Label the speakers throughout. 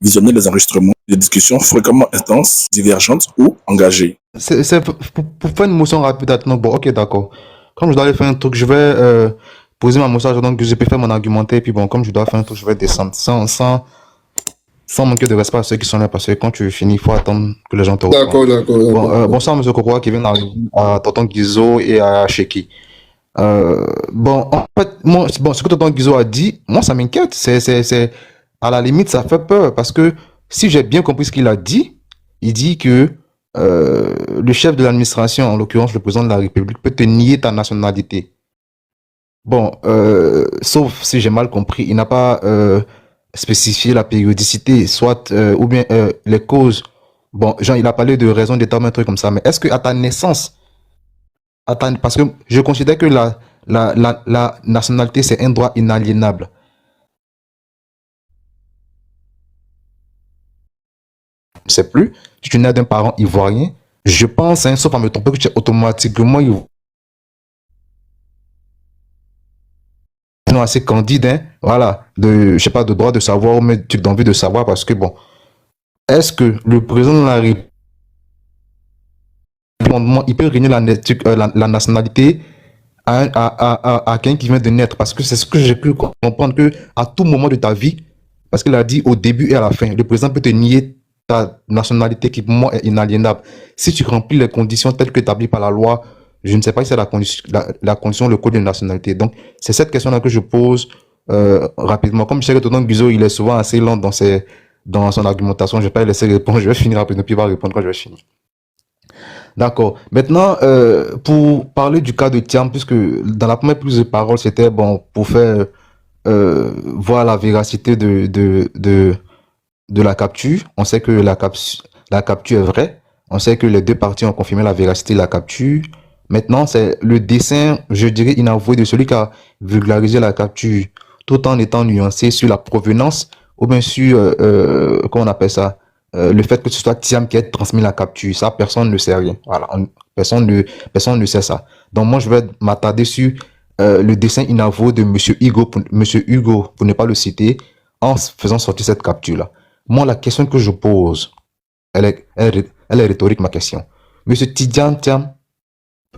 Speaker 1: visionner les enregistrements des discussions fréquemment intenses, divergentes ou engagées.
Speaker 2: C'est pour faire une motion rapide. Donc, bon, ok, d'accord. Comme je dois aller faire un truc, je vais poser ma motion, donc je peux faire mon argumentaire. Et puis bon, comme je dois faire un truc, je vais descendre sans manquer de respect à ceux qui sont là. Parce que quand tu finis, il faut attendre que les gens te reprennent.
Speaker 3: D'accord, d'accord,
Speaker 2: Bon,
Speaker 3: d'accord.
Speaker 2: bonsoir, monsieur Kokora, qui vient d'arriver, à Tonton Guizo et à Sheki. Bon, en fait, moi, bon, ce que Tonton Guizo a dit, moi, ça m'inquiète. À la limite, ça fait peur. Parce que si j'ai bien compris ce qu'il a dit, il dit que le chef de l'administration, en l'occurrence le président de la République, peut te nier ta nationalité. Bon, sauf si j'ai mal compris, il n'a pas spécifié la périodicité, soit ou bien les causes. Bon, genre, il a parlé de raison d'état, un truc comme ça, mais est-ce que à ta naissance, parce que je considère que la nationalité, c'est un droit inaliénable. Je ne sais plus, si tu nais d'un parent ivoirien, je pense, hein, sauf à me tromper, que tu es automatiquement assez candide, hein, voilà, je sais pas, de droit de savoir, mais tu as envie de savoir, parce que bon, est-ce que le président de la République, il peut régner la nationalité à quelqu'un qui vient de naître? Parce que c'est ce que j'ai pu comprendre, que à tout moment de ta vie, parce qu'il a dit au début et à la fin, le président peut te nier ta nationalité qui pour moi est inaliénable. Si tu remplis les conditions telles que établies par la loi, je ne sais pas si c'est la condition, le code de nationalité. Donc, c'est cette question-là que je pose rapidement. Comme je sais que Tonton Guizo, il est souvent assez lent dans son argumentation, je ne vais pas le laisser répondre, je vais finir rapidement, puis il va répondre quand je vais finir. D'accord. Maintenant, pour parler du cas de Thiam, puisque dans la première prise de parole, c'était bon pour faire voir la véracité de la capture. On sait que la capture est vraie. On sait que les deux parties ont confirmé la véracité de la capture. Maintenant, c'est le dessin, je dirais, inavoué de celui qui a vulgarisé la capture, tout en étant nuancé sur la provenance, ou bien sur, comment on appelle ça, le fait que ce soit Thiam qui ait transmis la capture. Ça, personne ne sait rien. Voilà, personne ne sait ça. Donc moi, je vais m'attarder sur le dessin inavoué de Monsieur Hugo, pour ne pas le citer, en faisant sortir cette capture-là. Moi, la question que je pose, elle est rhétorique, ma question. Monsieur Tidjane Thiam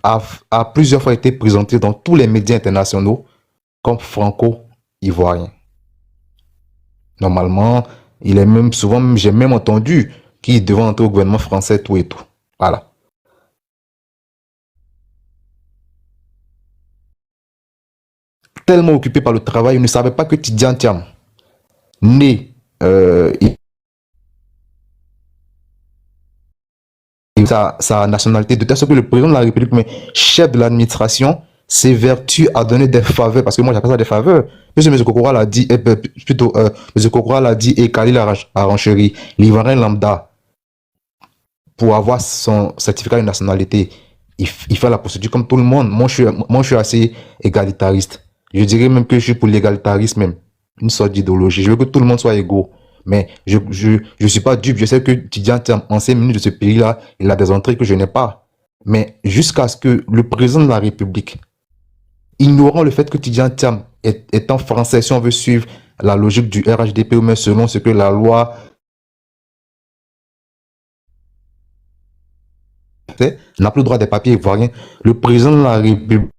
Speaker 2: a plusieurs fois été présenté dans tous les médias internationaux comme franco-ivoirien. Normalement, il est même souvent, j'ai même entendu qu'il devait entrer au gouvernement français, tout et tout. Voilà. Tellement occupé par le travail, il ne savait pas que Tidjane Thiam, né sa nationalité, de telle sorte que le président de la République, mais chef de l'administration, s'évertue à donner des faveurs, parce que moi j'appelle ça des faveurs. Puisque M. Kokora l'a dit, plutôt, M. Kokora l'a dit, et Khalil Arancheri, l'Ivoirien lambda, pour avoir son certificat de nationalité, il fait la procédure comme tout le monde. Moi je suis assez égalitariste. Je dirais même que je suis pour l'égalitarisme même. Une sorte d'idéologie. Je veux que tout le monde soit égaux. Mais je suis pas dupe. Je sais que Tidjane Thiam, ancien ministre de ce pays-là, il a des entrées que je n'ai pas. Mais jusqu'à ce que le président de la République, ignorant le fait que Tidjane Thiam étant français, si on veut suivre la logique du RHDP, ou même selon ce que la loi fait, n'a plus le droit des papiers ivoiriens, le président de la République,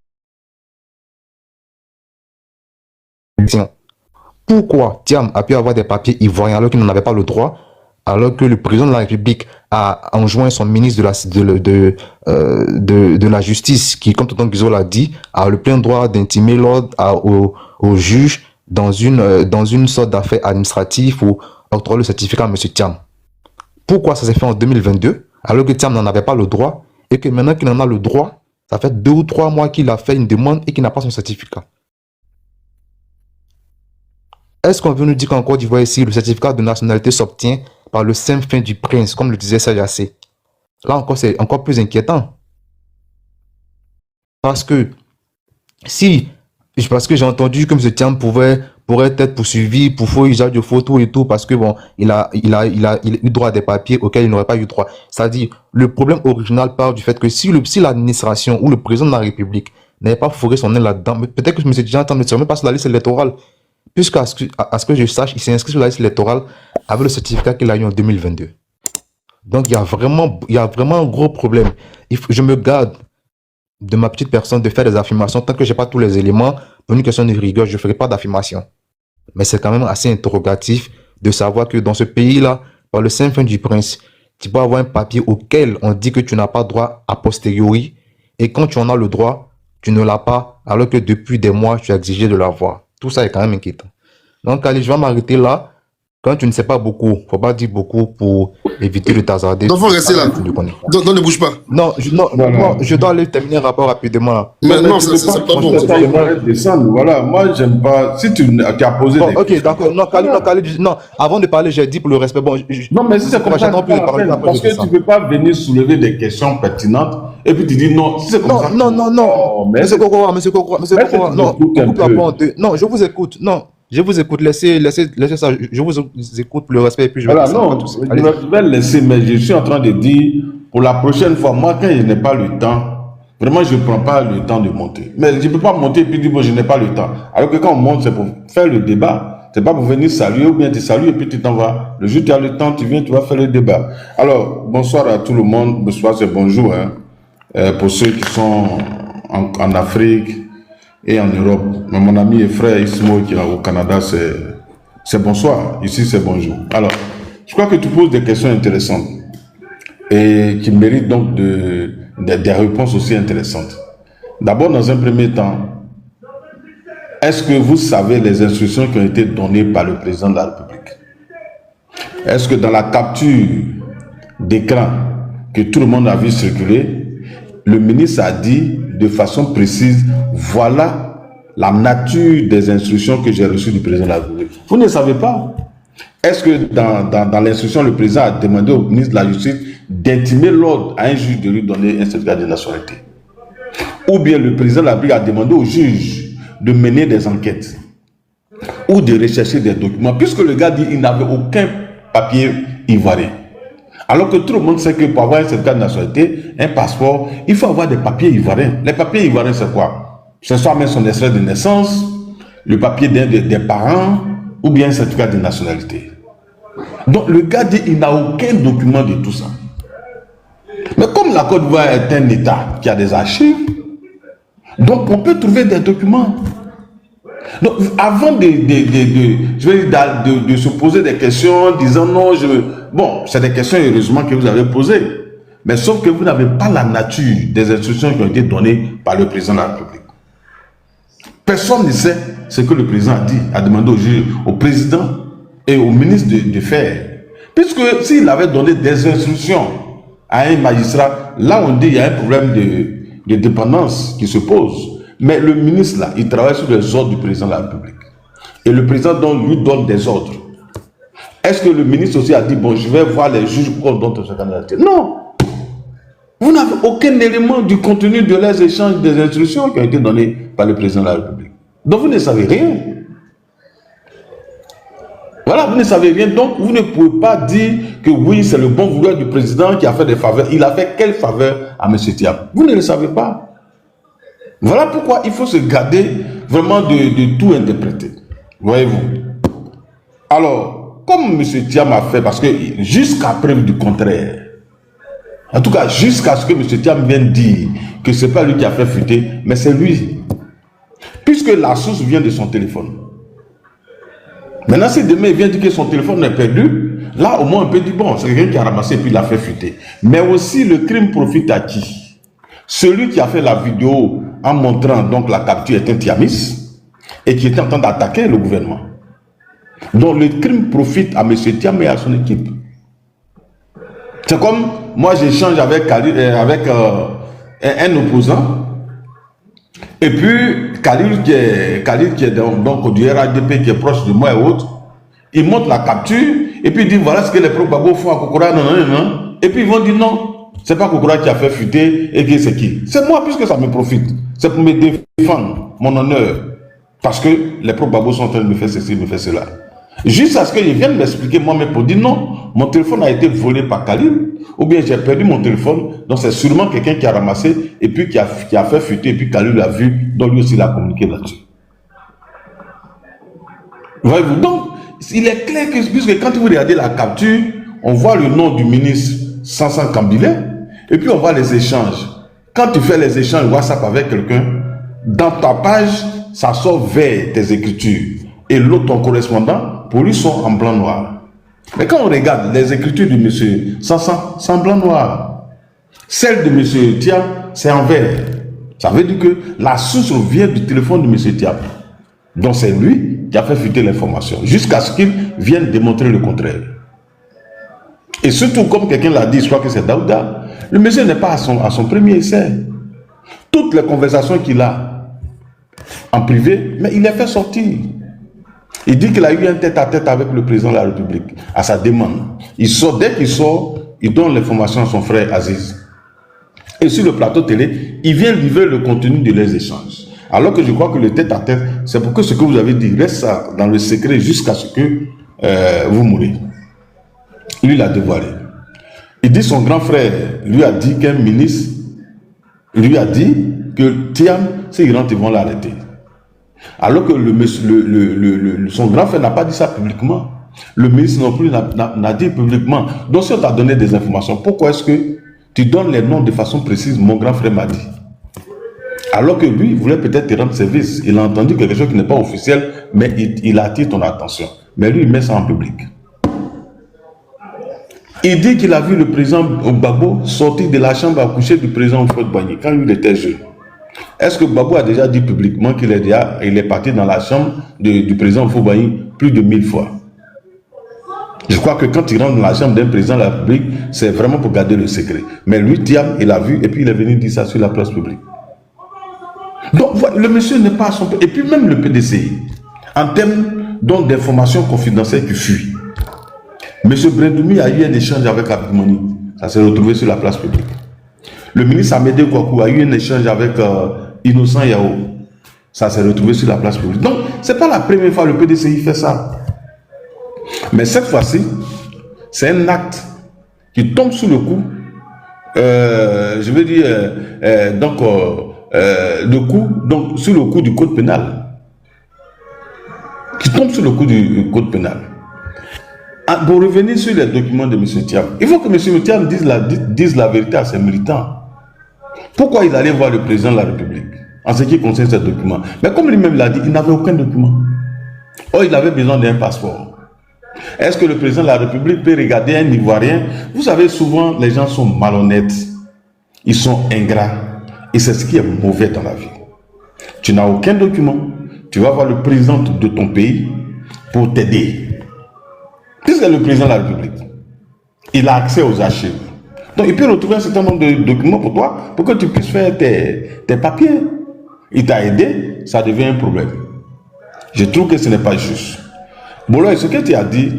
Speaker 2: pourquoi Thiam a pu avoir des papiers ivoiriens alors qu'il n'en avait pas le droit, alors que le président de la République a enjoint son ministre de la Justice, qui, comme Tonton Guizo l'a dit, a le plein droit d'intimer l'ordre au juge dans une sorte d'affaire administrative ou octroyer le certificat à M. Thiam. Pourquoi ça s'est fait en 2022, alors que Thiam n'en avait pas le droit, et que maintenant qu'il en a le droit, ça fait 2 ou 3 mois qu'il a fait une demande et qu'il n'a pas son certificat? Est-ce qu'on veut nous dire qu'en Côte d'Ivoire ici, le certificat de nationalité s'obtient par le simple fin du prince, comme le disait Sayasé? Là encore, c'est encore plus inquiétant. Parce que parce que j'ai entendu que M. Thiam pourrait être poursuivi pour faux usage de photos et tout, parce que bon, il a eu droit à des papiers auxquels il n'aurait pas eu droit. C'est-à-dire, le problème original part du fait que si l'administration ou le président de la République n'avait pas fourré son nez là-dedans, peut-être que M. Tidjane Thiam ne serait même pas sur la liste électorale. Puisqu'à ce que je sache, il s'est inscrit sur la liste électorale avec le certificat qu'il a eu en 2022. Donc, il y a vraiment un gros problème. Je me garde de ma petite personne de faire des affirmations. Tant que je n'ai pas tous les éléments, pour une question de rigueur, je ne ferai pas d'affirmation. Mais c'est quand même assez interrogatif de savoir que dans ce pays-là, par le simple fait du prince, tu peux avoir un papier auquel on dit que tu n'as pas droit a posteriori. Et quand tu en as le droit, tu ne l'as pas, alors que depuis des mois, tu as exigé de l'avoir. Tout ça est quand même inquiétant. Donc, Ali, je vais m'arrêter là. Quand tu ne sais pas beaucoup, faut pas dire beaucoup pour éviter de t'hasarder.
Speaker 3: Donc, faut rester là. Donc, ne bouge pas.
Speaker 2: Non, je dois aller terminer le rapport rapidement là.
Speaker 3: Mais non, c'est pas bon.
Speaker 4: Descendre, voilà, moi j'aime pas. Si tu as posé
Speaker 2: bon,
Speaker 4: des
Speaker 2: ok, d'accord. Non, Khalid, non, avant de parler, j'ai dit pour le respect. Bon,
Speaker 4: non, mais si c'est comme ça, parce que tu peux pas venir soulever des questions pertinentes et puis tu dis non. Si c'est comme ça.
Speaker 2: Non. Monsieur Kokora, non, non, je vous écoute. Non. Je vous écoute, laissez ça, je vous écoute pour le respect et puis je vais
Speaker 4: voilà, non, je vais laisser, mais je suis en train de dire, pour la prochaine fois, moi quand je n'ai pas le temps, vraiment je ne prends pas le temps de monter. Mais je ne peux pas monter et puis dire, bon, je n'ai pas le temps. Alors que quand on monte, c'est pour faire le débat, c'est pas pour venir saluer ou bien tu salues et puis tu t'en vas. Le jour où tu as le temps, tu viens, tu vas faire le débat. Alors, bonsoir à tout le monde, bonsoir, c'est bonjour, hein, pour ceux qui sont en Afrique, et en Europe. Mais mon ami et frère Ismo qui est au Canada, c'est bonsoir. Ici, c'est bonjour. Alors, je crois que tu poses des questions intéressantes et qui méritent donc des réponses aussi intéressantes. D'abord, dans un premier temps, est-ce que vous savez les instructions qui ont été données par le président de la République? Est-ce que dans la capture d'écran que tout le monde a vu circuler, le ministre a dit de façon précise, voilà la nature des instructions que j'ai reçues du président de la République. Vous ne savez pas. Est-ce que dans l'instruction, le président a demandé au ministre de la Justice d'intimer l'ordre à un juge de lui donner un certificat de nationalité? Ou bien le président de la République a demandé au juge de mener des enquêtes ou de rechercher des documents, puisque le gars dit qu'il n'avait aucun papier ivoirien. Alors que tout le monde sait que pour avoir un certificat de nationalité, un passeport, il faut avoir des papiers ivoiriens. Les papiers ivoiriens, c'est quoi? Ce soit même son extrait de naissance, le papier des parents, ou bien un certificat de nationalité. Donc le gars dit qu'il n'a aucun document de tout ça. Mais comme la Côte d'Ivoire est un État qui a des archives, donc on peut trouver des documents. Donc, avant de se poser des questions en disant non, bon, c'est des questions heureusement que vous avez posées, mais sauf que vous n'avez pas la nature des instructions qui ont été données par le président de la République. Personne ne sait ce que le président a dit, a demandé au juge, au président et au ministre de faire. Puisque s'il avait donné des instructions à un magistrat, là on dit qu'il y a un problème de dépendance qui se pose. Mais le ministre, là, il travaille sur les ordres du président de la République. Et le président lui donne des ordres. Est-ce que le ministre aussi a dit, bon, je vais voir les juges pour qu'on donne ce candidature? Non. Vous n'avez aucun élément du contenu de les échanges des instructions qui ont été données par le président de la République. Donc vous ne savez rien. Voilà, vous ne savez rien. Donc vous ne pouvez pas dire que oui, c'est le bon vouloir du président qui a fait des faveurs. Il a fait quelle faveur à M. Thiam? Vous ne le savez pas. Voilà pourquoi il faut se garder vraiment de tout interpréter. Voyez-vous. Alors, comme M. Thiam a fait, parce que jusqu'à preuve du contraire, en tout cas jusqu'à ce que M. Thiam vienne dire que ce n'est pas lui qui a fait fuiter, mais c'est lui. Puisque la source vient de son téléphone. Maintenant, si demain il vient dire que son téléphone est perdu, là au moins on peut dire, bon, c'est quelqu'un qui a ramassé et puis il l'a fait fuiter. Mais aussi le crime profite à qui? Celui qui a fait la vidéo en montrant donc la capture est un Thiamiste et qui était en train d'attaquer le gouvernement. Donc le crime profite à M. Thiam et à son équipe. C'est comme moi j'échange avec un opposant et puis Khalil qui est donc du RADP qui est proche de moi et autres, il montre la capture et puis il dit voilà ce que les pro-Gbagbo font à Kokora, non. Et puis ils vont dire non. C'est pas Kokora qui a fait fuiter et qui c'est qui? C'est moi puisque ça me profite. C'est pour me défendre, mon honneur. Parce que les pro-Gbagbo sont en train de me faire ceci, me faire cela. Juste à ce qu'ils viennent m'expliquer moi-même pour dire non, mon téléphone a été volé par Khalil, ou bien j'ai perdu mon téléphone, donc c'est sûrement quelqu'un qui a ramassé et puis qui a fait fuiter et puis Khalil l'a vu, donc lui aussi il a communiqué là-dessus. Voyez-vous, donc, il est clair que, puisque quand vous regardez la capture, on voit le nom du ministre Sansan Kambilé, et puis on voit les échanges. Quand tu fais les échanges WhatsApp avec quelqu'un, dans ta page, ça sort vers tes écritures. Et l'autre, ton correspondant, pour lui, sont en blanc-noir. Mais quand on regarde les écritures de M. Sansan, c'est en blanc-noir. Celle de M. Thiam, c'est en vert. Ça veut dire que la source vient du téléphone de M. Thiam. Donc c'est lui qui a fait fuiter l'information, jusqu'à ce qu'il vienne démontrer le contraire. Et surtout, comme quelqu'un l'a dit, je crois que c'est Daouda, le monsieur n'est pas à son premier essai. Toutes les conversations qu'il a en privé, mais il les fait sortir. Il dit qu'il a eu un tête-à-tête avec le président de la République, à sa demande. Il sort, dès qu'il sort, il donne l'information à son frère Aziz. Et sur le plateau télé, il vient livrer le contenu de leurs échanges. Alors que je crois que le tête-à-tête, c'est pour que ce que vous avez dit reste dans le secret jusqu'à ce que vous mourrez. Lui l'a dévoilé. Il dit son grand frère lui a dit qu'un ministre lui a dit que Thiam, s'il rentre, ils vont l'arrêter. Alors que son grand frère n'a pas dit ça publiquement. Le ministre non plus n'a dit publiquement. Donc si on t'a donné des informations, pourquoi est-ce que tu donnes les noms de façon précise? Mon grand frère m'a dit. Alors que lui, il voulait peut-être te rendre service. Il a entendu quelque chose qui n'est pas officiel, mais il attire ton attention. Mais lui, il met ça en public. Il dit qu'il a vu le président Gbagbo sortir de la chambre à coucher du président Houphouët-Boigny quand il était jeune. Est-ce que Gbagbo a déjà dit publiquement qu'il est parti dans la chambre du président Houphouët-Boigny plus de 1000 fois? Je crois que quand il rentre dans la chambre d'un président de la République, c'est vraiment pour garder le secret. Mais lui, Thiam, il a vu et puis il est venu dire ça sur la place publique. Donc, le monsieur n'est pas à son... Et puis même le PDCI, en termes d'informations confidentielles qui fuient. M. Brendoumi a eu un échange avec Abdoumani. Ça s'est retrouvé sur la place publique. Le ministre Amédée Kouakou a eu un échange avec Innocent Yao. Ça s'est retrouvé sur la place publique. Donc, ce n'est pas la première fois que le PDCI fait ça. Mais cette fois-ci, c'est un acte qui tombe sous le coup, je veux dire, sous le coup du code pénal. Qui tombe sous le coup du code pénal. Pour revenir sur les documents de M. Thiam, il faut que M. Thiam dise la vérité à ses militants. Pourquoi il allait voir le président de la République en ce qui concerne ces documents? Mais comme lui-même l'a dit, il n'avait aucun document. Or, il avait besoin d'un passeport. Est-ce que le président de la République peut regarder un Ivoirien? Vous savez, souvent, les gens sont malhonnêtes. Ils sont ingrats. Et c'est ce qui est mauvais dans la vie. Tu n'as aucun document. Tu vas voir le président de ton pays pour t'aider. Puisque le président de la République, il a accès aux archives. Donc, il peut retrouver un certain nombre de documents pour toi, pour que tu puisses faire tes papiers. Il t'a aidé, ça devient un problème. Je trouve que ce n'est pas juste. Bon, ce que tu as dit,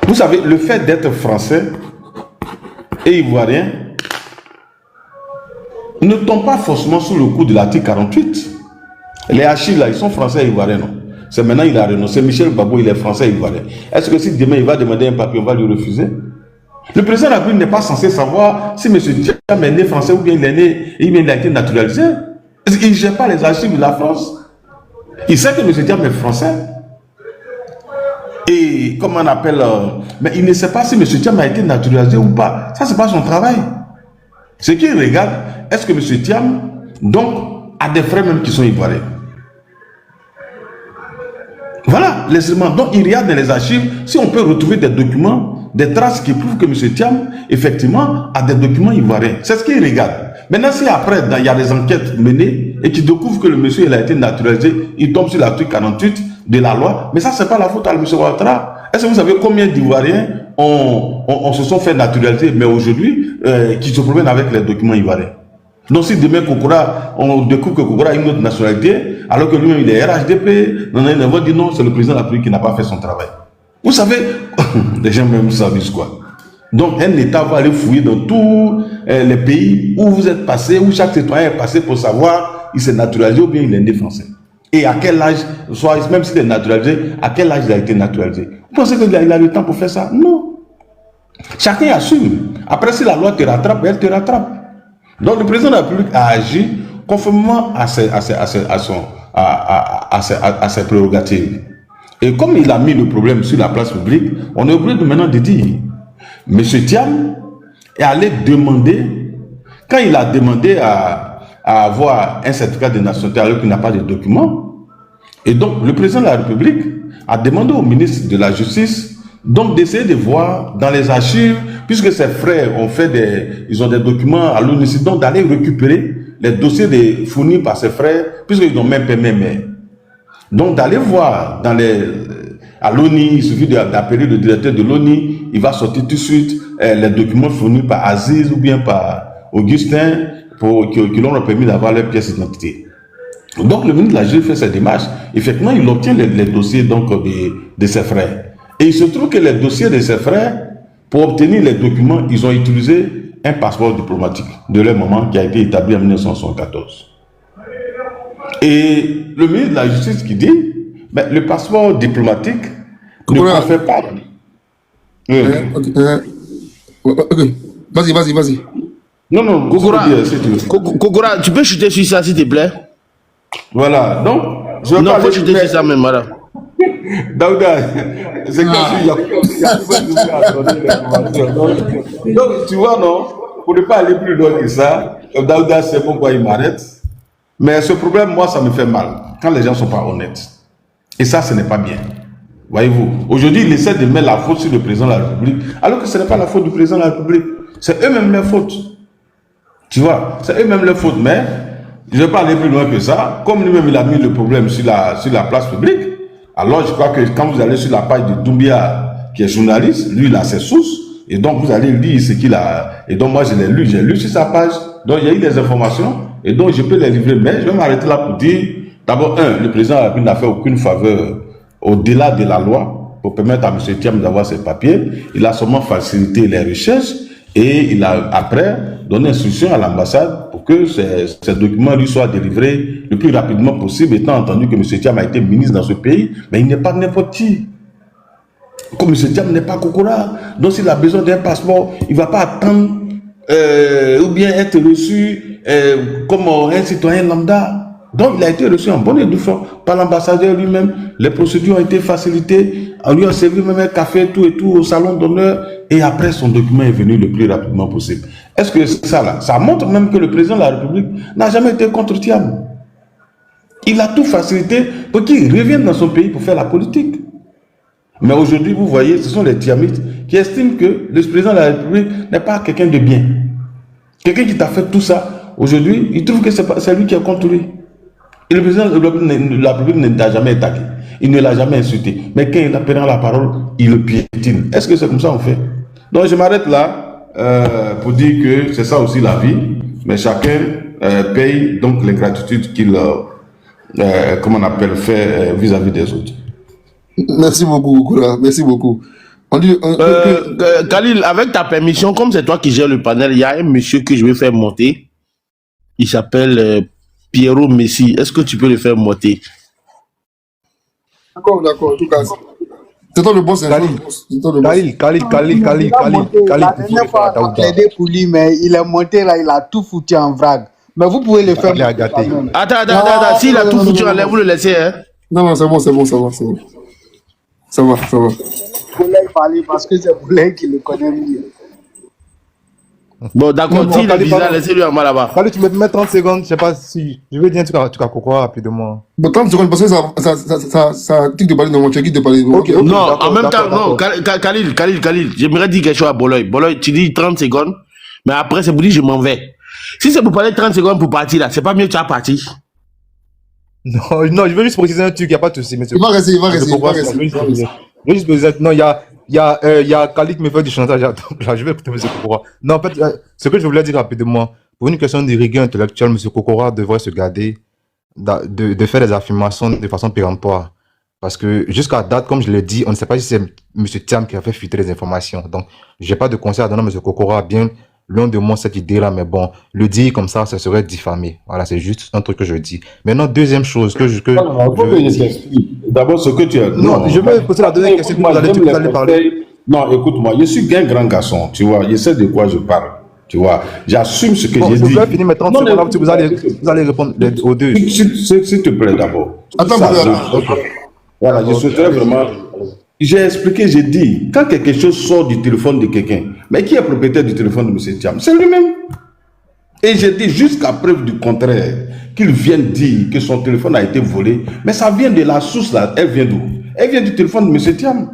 Speaker 4: vous savez, le fait d'être français et ivoirien ne tombe pas forcément sous le coup de l'article 48. Les archives, là, ils sont français et ivoiriens, non? C'est maintenant il a renoncé. Michel Gbagbo, il est français et ivoirien. Est-ce que si demain il va demander un papier, on va lui refuser? Le président de la République n'est pas censé savoir si M. Thiam est né français ou bien il est né, il a été naturalisé. Il ne gère pas les archives de la France. Il sait que M. Thiam est français. Et comment on appelle, mais il ne sait pas si M. Thiam a été naturalisé ou pas. Ça, c'est pas son travail. Ce qu'il regarde, est-ce que M. Thiam, donc, a des frères même qui sont ivoiriens? Voilà les éléments. Donc, il regarde dans les archives si on peut retrouver des documents, des traces qui prouvent que M. Thiam, effectivement, a des documents ivoiriens. C'est ce qu'il regarde. Maintenant, si après, il y a des enquêtes menées et qui découvrent que le monsieur il a été naturalisé, il tombe sur l'article 48 de la loi, mais ça, c'est pas la faute à M. Ouattara. Est-ce que vous savez combien d'Ivoiriens se sont fait naturaliser, mais aujourd'hui, qui se promènent avec les documents ivoiriens? Donc si demain Kokora, on découvre que Kokora a une autre nationalité, alors que lui-même il est RHDP, on va dire non, c'est le président de la République qui n'a pas fait son travail. Vous savez, les gens même s'amusent quoi. Donc un État va aller fouiller dans tous les pays où vous êtes passé, où chaque citoyen est passé pour savoir il s'est naturalisé ou bien il est né français. Et à quel âge, soit même s'il est naturalisé, à quel âge il a été naturalisé. Vous pensez qu'il a le temps pour faire ça? Non. Chacun assume. Après, si la loi te rattrape, elle te rattrape. Donc le président de la République a agi conformément à ses prérogatives. Et comme il a mis le problème sur la place publique, on est obligé de maintenant de dire, M. Thiam est allé demander, quand il a demandé à avoir un certificat de nationalité alors qu'il n'a pas de document, et donc le président de la République a demandé au ministre de la Justice donc d'essayer de voir dans les archives, puisque ses frères ils ont des documents à l'ONU, donc d'aller récupérer les dossiers fournis par ses frères, puisqu'ils n'ont même pas même. Donc d'aller voir à l'ONU, il suffit d'appeler le directeur de l'ONU, il va sortir tout de suite les documents fournis par Aziz ou bien par Augustin qui l'ont permis d'avoir leur pièce d'identité. Donc le ministre de la Justice fait cette démarche. Effectivement, il obtient les dossiers donc, de ses frères. Et il se trouve que les dossiers de ses frères, pour obtenir les documents, ils ont utilisé un passeport diplomatique de leur maman qui a été établi en 1974. Et le ministre de la Justice qui dit, ben, le passeport diplomatique ne confère pas.
Speaker 3: Ok. Vas-y.
Speaker 4: Non,
Speaker 5: Kokora, tu peux chuter sur ça, s'il te plaît?
Speaker 4: Voilà, donc,
Speaker 5: je vais pas chuter sur ça même, madame.
Speaker 4: Daouda, c'est donc, tu vois, non, pour ne pas aller plus loin que ça, Daouda, c'est pourquoi il m'arrête. Mais ce problème, moi, ça me fait mal quand les gens ne sont pas honnêtes. Et ça, ce n'est pas bien. Voyez-vous, aujourd'hui, il essaie de mettre la faute sur le président de la République, alors que ce n'est pas la faute du président de la République. C'est eux-mêmes leur faute. Tu vois, c'est eux-mêmes leur faute. Mais je ne vais pas aller plus loin que ça. Comme lui-même, il a mis le problème sur la place publique. Alors, je crois que quand vous allez sur la page de Doumbia, qui est journaliste, lui, il a ses sources. Et donc, vous allez lire ce qu'il a. Et donc, moi, j'ai lu sur sa page. Donc, il y a eu des informations. Et donc, je peux les livrer. Mais je vais m'arrêter là pour dire, d'abord, le président de la République n'a fait aucune faveur au-delà de la loi pour permettre à M. Thiam d'avoir ses papiers. Il a seulement facilité les recherches et il a après donné instruction à l'ambassade pour que ces documents lui soient délivrés le plus rapidement possible, étant entendu que M. Thiam a été ministre dans ce pays, mais il n'est pas n'importe qui. Comme M. Thiam n'est pas Kokora, donc s'il a besoin d'un passeport, il ne va pas attendre ou bien être reçu comme un citoyen lambda. Donc il a été reçu en bonne et due forme par l'ambassadeur lui-même. Les procédures ont été facilitées. On lui a servi même un café, tout et tout, au salon d'honneur. Et après, son document est venu le plus rapidement possible. Est-ce que ça là, ça montre même que le président de la République n'a jamais été contre Thiam. Il a tout facilité pour qu'il revienne dans son pays pour faire la politique. Mais aujourd'hui, vous voyez, ce sont les Thiamites qui estiment que le président de la République n'est pas quelqu'un de bien. Quelqu'un qui t'a fait tout ça, aujourd'hui, il trouve que c'est lui qui est contre lui. Et le président de la République ne l'a jamais attaqué. Il ne l'a jamais insulté. Mais quand il a pris la parole, il le piétine. Est-ce que c'est comme ça qu'on fait? Donc je m'arrête là pour dire que c'est ça aussi la vie. Mais chacun paye donc l'ingratitude qu'il, comment on appelle, fait vis-à-vis des autres.
Speaker 3: Merci beaucoup, Koura. Merci beaucoup.
Speaker 5: Khalil, avec ta permission, comme c'est toi qui gères le panel, il y a un monsieur que je vais faire monter. Il s'appelle Pierrot Messi. Est-ce que tu peux le faire monter?
Speaker 3: D'accord, en tout cas. C'est toi le boss.
Speaker 2: Khalil.
Speaker 6: La dernière fois, on a plaidé pour lui, mais il est monté là, il a tout foutu en vrague. Mais vous pouvez le faire.
Speaker 5: Attends. S'il a tout foutu en l'air, vous le laissez, hein?
Speaker 3: Non, c'est bon. Ça va.
Speaker 6: Boulay parler parce que c'est Boulay qui le connaît mieux.
Speaker 5: Bon, d'accord, s'il est bizarre, laissez-lui en bas là-bas.
Speaker 2: Khalil, tu me mets 30 secondes, je sais pas si. Je veux dire, tu as Kokora rapidement.
Speaker 3: Bon, 30 secondes, parce que ça tique de parler dans mon check, de parler.
Speaker 2: Ok,
Speaker 5: non, en même temps, non, Khalil, j'aimerais dire quelque chose à Boulay. Boulay, tu dis 30 secondes, mais après, c'est pour dire je m'en vais. Si c'est pour parler 30 secondes pour partir là, c'est pas mieux que tu as parti.
Speaker 2: Non, je veux juste préciser un truc, il n'y a pas de souci, monsieur.
Speaker 3: Il va rester.
Speaker 2: Je veux juste préciser, non, il y a Khalid qui me fait du chantage, donc là, je vais écouter M. Kokora. Non, en fait, ce que je voulais dire rapidement, pour une question de rigueur intellectuelle, M. Kokora devrait se garder de faire des affirmations de façon péremptoire. Parce que jusqu'à date, comme je l'ai dit, on ne sait pas si c'est M. Thiam qui a fait fuiter les informations. Donc, je n'ai pas de conseil à donner à M. Kokora, bien loin de moi cette idée-là, mais bon, le dire comme ça serait diffamé. Voilà, c'est juste un truc que je dis. Maintenant, deuxième chose que je
Speaker 4: D'abord, ce que tu as...
Speaker 2: Non, je vais poser la deuxième question que vous allez parler.
Speaker 4: Non, écoute-moi, je suis un grand garçon, tu vois, je sais de quoi je parle, tu vois, j'assume ce que j'ai dit.
Speaker 2: Je vais finir mes 30 secondes, vous allez répondre aux deux.
Speaker 4: S'il te plaît, d'abord.
Speaker 3: Attends,
Speaker 4: Voilà, je souhaiterais vraiment. J'ai expliqué, j'ai dit, quand quelque chose sort du téléphone de quelqu'un, mais qui est propriétaire du téléphone de M. Thiam? C'est lui-même. Et j'ai dit, jusqu'à preuve du contraire, qu'il vienne dire que son téléphone a été volé, mais ça vient de la source là. Elle vient d'où? Elle vient du téléphone de M. Thiam.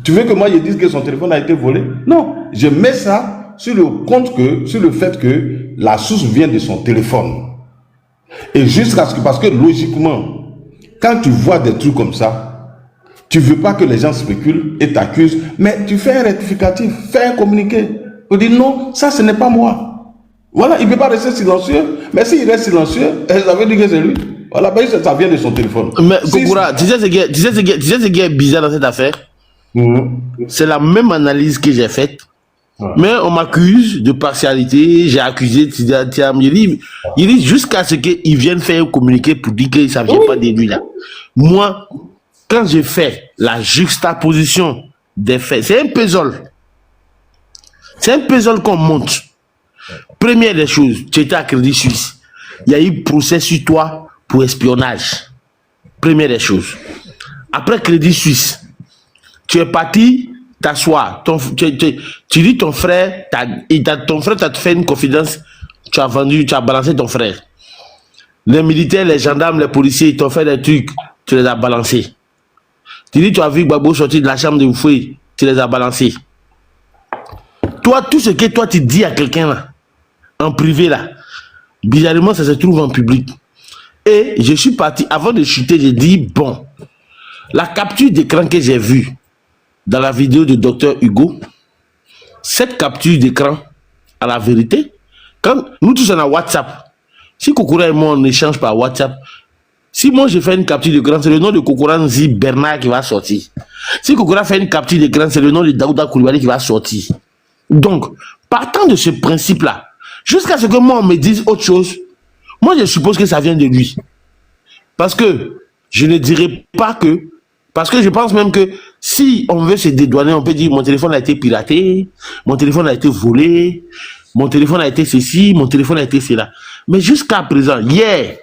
Speaker 4: Tu veux que moi je dise que son téléphone a été volé? Non, je mets ça sur le fait que la source vient de son téléphone. Et jusqu'à ce que, parce que logiquement, quand tu vois des trucs comme ça, tu veux pas que les gens spéculent et t'accusent, mais tu fais un rectificatif, fais un communiqué. Tu dis non, ça ce n'est pas moi. Voilà, il ne peut pas rester silencieux, mais s'il reste silencieux, ça veut dire que c'est lui. Voilà, ben, ça vient de son téléphone.
Speaker 5: Mais Kokura, tu sais ce qui est bizarre dans cette affaire? C'est la même analyse que j'ai faite. Mais on m'accuse de partialité, j'ai accusé Thiam. Il dit jusqu'à ce qu'il vienne faire un communiqué pour dire que ça ne vient pas de lui là. Moi, quand je fais la juxtaposition des faits, c'est un puzzle. C'est un puzzle qu'on monte. Première des choses, tu étais à Crédit Suisse. Il y a eu procès sur toi pour espionnage. Première des choses. Après Crédit Suisse, tu es parti t'asseoir. Tu dis ton frère, ton frère t'a fait une confidence, tu as balancé ton frère. Les militaires, les gendarmes, les policiers, ils t'ont fait des trucs, tu les as balancés. Tu dis tu as vu Gbagbo sortir de la chambre de Oufoué, tu les as balancés. Toi, tout ce que toi tu dis à quelqu'un là, en privé là, bizarrement ça se trouve en public. Et je suis parti, avant de chuter, j'ai dit bon, la capture d'écran que j'ai vue dans la vidéo de Dr Hugo, cette capture d'écran, à la vérité, quand nous tous on a WhatsApp, si Kokura et moi on échange par WhatsApp, si moi je fais une capture d'écran, c'est le nom de Kokura Nzi Bernard qui va sortir. Si Kokura fait une capture d'écran, c'est le nom de Daouda Koulibaly qui va sortir. Donc, partant de ce principe-là, jusqu'à ce que moi on me dise autre chose, moi je suppose que ça vient de lui. Parce que je ne dirais pas que, parce que je pense même que si on veut se dédouaner, on peut dire mon téléphone a été piraté, mon téléphone a été volé, mon téléphone a été ceci, mon téléphone a été cela. Mais jusqu'à présent, hier,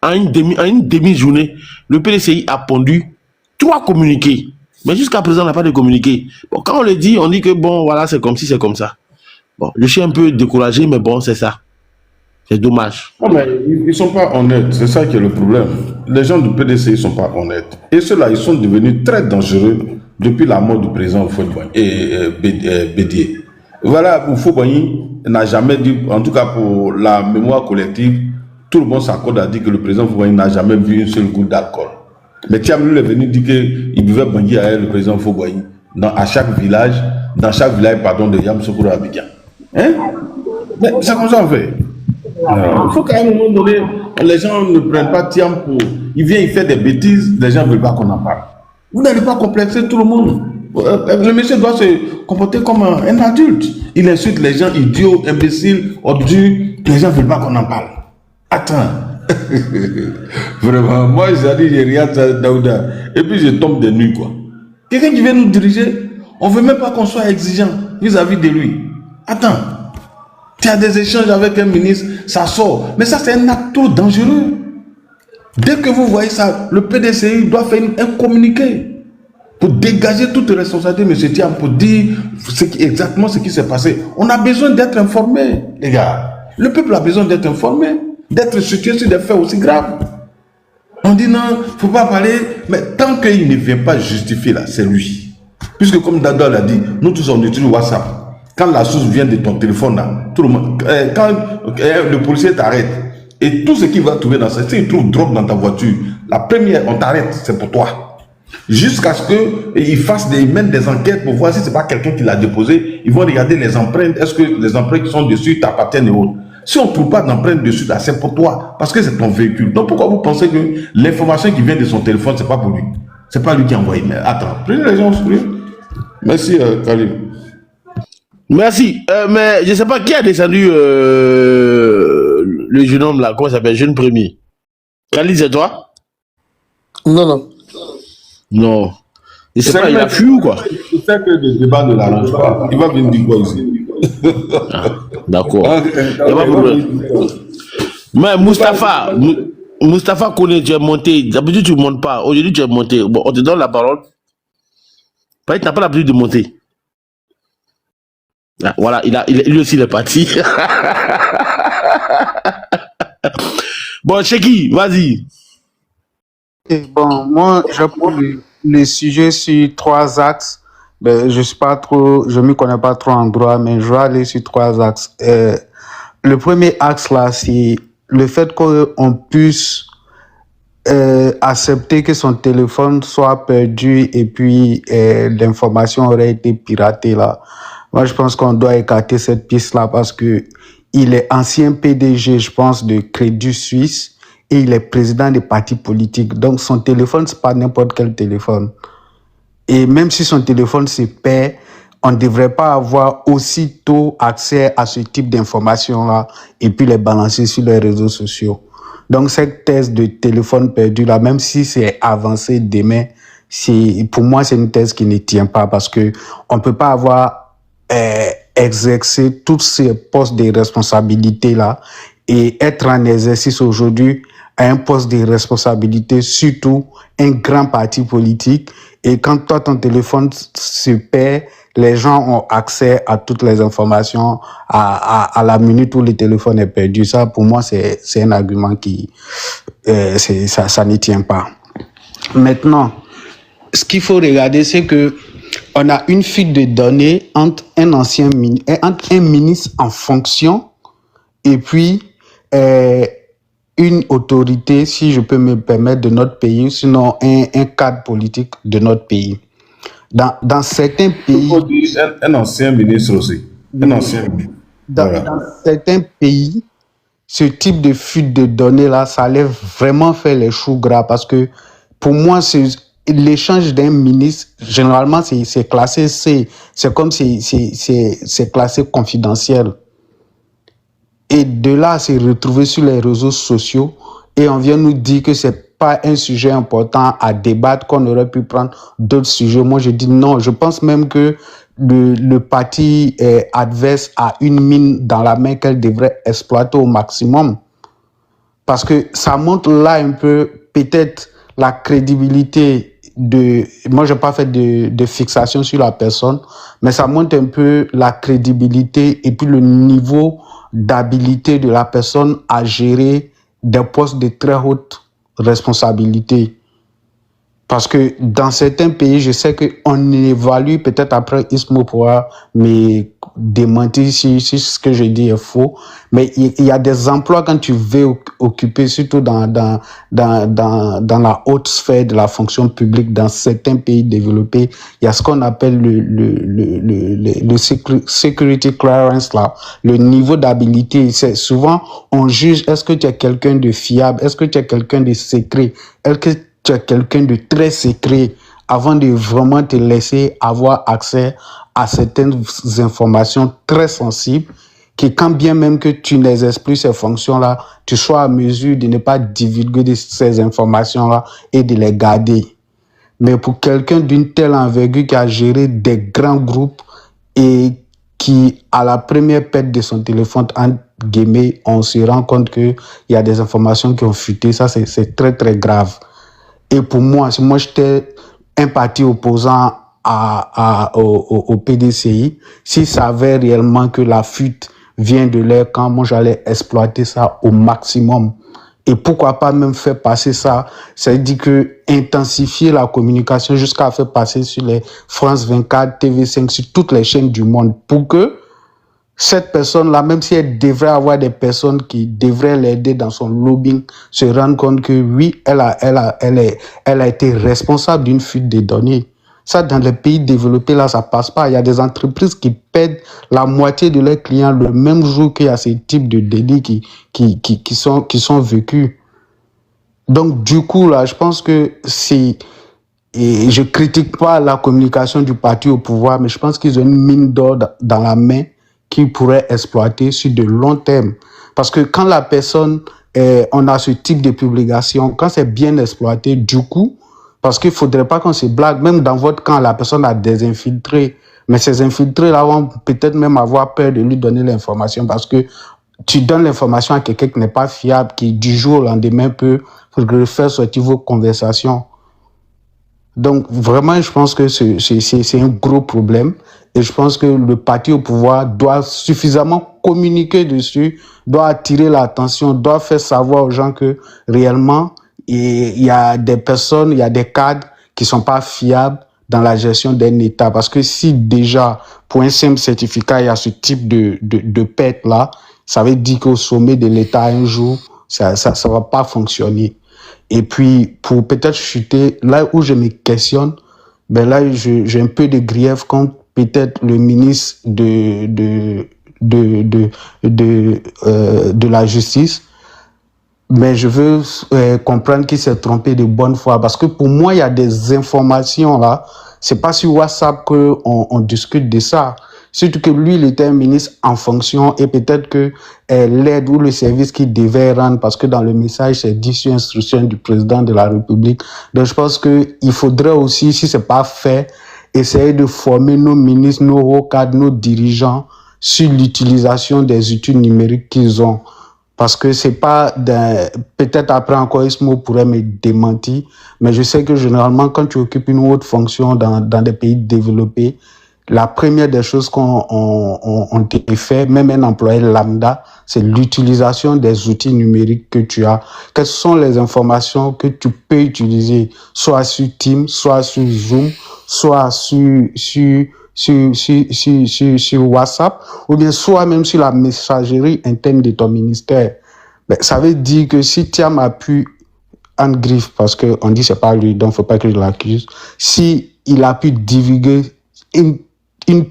Speaker 5: à une demi-journée, le PDCI a pondu 3 communiqués. Mais jusqu'à présent, on n'a pas de communiqué. Bon, quand on le dit, on dit que bon, voilà, c'est comme si, c'est comme ça. Bon, je suis un peu découragé, mais bon, c'est ça. C'est dommage.
Speaker 4: Non, mais ils ne sont pas honnêtes. C'est ça qui est le problème. Les gens du PDC, ils ne sont pas honnêtes. Et ceux-là, ils sont devenus très dangereux depuis la mort du président Houphouët-Boigny et Bédié. Voilà, Houphouët-Boigny n'a jamais dit, en tout cas pour la mémoire collective, tout le monde s'accorde à dire que le président Houphouët-Boigny n'a jamais vu une seule goutte d'alcool. Mais Thiam lui est venu dire qu'il buvait Bangui avec le président Houphouët-Boigny à chaque village, de Yamoussoukro à Abidjan. Hein? Mais c'est comme ça en fait. Il faut qu'à un moment donné, les gens ne prennent pas Thiam pour. Il vient, il fait des bêtises, les gens ne veulent pas qu'on en parle. Vous n'allez pas complexer tout le monde. Le monsieur doit se comporter comme un adulte. Il insulte les gens idiots, imbéciles, obtus. Les gens ne veulent pas qu'on en parle. Attends. Vraiment, moi j'ai dit, j'ai rien à Daouda. Et puis je tombe de nuit, quoi. Quelqu'un qui vient nous diriger, on ne veut même pas qu'on soit exigeant vis-à-vis de lui. Attends. Tu as des échanges avec un ministre, ça sort. Mais ça, c'est un acte trop dangereux. Dès que vous voyez ça, le PDCI doit faire un communiqué pour dégager toute responsabilité de M. Thiam, pour dire exactement ce qui s'est passé. On a besoin d'être informé, les gars. Le peuple a besoin d'être informé, d'être situé sur des faits aussi graves. On dit non, il ne faut pas parler, mais tant qu'il ne vient pas justifier là, c'est lui. Puisque comme Dada l'a dit, nous tous on utilise WhatsApp. Quand la source vient de ton téléphone là, tout le monde, quand le policier t'arrête, et tout ce qu'il va trouver dans ça, s'il trouve drogue dans ta voiture, la première, on t'arrête, c'est pour toi. Jusqu'à ce qu'ils mènent des enquêtes pour voir si ce n'est pas quelqu'un qui l'a déposé. Ils vont regarder les empreintes. Est-ce que les empreintes qui sont dessus t'appartiennent et autres? Si on ne trouve pas d'empreintes dessus, là, c'est pour toi. Parce que c'est ton véhicule. Donc pourquoi vous pensez que l'information qui vient de son téléphone, ce n'est pas pour lui? Ce n'est pas lui qui a envoyé. Mais attends, prenez les gens au sérieux. Merci, Khalil.
Speaker 5: Merci. Mais je ne sais pas qui a descendu le jeune homme là. Comment il s'appelle? Jeune premier. Khalil, c'est toi?
Speaker 3: Non, non.
Speaker 5: Non. Je sais pas, il a fui ou quoi?
Speaker 4: Je sais que le débat ne l'arrange pas. Il va venir dire quoi aussi?
Speaker 5: Ah, d'accord. Mais Moustapha, Mustapha connaît, tu es monté. D'habitude, tu ne montes pas. Aujourd'hui, tu es monté. Bon, on te donne la parole. Peut-être que tu n'as pas l'habitude de monter. Ah, voilà, lui aussi, il est parti. Bon, Cheki, vas-y.
Speaker 6: Et bon, moi, je prends le sujet sur 3 axes. Ben, je m'y connais pas trop en droit, mais je vais aller sur 3 axes. Le premier axe là, c'est le fait qu'on puisse accepter que son téléphone soit perdu et puis l'information aurait été piratée là. Moi, je pense qu'on doit écarter cette piste-là parce que il est ancien PDG, je pense, de Crédit Suisse et il est président des partis politiques. Donc, son téléphone, c'est pas n'importe quel téléphone. Et même si son téléphone se perd, on ne devrait pas avoir aussitôt accès à ce type d'informations-là et puis les balancer sur les réseaux sociaux. Donc, cette thèse de téléphone perdu, là, même si c'est avancé demain, pour moi, c'est une thèse qui ne tient pas parce que on peut pas avoir exercer tous ces postes de responsabilité là et être en exercice aujourd'hui à un poste de responsabilité, surtout un grand parti politique. Et quand toi, ton téléphone se perd, les gens ont accès à toutes les informations à la minute où le téléphone est perdu. Ça, pour moi, c'est un argument qui ça ne tient pas. Maintenant, ce qu'il faut regarder, c'est que on a une fuite de données entre entre un ministre en fonction et puis une autorité, si je peux me permettre, de notre pays, sinon un cadre politique de notre pays. Dans certains pays...
Speaker 4: Il faut dire un ancien ministre aussi. Un ancien ministre.
Speaker 6: Dans certains pays, ce type de fuite de données-là, ça allait vraiment faire les choux gras parce que pour moi, l'échange d'un ministre, généralement, c'est classé C. C'est comme c'est classé confidentiel. Et de là, c'est retrouvé sur les réseaux sociaux et on vient nous dire que c'est pas un sujet important à débattre, qu'on aurait pu prendre d'autres sujets. Moi, je dis non. Je pense même que le parti adverse a une mine dans la main qu'elle devrait exploiter au maximum. Parce que ça montre là un peu, peut-être, la crédibilité moi, je n'ai pas fait de fixation sur la personne, mais ça montre un peu la crédibilité et puis le niveau d'habilité de la personne à gérer des postes de très haute responsabilité. Parce que dans certains pays, je sais qu'on évalue, peut-être après Ismo pourra me démentir si ce que je dis est faux, mais il y a des emplois quand tu veux occuper, surtout dans la haute sphère de la fonction publique, dans certains pays développés, il y a ce qu'on appelle le security clearance, là, le niveau d'habilité. C'est souvent, on juge, est-ce que tu es quelqu'un de fiable, est-ce que tu es quelqu'un de secret, est-ce que tu es quelqu'un de très secret avant de vraiment te laisser avoir accès à certaines informations très sensibles que quand bien même que tu n'exerces plus ces fonctions-là, tu sois à mesure de ne pas divulguer ces informations-là et de les garder. Mais pour quelqu'un d'une telle envergure qui a géré des grands groupes et qui, à la première perte de son téléphone, entre guillemets, on se rend compte qu'il y a des informations qui ont fuité, ça c'est très très grave. Et pour moi, si moi j'étais un parti opposant au PDCI, s'il savait réellement que la fuite vient de leur camp, moi j'allais exploiter ça au maximum. Et pourquoi pas même faire passer ça, ça veut dire que intensifier la communication jusqu'à faire passer sur les France 24, TV5, sur toutes les chaînes du monde pour que cette personne-là, même si elle devrait avoir des personnes qui devraient l'aider dans son lobbying, se rende compte que oui, elle a été responsable d'une fuite des données. Ça, dans les pays développés, là, ça passe pas. Il y a des entreprises qui perdent la moitié de leurs clients le même jour qu'il y a ces types de délits qui sont vécus. Donc, du coup, là, je pense que et je critique pas la communication du parti au pouvoir, mais je pense qu'ils ont une mine d'or dans la main qu'ils pourraient exploiter sur de long terme. Parce que quand la personne, on a ce type de publication, quand c'est bien exploité, du coup, parce qu'il ne faudrait pas qu'on se blague, même dans votre camp, la personne a des infiltrés, mais ces infiltrés-là vont peut-être même avoir peur de lui donner l'information parce que tu donnes l'information à quelqu'un qui n'est pas fiable, qui du jour au lendemain peut refaire sortir vos conversations. Donc, vraiment, je pense que c'est un gros problème. Et je pense que le parti au pouvoir doit suffisamment communiquer dessus, doit attirer l'attention, doit faire savoir aux gens que réellement, il y a des personnes, il y a des cadres qui sont pas fiables dans la gestion d'un État. Parce que si déjà, pour un simple certificat, il y a ce type de perte-là, ça veut dire qu'au sommet de l'État, un jour, ça va pas fonctionner. Et puis, pour peut-être chuter, là où je me questionne, ben là, j'ai un peu de grief contre peut-être le ministre de la Justice, mais je veux comprendre qu'il s'est trompé de bonne foi, parce que pour moi, il y a des informations là, c'est pas sur WhatsApp qu'on discute de ça. Surtout que lui, il était un ministre en fonction et peut-être que l'aide ou le service qu'il devait rendre, parce que dans le message, c'est dit sur instruction du président de la République. Donc, je pense qu'il faudrait aussi, si c'est pas fait, essayer de former nos ministres, nos hauts cadres, nos dirigeants sur l'utilisation des outils numériques qu'ils ont. Parce que c'est pas peut-être après encore Ismo pourrait me démentir, mais je sais que généralement, quand tu occupes une haute fonction dans des pays développés, la première des choses qu'on te fait, même un employé lambda, c'est l'utilisation des outils numériques que tu as. Quelles sont les informations que tu peux utiliser, soit sur Teams, soit sur Zoom, soit sur WhatsApp, ou bien soit même sur la messagerie interne de ton ministère. Ben, ça veut dire que si Thiam a pu en griffe, parce qu'on dit c'est pas lui, donc faut pas que je l'accuse, si il a pu divulguer une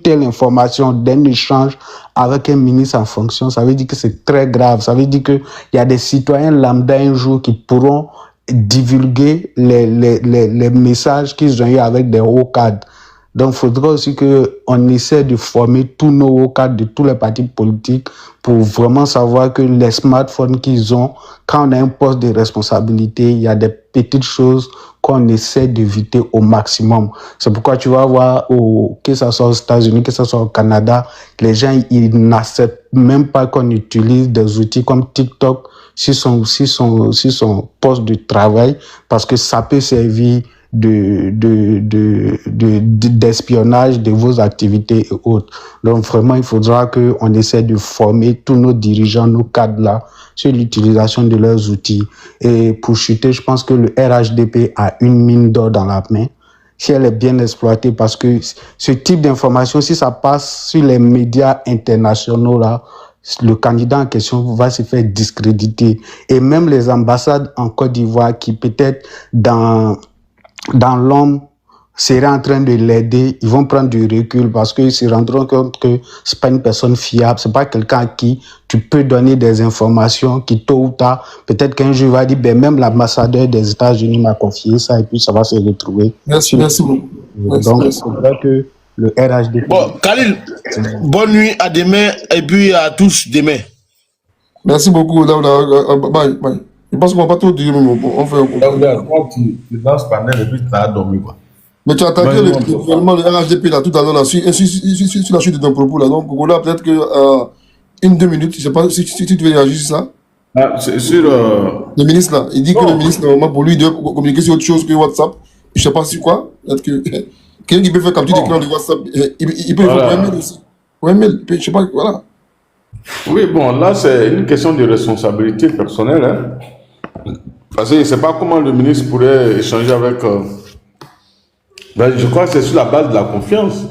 Speaker 6: telle information d'un échange avec un ministre en fonction, ça veut dire que c'est très grave. Ça veut dire qu'il y a des citoyens lambda un jour qui pourront divulguer les messages qu'ils ont eu avec des hauts cadres. Donc, il faudra aussi qu'on essaie de former tous nos hauts cadres de tous les partis politiques pour vraiment savoir que les smartphones qu'ils ont, quand on a un poste de responsabilité, il y a des petites choses qu'on essaie d'éviter au maximum. C'est pourquoi tu vas voir, que ce soit aux États-Unis, que ce soit au Canada, les gens, ils n'acceptent même pas qu'on utilise des outils comme TikTok sur son poste de travail, parce que ça peut servir d'espionnage de vos activités et autres. Donc vraiment, il faudra qu'on essaie de former tous nos dirigeants, nos cadres là, sur l'utilisation de leurs outils. Et pour chuter, je pense que le RHDP a une mine d'or dans la main, si elle est bien exploitée, parce que ce type d'information, si ça passe sur les médias internationaux là, le candidat en question va se faire discréditer. Et même les ambassades en Côte d'Ivoire qui peut-être dans l'homme seraient en train de l'aider, ils vont prendre du recul parce qu'ils se rendront compte que c'est pas une personne fiable, c'est pas quelqu'un à qui tu peux donner des informations qui tôt ou tard, peut-être qu'un jour il va dire, ben même l'ambassadeur des États-Unis m'a confié ça et puis ça va se retrouver.
Speaker 3: Merci beaucoup.
Speaker 6: Donc, il faudrait que le RHDP...
Speaker 5: Bon, Khalil, bonne nuit, à demain et puis à tous demain.
Speaker 3: Merci beaucoup. Bye. Je pense qu'on va pas tout dire, mais on fait...
Speaker 4: Quand tu lances ce panel et puis tu as dormi, quoi.
Speaker 3: Mais tu as attaqué le RHDP là, tout à l'heure, là, sur la chute de ton propos là. Donc, là, peut-être que 1-2 minutes, je ne sais pas si tu veux réagir sur ça.
Speaker 4: Ah, sur
Speaker 3: le ministre là, il dit que le ministre, normalement, pour lui, il doit communiquer sur autre chose que WhatsApp. Je ne sais pas sur quoi. Peut-être que quelqu'un qui peut faire capture d'écran de WhatsApp, il peut faire un mail aussi. Un mail, je ne sais pas, voilà.
Speaker 4: Oui, bon, là, c'est une question de responsabilité personnelle. Hein. Parce que je ne sais pas comment le ministre pourrait échanger avec... Ben, je crois que c'est sur la base de la confiance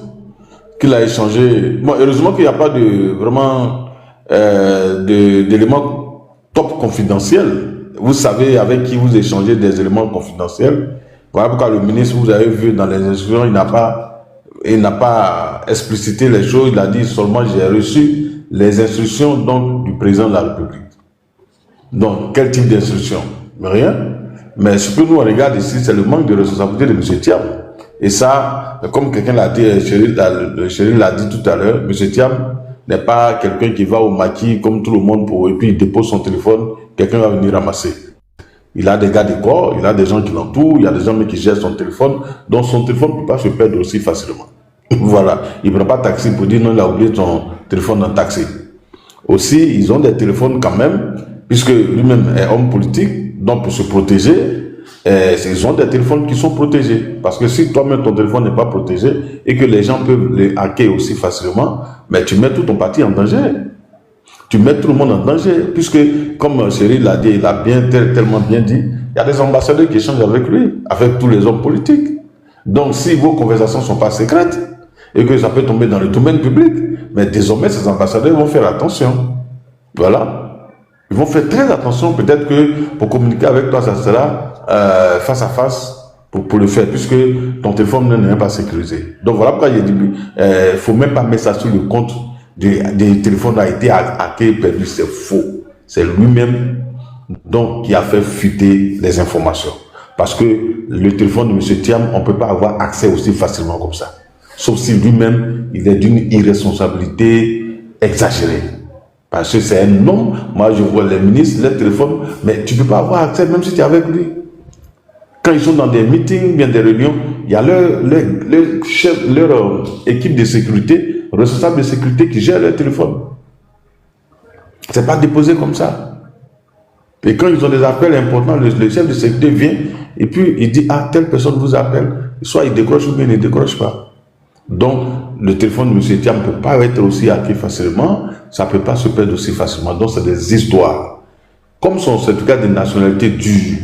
Speaker 4: qu'il a échangé. Bon, heureusement qu'il n'y a pas vraiment d'éléments top confidentiels. Vous savez avec qui vous échangez des éléments confidentiels. Voilà pourquoi le ministre, vous avez vu dans les instructions, il n'a pas explicité les choses. Il a dit seulement j'ai reçu les instructions donc, du président de la République. Donc, quel type d'instruction? Rien. Mais ce que nous on regarde ici, c'est le manque de responsabilité de M. Thiam. Et ça, comme quelqu'un l'a dit, le chéri l'a dit tout à l'heure, M. Thiam n'est pas quelqu'un qui va au maquis comme tout le monde et puis il dépose son téléphone, quelqu'un va venir ramasser. Il a des gars de corps, il a des gens qui l'entourent, il y a des gens qui gèrent son téléphone, donc son téléphone ne peut pas se perdre aussi facilement. Voilà, il ne prend pas taxi pour dire non, il a oublié son téléphone dans le taxi. Aussi, ils ont des téléphones quand même, puisque lui-même est homme politique, donc pour se protéger, ils ont des téléphones qui sont protégés. Parce que si toi-même ton téléphone n'est pas protégé et que les gens peuvent les hacker aussi facilement, mais tu mets tout ton parti en danger. Tu mets tout le monde en danger, puisque, comme Cyril l'a dit, il a tellement bien dit, il y a des ambassadeurs qui échangent avec lui, avec tous les hommes politiques. Donc, si vos conversations ne sont pas secrètes, et que ça peut tomber dans le domaine public, mais désormais, ces ambassadeurs vont faire attention. Voilà. Ils vont faire très attention, peut-être que pour communiquer avec toi, ça sera face à face pour le faire, puisque ton téléphone n'est même pas sécurisé. Donc, voilà pourquoi il dit, il ne faut même pas mettre ça sur le compte des téléphones a été hacké, perdu, c'est faux. C'est lui-même donc qui a fait fuiter les informations. Parce que le téléphone de M. Thiam, on ne peut pas avoir accès aussi facilement comme ça. Sauf si lui-même, il est d'une irresponsabilité exagérée. Parce que c'est un homme, moi je vois les ministres, les téléphones, mais tu ne peux pas avoir accès même si tu es avec lui. Quand ils sont dans des meetings, bien des réunions, il y a leur équipe de sécurité, responsable de sécurité qui gère leur téléphone. Ce n'est pas déposé comme ça. Et quand ils ont des appels importants, le chef de sécurité vient et puis il dit, ah, telle personne vous appelle, soit il décroche ou bien il ne décroche pas. Donc, le téléphone de M. Thiam ne peut pas être aussi hacké facilement, ça ne peut pas se perdre aussi facilement. Donc, c'est des histoires. Comme son certificat de nationalité dure,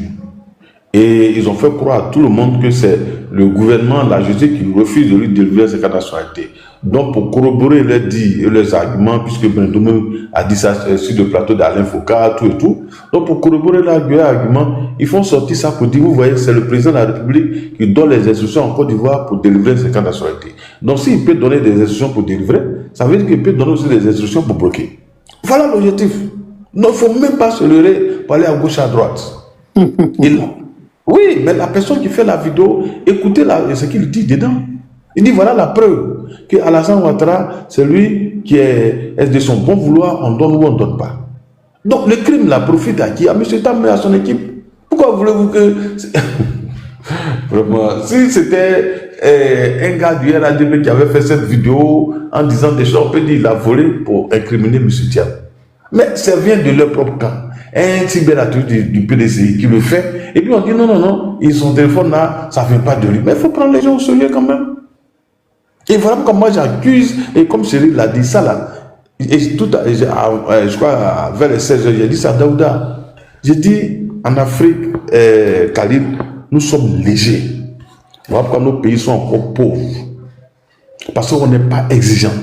Speaker 4: et ils ont fait croire à tout le monde que c'est le gouvernement, la justice qui refuse de lui délivrer ses cartes de nationalité. Donc, pour corroborer leurs dits et leurs arguments, puisque Brendoum a dit ça sur le plateau d'Alain Foucault, tout et tout, donc pour corroborer leurs arguments, ils font sortir ça pour dire, vous voyez, c'est le président de la République qui donne les instructions en Côte d'Ivoire pour délivrer ses cartes de nationalité. Donc, s'il peut donner des instructions pour délivrer, ça veut dire qu'il peut donner aussi des instructions pour bloquer. Voilà l'objectif. Il ne faut même pas se leurrer pour aller à gauche, à droite. Oui, mais la personne qui fait la vidéo, écoutez ce qu'il dit dedans. Il dit, voilà la preuve que Alassane Ouattara, c'est lui qui est de son bon vouloir, on donne ou on ne donne pas. Donc le crime là profite à qui? À M. Tam et à son équipe. Pourquoi voulez-vous que... Vraiment, si c'était un gars du RADP qui avait fait cette vidéo en disant des choses, on peut dire qu'il a volé pour incriminer M. Thiam. Mais ça vient de leur propre camp. Un cyberacteur du PDCI qui le fait, et puis on dit non, son téléphone là, ça ne vient pas de lui. Mais il faut prendre les gens au sérieux quand même. Et voilà pourquoi moi j'accuse, et comme Cyril l'a dit ça là, et tout, je crois vers les 16 heures, j'ai dit ça à Daouda. J'ai dit en Afrique, Khalid, nous sommes légers. Voilà pourquoi nos pays sont encore pauvres. Parce qu'on n'est pas exigeant.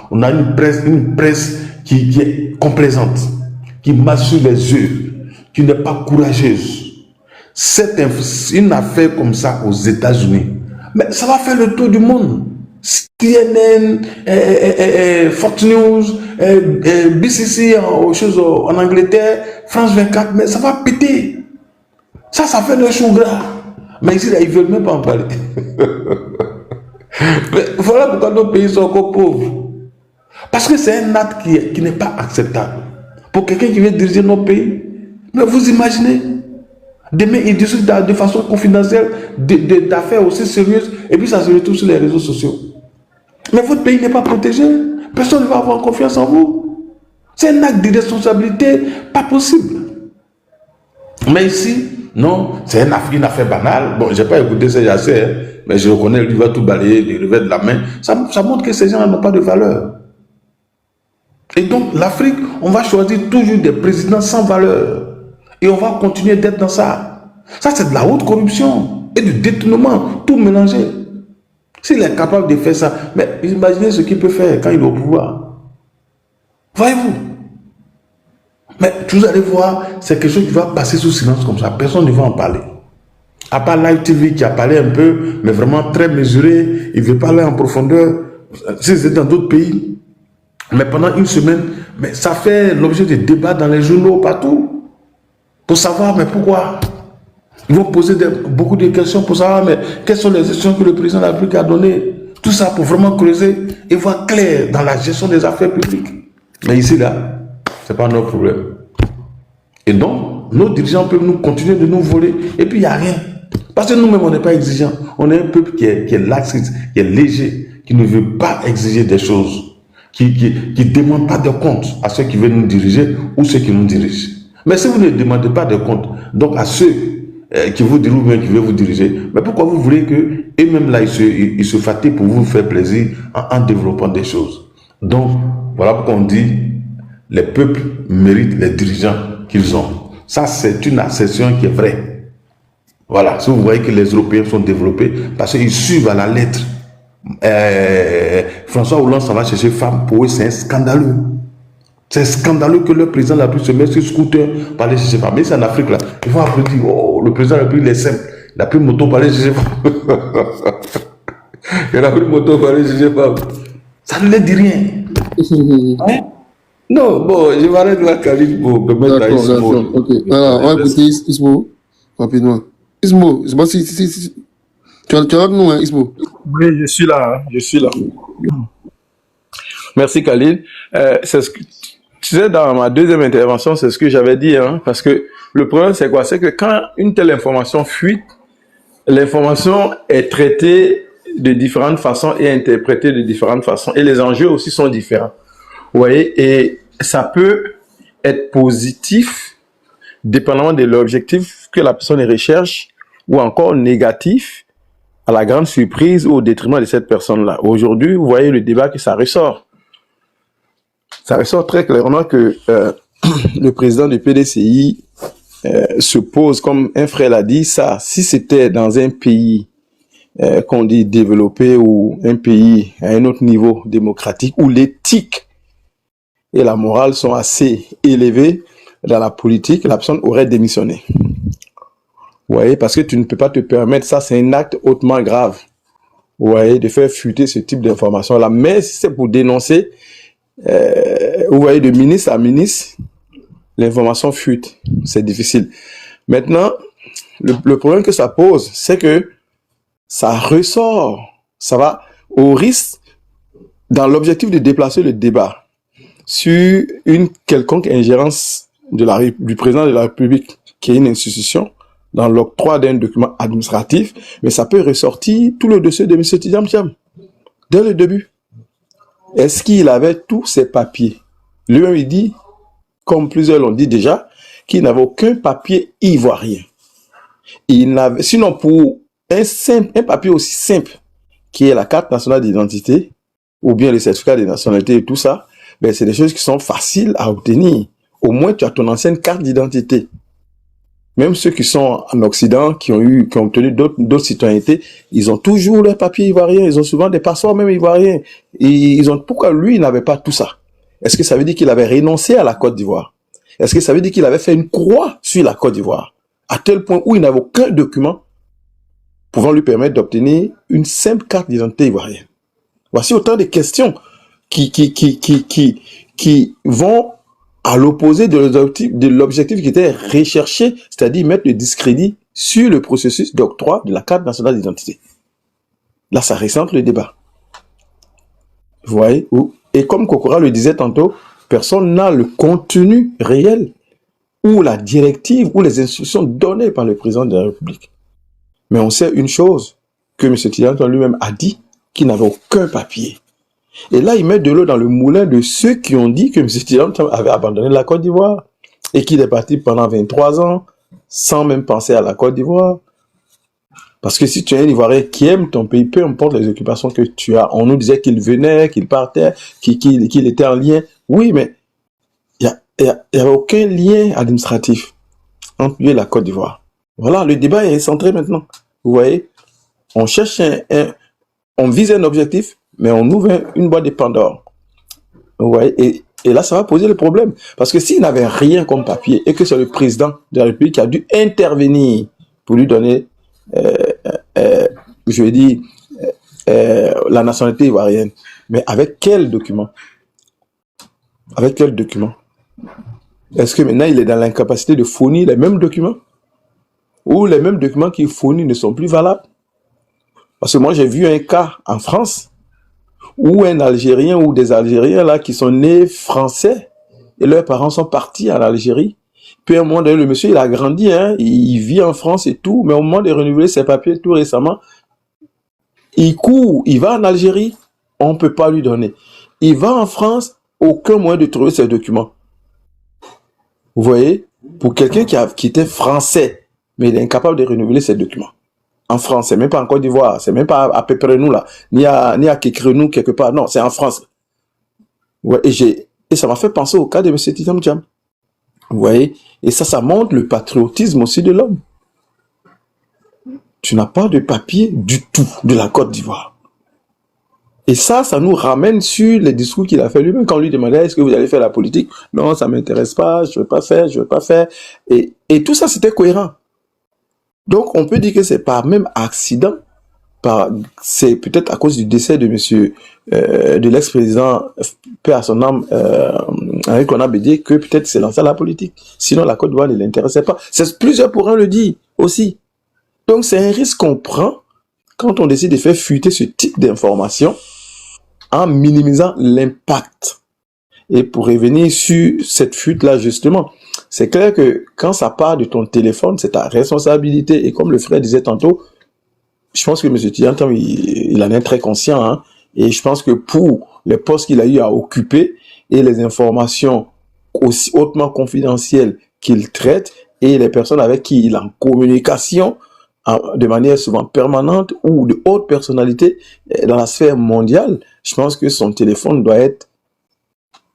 Speaker 4: On a une presse qui est complaisante, qui marche sur les œufs, qui n'est pas courageuse. Une affaire comme ça aux États-Unis, mais ça va faire le tour du monde. CNN, Fox News, BCC en Angleterre, France 24, mais ça va péter. Ça fait le chou gras. Mais ici, là, ils ne veulent même pas en parler. Mais voilà pourquoi nos pays sont encore pauvres. Parce que c'est un acte qui n'est pas acceptable. Pour quelqu'un qui veut diriger nos pays. Mais vous imaginez, demain, ils discutent de façon confidentielle d'affaires aussi sérieuses et puis ça se retrouve sur les réseaux sociaux. Mais votre pays n'est pas protégé. Personne ne va avoir confiance en vous. C'est un acte d'irresponsabilité pas possible. Mais ici, non, c'est une affaire banale. Bon, je n'ai pas écouté ces assez, hein, mais je reconnais, lui va tout balayer du revers de la main. Ça montre que ces gens n'ont pas de valeur. Et donc, l'Afrique, on va choisir toujours des présidents sans valeur. Et on va continuer d'être dans ça. Ça, c'est de la haute corruption et du détournement, tout mélangé. S'il est capable de faire ça, mais imaginez ce qu'il peut faire quand il est au pouvoir. Voyez-vous? Mais vous allez voir, c'est quelque chose qui va passer sous silence comme ça. Personne ne va en parler. À part Live TV qui a parlé un peu, mais vraiment très mesuré, il ne veut pas aller en profondeur. Si c'est dans d'autres pays, mais pendant une semaine, mais ça fait l'objet de débats dans les journaux partout. Pour savoir, mais pourquoi? Ils vont poser beaucoup de questions pour savoir, mais quelles sont les instructions que le président de la République a données. Tout ça pour vraiment creuser et voir clair dans la gestion des affaires publiques. Mais ici, là, ce n'est pas notre problème. Et donc, nos dirigeants peuvent nous continuer de nous voler. Et puis, il n'y a rien. Parce que nous-mêmes, on n'est pas exigeants. On est un peuple qui est laxiste, qui est léger, qui ne veut pas exiger des choses. qui demandent pas de compte à ceux qui veulent nous diriger ou ceux qui nous dirigent. Mais si vous ne demandez pas de compte, donc à ceux qui vous dirigent ou bien qui veulent vous diriger, mais pourquoi vous voulez que eux-mêmes là, ils se fatiguent pour vous faire plaisir en développant des choses? Donc, voilà pourquoi on dit les peuples méritent les dirigeants qu'ils ont. Ça, c'est une assertion qui est vraie. Voilà, si vous voyez que les Européens sont développés, parce qu'ils suivent à la lettre. François Hollande s'en va chercher femme, pour eux, c'est scandaleux. C'est scandaleux que le président de la République se mette sur scooter pour aller chercher femme. Mais c'est en Afrique, là, il faut applaudir. Oh, le président de la République, il est simple. Il a pris moto pour aller chercher femme. Il a pris moto pour aller chercher femme. Ça ne leur dit rien. Hein? Non, bon, je m'arrête là, Khalid, pour permettre à Ismo.
Speaker 3: D'accord, ok. Alors, on va écouter Ismo, rapidement. Ismo, je sais pas si tu as avec nous, hein, Ismo.
Speaker 7: Oui, je suis là, hein, je suis là. Merci Khalil. C'est ce que, tu sais, dans ma deuxième intervention, c'est ce que j'avais dit, hein, parce que le problème, c'est quoi? C'est que quand une telle information fuite, l'information est traitée de différentes façons et interprétée de différentes façons, et les enjeux aussi sont différents. Vous voyez, et ça peut être positif, dépendamment de l'objectif que la personne recherche, ou encore négatif, à la grande surprise ou au détriment de cette personne-là. Aujourd'hui, vous voyez le débat que ça ressort. Ça ressort très clairement que le président du PDCI se pose, comme un frère l'a dit, ça, si c'était dans un pays qu'on dit développé ou un pays à un autre niveau démocratique où l'éthique et la morale sont assez élevés dans la politique, la personne aurait démissionné. Vous voyez, parce que tu ne peux pas te permettre, ça c'est un acte hautement grave, vous voyez, de faire fuiter ce type d'information-là. Mais si c'est pour dénoncer, vous voyez, de ministre à ministre, l'information fuite, c'est difficile. Maintenant, le problème que ça pose, c'est que ça ressort, ça va au risque, dans l'objectif de déplacer le débat sur une quelconque ingérence du président de la République, qui est une institution, dans l'octroi d'un document administratif, mais ça peut ressortir tout le dossier de M. Tidjam Thiam, dès le début. Est-ce qu'il avait tous ses papiers? Lui-même, il dit, comme plusieurs l'ont dit déjà, qu'il n'avait aucun papier ivoirien. Il n'avait, sinon pour un papier aussi simple, qui est la carte nationale d'identité, ou bien le certificat de nationalité et tout ça, ben c'est des choses qui sont faciles à obtenir. Au moins, tu as ton ancienne carte d'identité. Même ceux qui sont en Occident, qui ont obtenu d'autres citoyennetés, ils ont toujours leurs papiers ivoiriens, ils ont souvent des passeports même ivoiriens. Pourquoi lui, il n'avait pas tout ça? Est-ce que ça veut dire qu'il avait renoncé à la Côte d'Ivoire? Est-ce que ça veut dire qu'il avait fait une croix sur la Côte d'Ivoire? À tel point où il n'avait aucun document pouvant lui permettre d'obtenir une simple carte d'identité ivoirienne. Voici autant de questions qui vont à l'opposé de l'objectif qui était recherché, c'est-à-dire mettre le discrédit sur le processus d'octroi de la carte nationale d'identité. Là, ça recentre le débat. Vous voyez? Et comme Kokora le disait tantôt, personne n'a le contenu réel ou la directive ou les instructions données par le président de la République. Mais on sait une chose, que M. Tidjam lui-même a dit, qu'il n'avait aucun papier. Et là, il met de l'eau dans le moulin de ceux qui ont dit que M. Tidjam avait abandonné la Côte d'Ivoire et qu'il est parti pendant 23 ans sans même penser à la Côte d'Ivoire. Parce que si tu es un Ivoirien qui aime ton pays, peu importe les occupations que tu as, on nous disait qu'il venait, qu'il partait, qu'il était en lien. Oui, mais il n'y a aucun lien administratif entre lui et la Côte d'Ivoire. Voilà, le débat est centré maintenant. Vous voyez, on cherche on vise un objectif, mais on ouvre une boîte de Pandore. Vous voyez, et là, ça va poser le problème. Parce que s'il n'avait rien comme papier et que c'est le président de la République qui a dû intervenir pour lui donner, je veux dire, la nationalité ivoirienne, mais avec quel document? Avec quel document? Est-ce que maintenant il est dans l'incapacité de fournir les mêmes documents? Ou les mêmes documents qu'il fournit ne sont plus valables? Parce que moi, j'ai vu un cas en France où un Algérien ou des Algériens là qui sont nés français et leurs parents sont partis en Algérie. Puis à un moment donné, le monsieur, il a grandi, hein, il vit en France et tout, mais au moment de renouveler ses papiers tout récemment, il court, il va en Algérie, on ne peut pas lui donner. il va en France, aucun moyen de trouver ses documents. Vous voyez, pour quelqu'un qui était français, mais il est incapable de renouveler ses documents. En France, c'est même pas en Côte d'Ivoire, c'est même pas à peu près nous là, ni à Kékrenou quelque part, non, c'est en France. Ouais, et ça m'a fait penser au cas de M. Titam Djam. Vous voyez, et ça montre le patriotisme aussi de l'homme. Tu n'as pas de papier du tout de la Côte d'Ivoire. Et ça nous ramène sur les discours qu'il a fait lui-même quand on lui demandait est-ce que vous allez faire la politique? Non, ça m'intéresse pas, je veux pas faire. Et tout ça, c'était cohérent. Donc, on peut dire que c'est par même accident, c'est peut-être à cause du décès de de l'ex-président, paix à son âme, Henri Konan Bédié, que peut-être s'est lancé à la politique. Sinon, la Côte d'Ivoire ne l'intéressait pas. Plusieurs pourraient le dire aussi. Donc, c'est un risque qu'on prend quand on décide de faire fuiter ce type d'informations en minimisant l'impact. Et pour revenir sur cette fuite-là, justement, c'est clair que quand ça part de ton téléphone, c'est ta responsabilité. Et comme le frère disait tantôt, je pense que M. Tiantam, il en est très conscient. Hein, et je pense que pour les postes qu'il a eu à occuper et les informations aussi hautement confidentielles qu'il traite et les personnes avec qui il est en communication de manière souvent permanente ou de haute personnalité dans la sphère mondiale, je pense que son téléphone doit être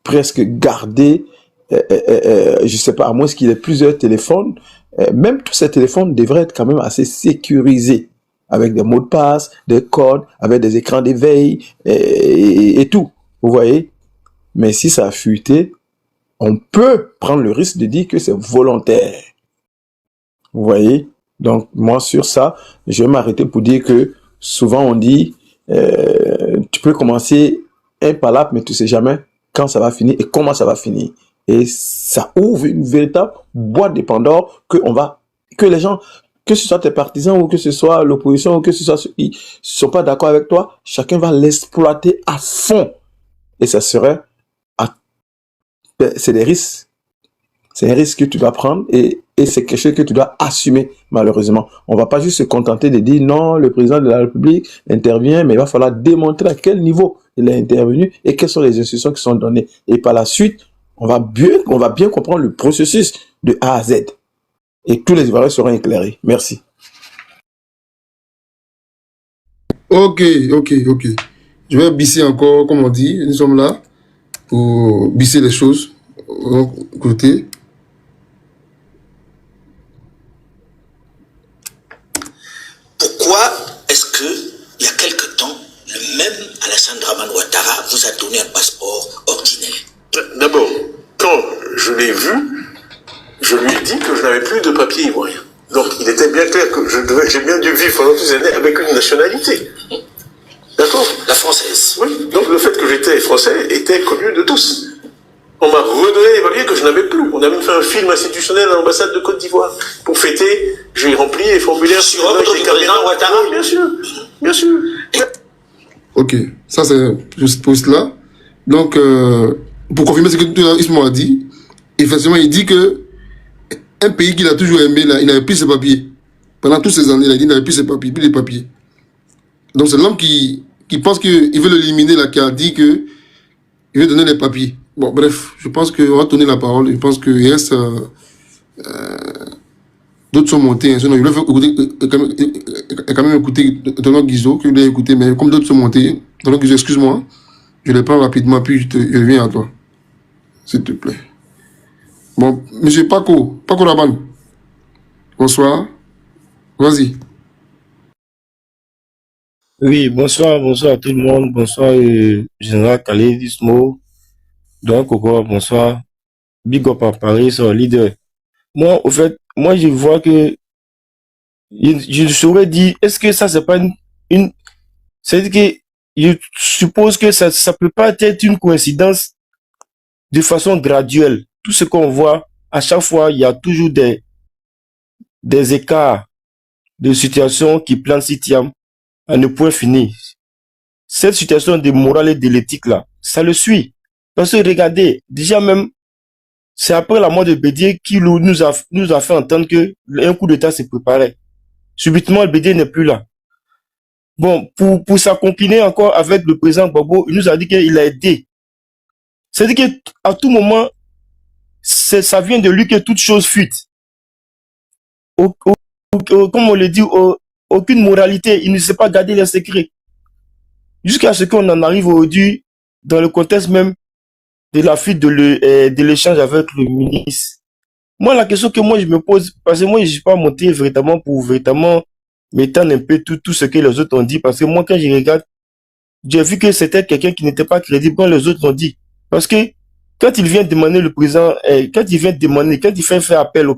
Speaker 7: presque gardé, je sais pas, à moins qu'il ait plusieurs téléphones, même tous ces téléphones devraient être quand même assez sécurisés, avec des mots de passe, des codes, avec des écrans d'éveil et tout, vous voyez. Mais si ça a fuité, on peut prendre le risque de dire que c'est volontaire, vous voyez. Donc, moi, sur ça, je vais m'arrêter pour dire que souvent on dit, tu peux commencer un palabre, mais tu sais jamais quand ça va finir et comment ça va finir. Et ça ouvre une véritable boîte de Pandore que les gens, que ce soit tes partisans ou que ce soit l'opposition ou que ce soit ceux qui ne sont pas d'accord avec toi, chacun va l'exploiter à fond. Et ça serait, c'est des risques. C'est un risque que tu dois prendre et c'est quelque chose que tu dois assumer, malheureusement. On ne va pas juste se contenter de dire non, le président de la République intervient, mais il va falloir démontrer à quel niveau il est intervenu et quelles sont les instructions qui sont données. Et par la suite, on va bien comprendre le processus de A à Z. Et tous les Ivoiriens seront éclairés. Merci.
Speaker 3: Ok. Je vais bisser encore, comme on dit. Nous sommes là pour bisser les choses. Côté.
Speaker 8: Pourquoi est-ce que, il y a quelque temps, le même Alassane Dramane Ouattara vous a donné un passeport ordinaire?
Speaker 9: D'abord, quand je l'ai vu, je lui ai dit que je n'avais plus de papier ivoirien. Donc il était bien clair que j'ai bien dû vivre pendant toutes ces années avec une nationalité. D'accord?
Speaker 8: La française.
Speaker 9: Oui, donc le fait que j'étais français était connu de tous. On m'a redonné les papiers que je n'avais plus. On a même fait un film institutionnel à l'ambassade de Côte d'Ivoire. Pour fêter, j'ai rempli les formulaires
Speaker 8: sur votre président Ouattara.
Speaker 9: Oui, bien sûr.
Speaker 3: Ok, ça c'est pour cette poste-là. Donc, pour confirmer ce que Ismaël a dit, effectivement, il dit que un pays qu'il a toujours aimé, là, il n'avait plus ses papiers. Pendant toutes ces années, il a dit qu'il n'avait plus ses papiers, plus les papiers. Donc c'est l'homme qui pense qu'il veut l'éliminer, là, qui a dit que il veut donner les papiers. Bon, bref, je pense qu'on va donner la parole. Je pense qu'il reste d'autres sont montés. Hein. Sinon, il veut quand même écouter Tonton Guizot, que je l'ai écouté, mais comme d'autres sont montés, Tonton Guizot, excuse-moi, je les prends rapidement, puis je reviens à toi. S'il te plaît. Bon, monsieur Paco Rabanne, bonsoir. Vas-y.
Speaker 10: Oui, bonsoir à tout le monde. Bonsoir, Général Khalid Ismo. Donc, bonsoir. Big up à Paris, son leader. Moi, au fait, je vois que, je saurais dire, est-ce que ça, c'est pas c'est-à-dire que, je suppose que ça peut pas être une coïncidence de façon graduelle. Tout ce qu'on voit, à chaque fois, il y a toujours des écarts de situations qui planent Sitiam à ne point fini. Cette situation de morale et de l'éthique là, ça le suit. Parce que regardez, déjà même, c'est après la mort de Bédié qui nous a fait entendre que un coup d'État s'est préparé. Subitement, le Bédié n'est plus là. Bon, pour s'accompagner encore avec le président Gbagbo, il nous a dit qu'il a aidé C'est-à-dire qu'à tout moment, ça vient de lui que toute chose fuite. Comme on le dit, aucune moralité. Il ne sait pas garder les secrets. Jusqu'à ce qu'on en arrive aujourd'hui, dans le contexte même de la fuite de l'échange avec le ministre. Moi, la question que moi je me pose, parce que moi je ne suis pas monté véritablement pour véritablement m'étendre un peu tout ce que les autres ont dit, parce que moi quand je regarde, j'ai vu que c'était quelqu'un qui n'était pas crédible quand les autres ont dit. Parce que quand il vient demander le président, quand il fait faire appel au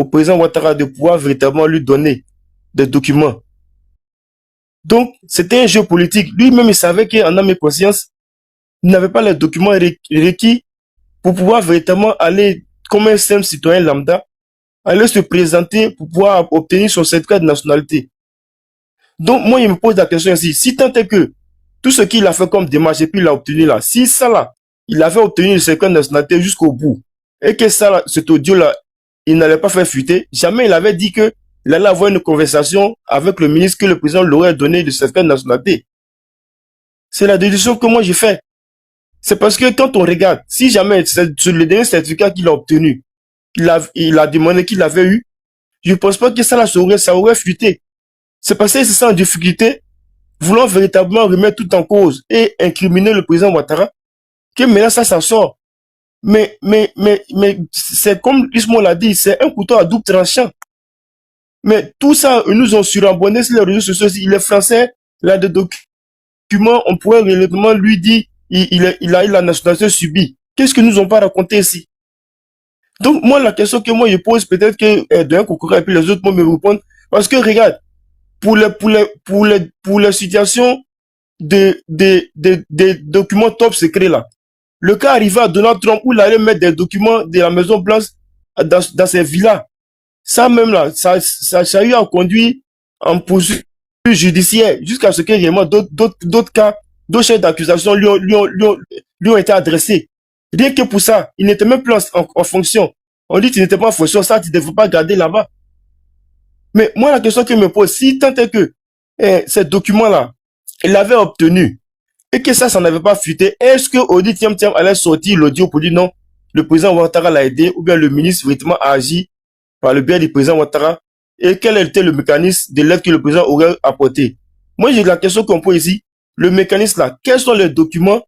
Speaker 10: président Ouattara de pouvoir véritablement lui donner des documents. Donc, c'était un jeu politique. Lui-même, il savait qu'en âme et conscience, il n'avait pas les documents requis pour pouvoir véritablement aller, comme un simple citoyen lambda, aller se présenter pour pouvoir obtenir son certificat de nationalité. Donc, moi, il me pose la question ici. Si tant est que tout ce qu'il a fait comme démarche et puis il a obtenu là, si ça là, il avait obtenu le certificat de nationalité jusqu'au bout, et que ça là, cet audio-là, il n'allait pas faire fuiter, jamais il avait dit que il allait avoir une conversation avec le ministre que le président l'aurait donné le certificat de nationalité. C'est la déduction que moi j'ai fait. C'est parce que quand on regarde, si jamais sur le dernier certificat qu'il a obtenu, il a demandé qu'il avait eu, je ne pense pas que ça là, ça aurait fuité. C'est parce que c'est ça en difficulté, voulant véritablement remettre tout en cause et incriminer le président Ouattara, que maintenant ça sort. Mais c'est comme Ismo l'a dit, c'est un couteau à double tranchant. Mais tout ça, ils nous ont surabonné sur les réseaux sociaux. Il est français, il a des documents, on pourrait réellement lui dire, il a eu la nationalité subie. Qu'est-ce que nous ont pas raconté ici? Donc, moi, la question que moi je pose, peut-être que d'un coup, et puis les autres me répondent, parce que regarde, pour les situations des documents top secrets là, le cas arrivé à Donald Trump où il allait mettre des documents de la Maison Blanche dans ses villas. Ça même là, ça a eu à conduire en poursuite judiciaire jusqu'à ce que vraiment d'autres cas, d'autres chefs d'accusation lui ont été adressés. Rien que pour ça, il n'était même plus en fonction. On dit qu'il n'était pas en fonction, ça, tu ne devrais pas garder là-bas. Mais moi, la question que je me pose, si tant est que ces documents-là, il l'avait obtenu et que ça n'avait pas fuité, est-ce que Audit Tiam allait sortir l'audio pour dire non, le président Ouattara l'a aidé ou bien le ministre véritablement a agi par le biais du président Ouattara et quel était le mécanisme de l'aide que le président aurait apporté? Moi, j'ai la question qu'on pose ici. Le mécanisme là, quels sont les documents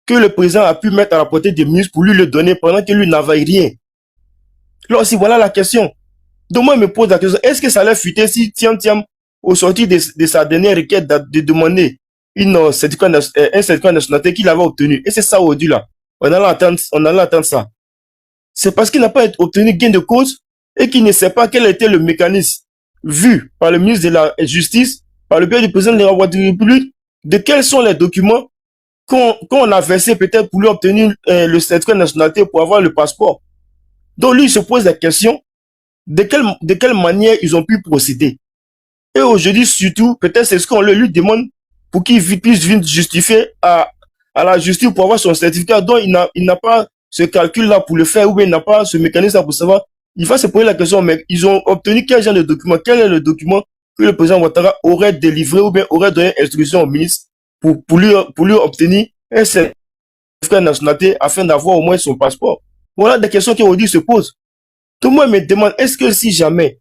Speaker 10: que le président a pu mettre à la portée des ministres pour lui le donner pendant que lui n'avait rien? Là aussi, voilà la question. Donc moi, je me pose la question, est-ce que ça allait fuiter si Tiam, au sortir de sa dernière requête de demander un certificat de nationalité qu'il avait obtenu? Et c'est ça aujourd'hui là. On allait attendre ça. C'est parce qu'il n'a pas obtenu gain de cause et qu'il ne sait pas quel était le mécanisme vu par le ministre de la Justice, par le biais du président de la République, de quels sont les documents qu'on a versé peut-être pour lui obtenir le certificat de nationalité pour avoir le passeport. Donc lui, il se pose la question de quelle manière ils ont pu procéder. Et aujourd'hui, surtout, peut-être c'est ce qu'on lui demande pour qu'il puisse justifier à la justice pour avoir son certificat. Donc il n'a pas ce calcul-là pour le faire ou bien il n'a pas ce mécanisme-là pour savoir. Il va se poser la question, mais ils ont obtenu quel genre de document? Quel est le document que le président Ouattara aurait délivré ou bien aurait donné instruction au ministre pour lui obtenir un certificat de nationalité afin d'avoir au moins son passeport? Voilà des questions qui aujourd'hui se posent. Tout le monde me demande, est-ce que si jamais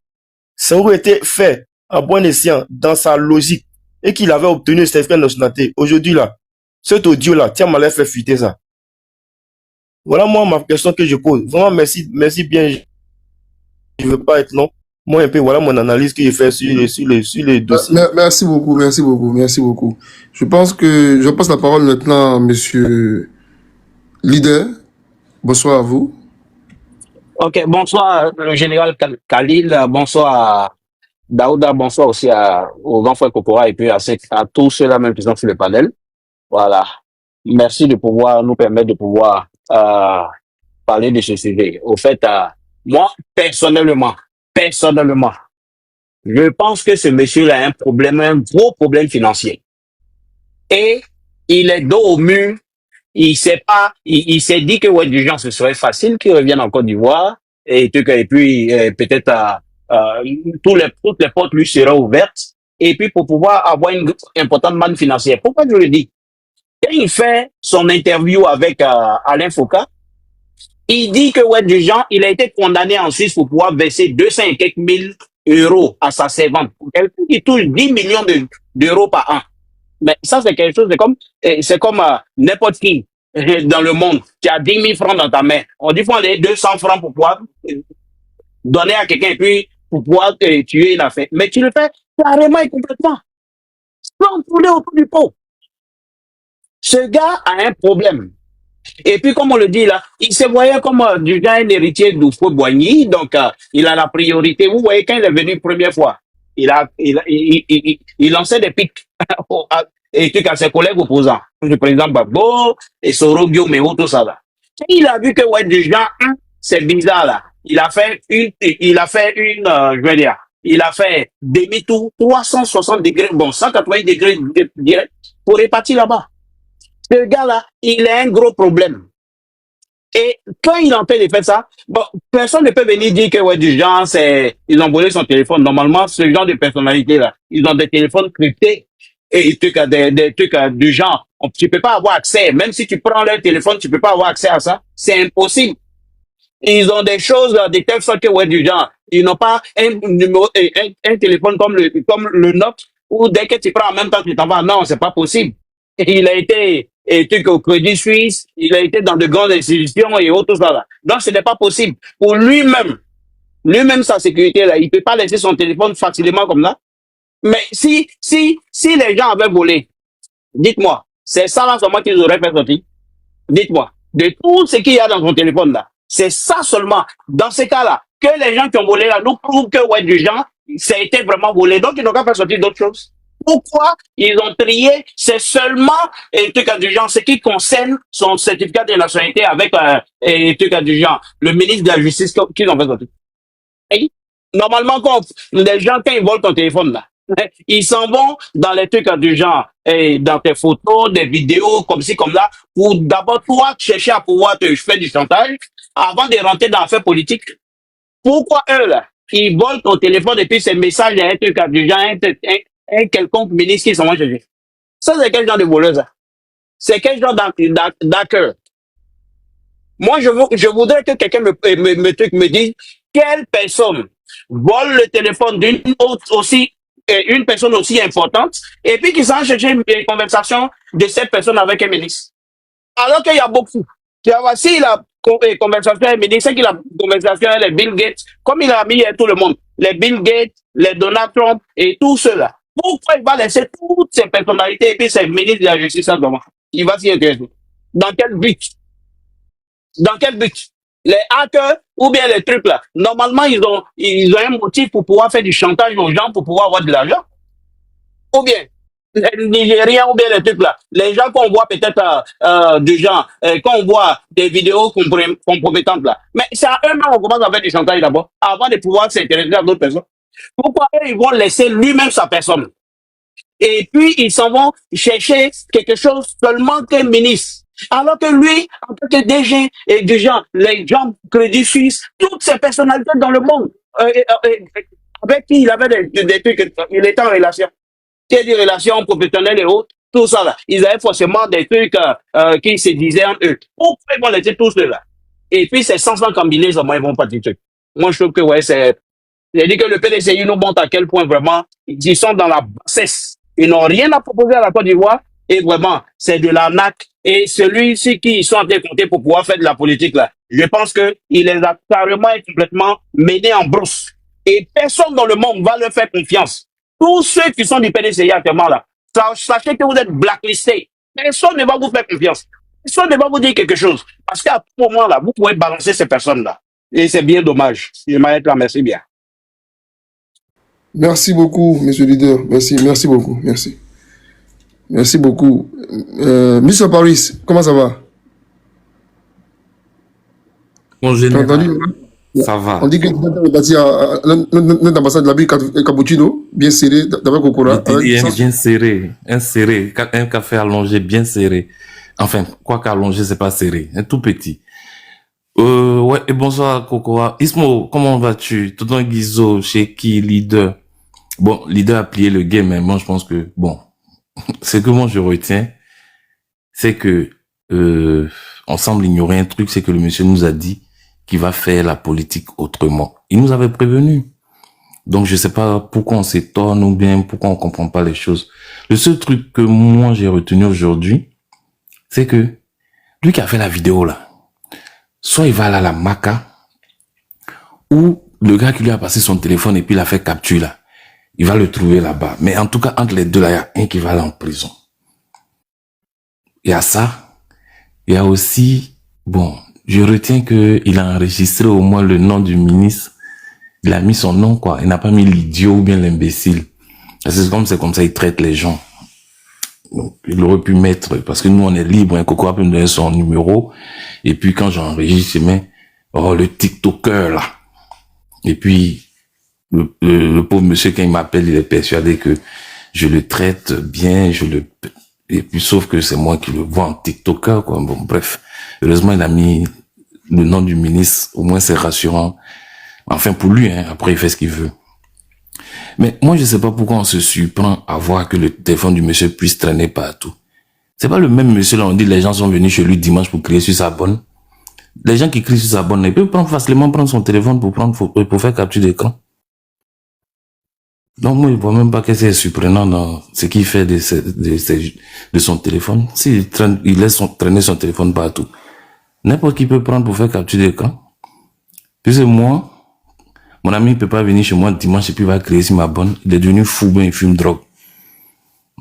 Speaker 10: ça aurait été fait à bon escient dans sa logique et qu'il avait obtenu le certificat de nationalité, aujourd'hui là, cet audio-là, tiens, m'allait faire fuiter ça. Voilà moi ma question que je pose. Vraiment, merci bien. Je ne veux pas être long. Moi, un peu, voilà mon analyse que j'ai fait sur les dossiers.
Speaker 3: Merci beaucoup. Je pense que je passe la parole maintenant à monsieur Leader. Bonsoir à vous.
Speaker 11: Ok, bonsoir le général Khalil, bonsoir à Daouda, bonsoir aussi au grand frère Kokora et puis à tous ceux-là même qui sont sur le panel. Voilà. Merci de pouvoir nous permettre de pouvoir parler de ce sujet. Au fait, moi, personnellement, je pense que ce monsieur-là a un problème, un gros problème financier. Et il est dos au mur. Il s'est dit que ouais, du genre, ce serait facile qu'il revienne en Côte d'Ivoire et puis peut-être toutes les portes lui seront ouvertes et puis pour pouvoir avoir une importante manne financière. Pourquoi je le dis? quand il fait son interview avec Alain Foucault, il dit que ouais, du genre, il a été condamné en Suisse pour pouvoir verser 200 et quelques mille euros à sa servante. Quelqu'un qui touche 10 millions d'euros par an. Mais ça, c'est quelque chose, c'est comme n'importe qui dans le monde qui a 10 000 francs dans ta main. On dit qu'il faut aller 200 francs pour pouvoir donner à quelqu'un et puis pour pouvoir tuer la fête. Mais tu le fais carrément et complètement. Sans poulet autour du pot. Ce gars a un problème. Et puis, comme on le dit là, il se voyait comme du genre un héritier d'Oufo-Boigny, donc il a la priorité. Vous voyez, quand il est venu première fois, il lançait des pics et trucs à ses collègues opposants. Le président Gbagbo et Sorobio, mais tout ça là. Quand il a vu que ouais, du genre, c'est bizarre là. Il a fait une, je vais dire, il a fait demi-tour, 360 degrés, bon, 180 degrés direct pour répartir là-bas. Ce gars-là, il a un gros problème. Et quand il est en train de faire ça, bon, personne ne peut venir dire que, ouais, du genre, ils ont volé son téléphone. Normalement, ce genre de personnalité-là, ils ont des téléphones cryptés et des trucs du genre. Tu peux pas avoir accès. Même si tu prends leur téléphone, tu peux pas avoir accès à ça. C'est impossible. Ils ont des choses de telle sorte que, ouais, du genre, ils n'ont pas un numéro, un téléphone comme le nôtre, où dès que tu prends en même temps, tu t'en vas. Non, c'est pas possible. Et il a été au Crédit Suisse, il a été dans de grandes institutions et autres ça là. Donc ce n'est pas possible. Pour lui-même sa sécurité là, il peut pas laisser son téléphone facilement comme ça. Mais si les gens avaient volé, dites-moi, c'est ça là seulement qu'ils auraient fait sortir. Dites-moi, de tout ce qu'il y a dans son téléphone là, c'est ça seulement. Dans ces cas-là, que les gens qui ont volé là nous prouvent que ouais du genre, ça a été vraiment volé. Donc ils n'ont qu'à faire sortir d'autres choses. Pourquoi ils ont trié? C'est seulement un truc du genre, ce qui concerne son certificat de nationalité avec un truc du genre, le ministre de la Justice qu'ils ont fait sortir. Et normalement, quand les gens, quand ils volent ton téléphone là, ils s'en vont dans les trucs du genre, dans tes photos, des vidéos, comme ci, comme là, pour d'abord toi chercher à pouvoir te faire du chantage avant de rentrer dans l'affaire politique. Pourquoi eux là, ils volent ton téléphone et puis ces messages, il y a un truc du genre, un quelconque ministre qui s'en va chercher. Ça, c'est quel genre de voleuse, ça? C'est quel genre d'acteur? Moi, je voudrais que quelqu'un me dise quelle personne vole le téléphone d'une autre aussi, une personne aussi importante, et puis qui s'en chercher une conversation de cette personne avec un ministre. Alors qu'il y a beaucoup. Tu vois, s'il a conversation avec un ministre, c'est qu'il a conversation avec les Bill Gates, comme il a mis tout le monde, les Bill Gates, les Donald Trump et tout cela. Pourquoi il va laisser toutes ces personnalités et puis ces ministres de la justice en devant? Il va s'y intéresser. Dans quel but? Dans quel but? Les hackers ou bien les trucs là, normalement ils ont un motif pour pouvoir faire du chantage aux gens pour pouvoir avoir de l'argent. Ou bien les Nigériens ou bien les trucs là, les gens qu'on voit peut-être du genre, quand on voit des vidéos compromettantes là, mais c'est à eux-mêmes qu'on commence à faire du chantage d'abord, avant de pouvoir s'intéresser à d'autres personnes. Pourquoi eux, ils vont laisser lui-même sa personne? Et puis, ils s'en vont chercher quelque chose seulement qu'un ministre. Alors que lui, en tant que DG et du genre, les gens Crédit Suisse, toutes ces personnalités dans le monde, avec qui il avait des trucs, il était en relation. C'est des relations professionnelles et autres, tout ça là. Ils avaient forcément des trucs qui se disaient en eux. Pourquoi ils vont laisser tout cela? Et puis, ces 100 combinés, ils vont pas dire trucs. Moi, je trouve que, ouais, j'ai dit que le PDCI nous montre à quel point vraiment ils sont dans la bassesse. Ils n'ont rien à proposer à la Côte d'Ivoire et vraiment, c'est de l'arnaque. Et celui-ci qui sont en train de compter pour pouvoir faire de la politique là, je pense que il les a carrément et complètement menés en brousse. Et personne dans le monde va leur faire confiance. Tous ceux qui sont du PDCI actuellement là, sachez que vous êtes blacklistés. Personne ne va vous faire confiance. Personne ne va vous dire quelque chose. Parce qu'à tout moment là, vous pouvez balancer ces personnes-là. Et c'est bien dommage. Je m'arrête là, merci bien.
Speaker 3: Merci beaucoup, monsieur le leader. Merci beaucoup. Merci beaucoup. Mr. Paris, comment ça va?
Speaker 12: Mon
Speaker 3: T'as
Speaker 12: général,
Speaker 3: entendu?
Speaker 12: ça va.
Speaker 3: On dit que tu es parti à notre ambassade de la ville Cappuccino, bien serré, d'abord Kokora.
Speaker 12: Bien serré, un café allongé, bien serré. Enfin, quoi qu'allongé, c'est pas serré, un tout petit. Ouais, et bonsoir Kokora. Ismo, comment vas-tu? Tonton Guizo, chez qui, leader? Bon, leader a plié le game, mais moi je pense que, bon, ce que moi je retiens, c'est que on semble ignorer un truc, c'est que le monsieur nous a dit qu'il va faire la politique autrement. Il nous avait prévenu. Donc je sais pas pourquoi on s'étonne ou bien pourquoi on comprend pas les choses. Le seul truc que moi j'ai retenu aujourd'hui, c'est que lui qui a fait la vidéo là, soit il va aller à la Maca, ou le gars qui lui a passé son téléphone et puis il a fait capture là, il va le trouver là-bas. Mais en tout cas, entre les deux là, il y a un qui va aller en prison. Il y a ça. Il y a aussi, bon, je retiens que il a enregistré au moins le nom du ministre. Il a mis son nom, quoi. Il n'a pas mis l'idiot ou bien l'imbécile. C'est comme ça, il traite les gens. Donc, il aurait pu mettre, parce que nous, on est libre, hein, Coco peut me donner son numéro. Et puis, quand j'enregistre, je mets, oh, le TikToker, là. Et puis, le pauvre monsieur, quand il m'appelle, il est persuadé que je le traite bien, et puis, sauf que c'est moi qui le vois en TikToker, quoi. Bon, bref. Heureusement, il a mis le nom du ministre. Au moins, c'est rassurant. Enfin, pour lui, hein. Après, il fait ce qu'il veut. Mais moi, je sais pas pourquoi on se surprend à voir que le téléphone du monsieur puisse traîner partout. C'est pas le même monsieur là, on dit les gens sont venus chez lui dimanche pour crier sur sa bonne. Les gens qui crient sur sa bonne, ils peuvent facilement prendre son téléphone pour faire capture d'écran. Donc moi, je vois même pas que c'est surprenant dans ce qu'il fait de son téléphone. S'il il laisse traîner son téléphone partout. N'importe qui peut prendre pour faire capture d'écran. Puis c'est moi, mon ami ne peut pas venir chez moi dimanche et puis il va crier sur ma bonne. Il est devenu fou, ben il fume drogue.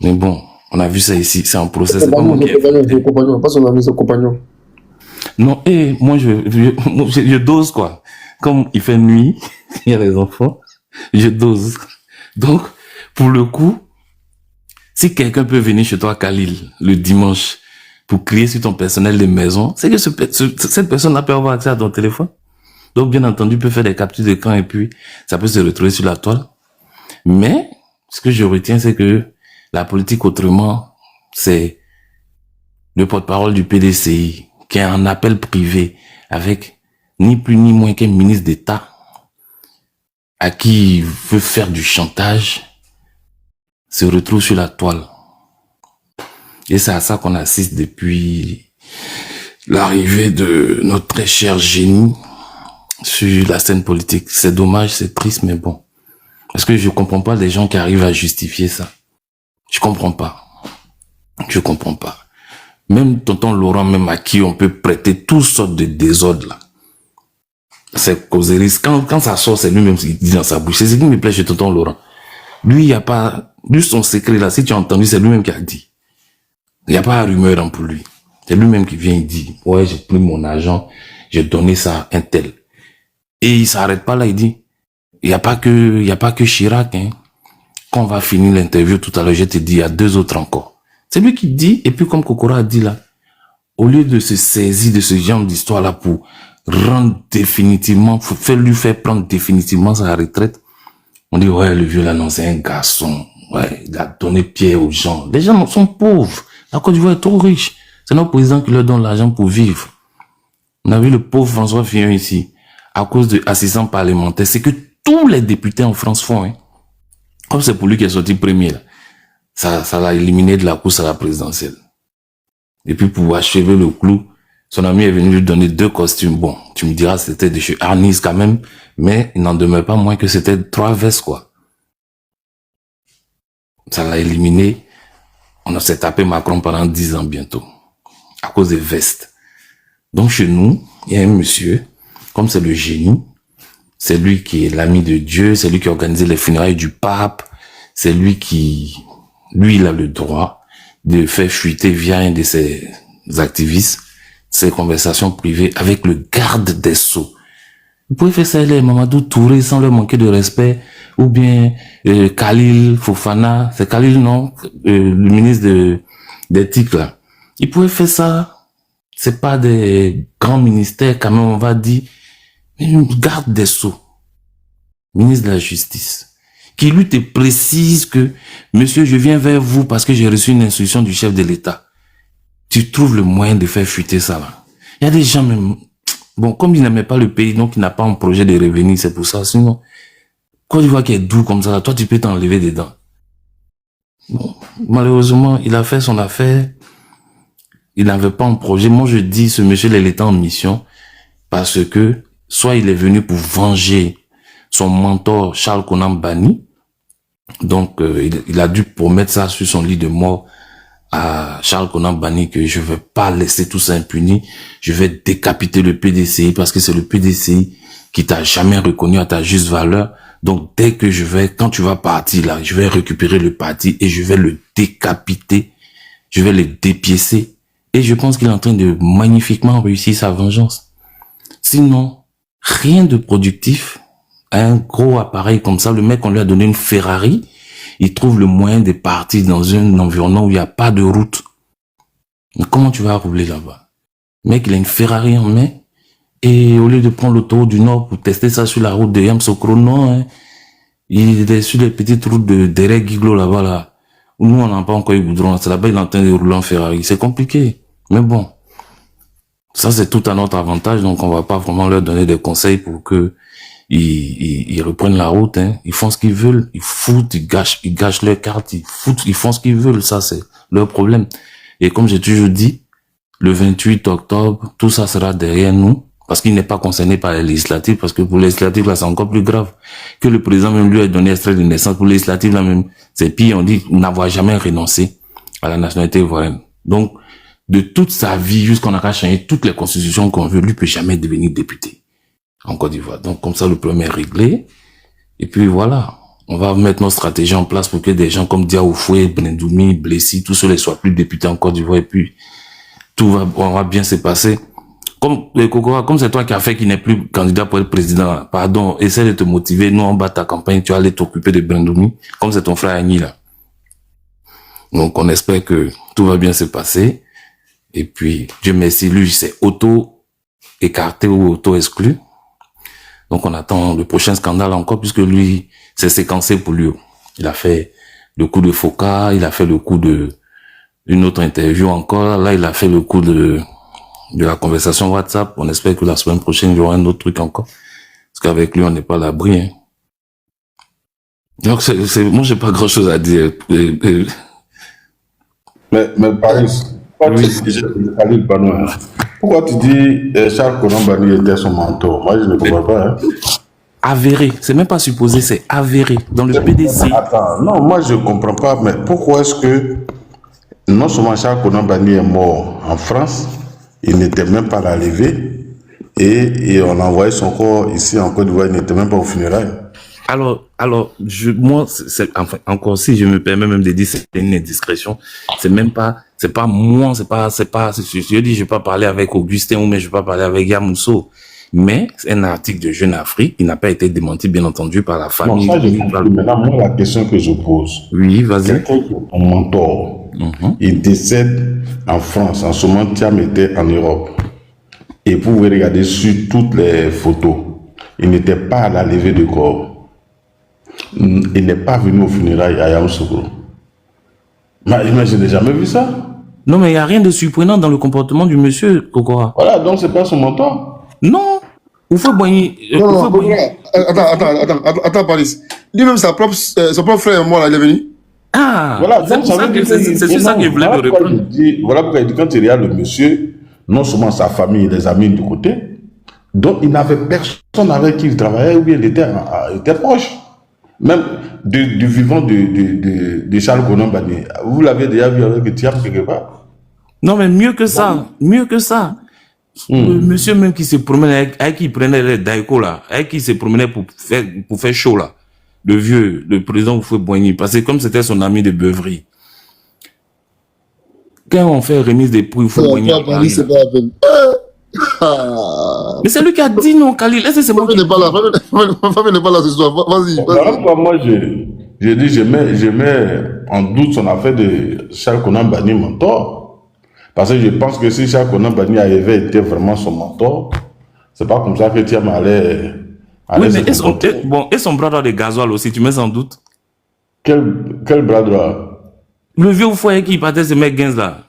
Speaker 12: Mais bon, on a vu ça ici, c'est en procès. C'est pas moi qui ai
Speaker 3: compagnon, pas son ami, son compagnon.
Speaker 12: Non, moi je dose quoi. Comme il fait nuit, il y a les enfants, je dose. Donc, pour le coup, si quelqu'un peut venir chez toi, Khalil, le dimanche, pour crier sur ton personnel de maison, c'est que cette personne n'a pas avoir accès à ton téléphone. Donc, bien entendu, peut faire des captures d'écran et puis ça peut se retrouver sur la toile. Mais, ce que je retiens, c'est que la politique autrement, c'est le porte-parole du PDCI qui est en appel privé avec ni plus ni moins qu'un ministre d'État à qui il veut faire du chantage, se retrouve sur la toile. Et c'est à ça qu'on assiste depuis l'arrivée de notre très cher génie sur la scène politique. C'est dommage, c'est triste, mais bon. Parce que je comprends pas les gens qui arrivent à justifier ça. Je comprends pas. Je comprends pas. Même tonton Laurent, même à qui on peut prêter toutes sortes de désordres là. C'est causerie. Quand ça sort, c'est lui-même qui dit dans sa bouche. C'est ce qui me plaît chez tonton Laurent. Lui, il n'y a pas, lui, son secret là, si tu as entendu, c'est lui-même qui a dit. Il n'y a pas de rumeur dans pour lui. C'est lui-même qui vient, il dit, ouais, j'ai pris mon argent, j'ai donné ça à un tel. Et il s'arrête pas là, il dit, il n'y a pas que Chirac, hein. Quand on va finir l'interview tout à l'heure, je te dis, il y a 2 autres encore. C'est lui qui dit, et puis comme Kokora a dit là, au lieu de se saisir de ce genre d'histoire là pour rendre définitivement, lui faire prendre définitivement sa retraite, on dit, ouais, le vieux là, non, c'est un garçon. Ouais, il a donné pierre aux gens. Les gens sont pauvres. La Côte d'Ivoire est trop riche. C'est notre président qui leur donne l'argent pour vivre. On a vu le pauvre François Fillon ici, à cause de assistants parlementaires. C'est que tous les députés en France font, hein. Comme c'est pour lui qui est sorti premier, là. Ça l'a éliminé de la course à la présidentielle. Et puis pour achever le clou, son ami est venu lui donner 2 costumes. Bon, tu me diras, c'était de chez Arnis quand même, mais il n'en demeure pas moins que c'était 3 vestes, quoi. Ça l'a éliminé. On s'est tapé Macron pendant 10 ans bientôt, à cause des vestes. Donc chez nous, il y a un monsieur, comme c'est le génie, c'est lui qui est l'ami de Dieu, c'est lui qui a organisé les funérailles du pape, c'est lui il a le droit de faire fuiter via un de ses activistes ses conversations privées avec le garde des Sceaux. Vous pouvez faire ça, les Mamadou Touré, sans leur manquer de respect, ou bien Khalil Fofana, c'est Khalil, non, le ministre des TIC, là. Ils pouvaient faire ça, c'est pas des grands ministères, quand même, on va dire, mais garde des Sceaux, ministre de la Justice, qui lui te précise que, monsieur, je viens vers vous parce que j'ai reçu une instruction du chef de l'État. Tu trouves le moyen de faire fuiter ça, là. Il y a des gens même, bon, comme il n'aimait pas le pays, donc il n'a pas un projet de revenir, c'est pour ça. Sinon, quand tu vois qu'il est doux comme ça, là, toi, tu peux t'enlever dedans. Bon, malheureusement, il a fait son affaire. Il n'avait pas un projet. Moi, je dis, ce monsieur, il était en mission parce que soit il est venu pour venger son mentor Charles Konan Banny. Donc, il a dû promettre ça sur son lit de mort à Charles Konan Banny que je vais pas laisser tout ça impuni. Je vais décapiter le PDCI parce que c'est le PDCI qui t'a jamais reconnu à ta juste valeur. Donc, dès que quand tu vas partir là, je vais récupérer le parti et je vais le décapiter. Je vais le dépiécer. Et je pense qu'il est en train de magnifiquement réussir sa vengeance. Sinon, rien de productif. Un gros appareil comme ça, le mec, on lui a donné une Ferrari. Il trouve le moyen de partir dans un environnement où il n'y a pas de route. Mais comment tu vas rouler là-bas? Le mec, il a une Ferrari en main. Et au lieu de prendre l'autoroute du Nord pour tester ça sur la route de Yamsokro, non, hein, il est sur les petites routes de Derek Giglo là-bas, là. Où nous, on n'a pas encore eu goudron. C'est là-bas, il est en train de rouler en Ferrari. C'est compliqué. Mais bon. Ça, c'est tout à notre avantage. Donc, on va pas vraiment leur donner des conseils pour que ils reprennent la route, hein. Ils font ce qu'ils veulent. Ils foutent, ils gâchent leurs cartes. Ils font ce qu'ils veulent. Ça, c'est leur problème. Et comme j'ai toujours dit, le 28 octobre, tout ça sera derrière nous. Parce qu'il n'est pas concerné par les législatives, parce que pour les législatives, là, c'est encore plus grave. Que le président même lui a donné extrait de naissance. Pour les législatives, là même, c'est pire, on dit n'avoir jamais renoncé à la nationalité ivoirienne. Donc, de toute sa vie, jusqu'on a changé toutes les constitutions qu'on veut, lui peut jamais devenir député en Côte d'Ivoire. Donc, comme ça, le problème est réglé. Et puis voilà. On va mettre nos stratégies en place pour que des gens comme Diaoufoué, Brendoumi, Blessi, tous ceux-là soient plus députés en Côte d'Ivoire. Et puis, on va bien se passer. Comme c'est toi qui as fait qu'il n'est plus candidat pour être président, pardon, essaie de te motiver. Nous, on bat ta campagne, tu vas aller t'occuper de Brendoumi, comme c'est ton frère Agni, là. Donc, on espère que tout va bien se passer. Et puis, Dieu merci, lui, c'est auto-écarté ou auto-exclu. Donc, on attend le prochain scandale encore, puisque lui, c'est séquencé pour lui. Il a fait le coup de Foka, il a fait le coup de une autre interview encore. Là, il a fait le coup de la conversation WhatsApp. On espère que la semaine prochaine, il y aura un autre truc encore. Parce qu'avec lui, on n'est pas à l'abri, hein. Donc, moi, j'ai pas grand chose à dire.
Speaker 4: Mais Paris, pourquoi tu dis Charles Konan Banny était son mentor? Moi, je ne comprends pas, hein.
Speaker 12: Avéré. C'est même pas supposé, c'est avéré. Dans le PDC.
Speaker 4: Attends, non, moi, je comprends pas, mais pourquoi est-ce que non seulement Charles Konan Banny est mort en France, il n'était même pas à la levée, et on a envoyé son corps ici en Côte d'Ivoire, il n'était même pas au funérailles.
Speaker 12: Alors, moi, enfin, encore si je me permets même de dire, c'est une indiscrétion. C'est pas moi, je dis, je vais pas parler avec Augustin ou mais je vais pas parler avec Yamousso. Mais c'est un article de Jeune Afrique qui n'a pas été démenti, bien entendu, par la famille.
Speaker 4: Non, ça, maintenant, moi, la question que je pose.
Speaker 12: Oui, vas-y.
Speaker 4: Quelqu'un qui est ton mentor, il décède en France. En ce moment, Thiam était en Europe. Et vous pouvez regarder sur toutes les photos. Il n'était pas à la levée de corps. Il n'est pas venu au funérailles à Yamoussoukro. Mais je n'ai jamais vu ça.
Speaker 12: Non, mais il n'y a rien de surprenant dans le comportement du monsieur, Kokora.
Speaker 4: Voilà, donc c'est pas son mentor.
Speaker 12: Non.
Speaker 3: Attends, Paris. Lui-même, son propre frère, moi, là, il est venu.
Speaker 12: Ah,
Speaker 4: voilà, donc c'est
Speaker 12: sur ça que je voulais me répondre.
Speaker 4: Voilà pourquoi il dit, quand il regarde le monsieur, non seulement sa famille et les amis du côté, donc il n'avait personne avec qui il travaillait ou bien il était proche. Même du vivant de Charles Konan Banny. Vous l'avez déjà vu avec Thiam quelque part?
Speaker 12: Non, mais mieux que ça. Le monsieur même qui se promenait, avec qui il prenait les daiko là, avec qui il se promenait pour faire chaud là. Le président Oufoué Boigny, parce que comme c'était son ami de beuverie. Quand on fait remise des prix, Oufoué Boigny. Mais c'est lui qui a dit non, Khalil. Est-ce que c'est moi qui...
Speaker 3: Ma famille n'est pas là ce soir. Vas-y.
Speaker 4: Moi, je dis, je mets en doute son affaire de Charles Konan Banny mentor. Parce que je pense que si Charles Konan Banny avait été vraiment son mentor, c'est pas comme ça que Thiam allait
Speaker 12: oui, mais et son bras droit de gasoil aussi, tu mets sans doute.
Speaker 4: Quel bras droit?
Speaker 12: Le vieux foyer qui partait se mettre 15 là.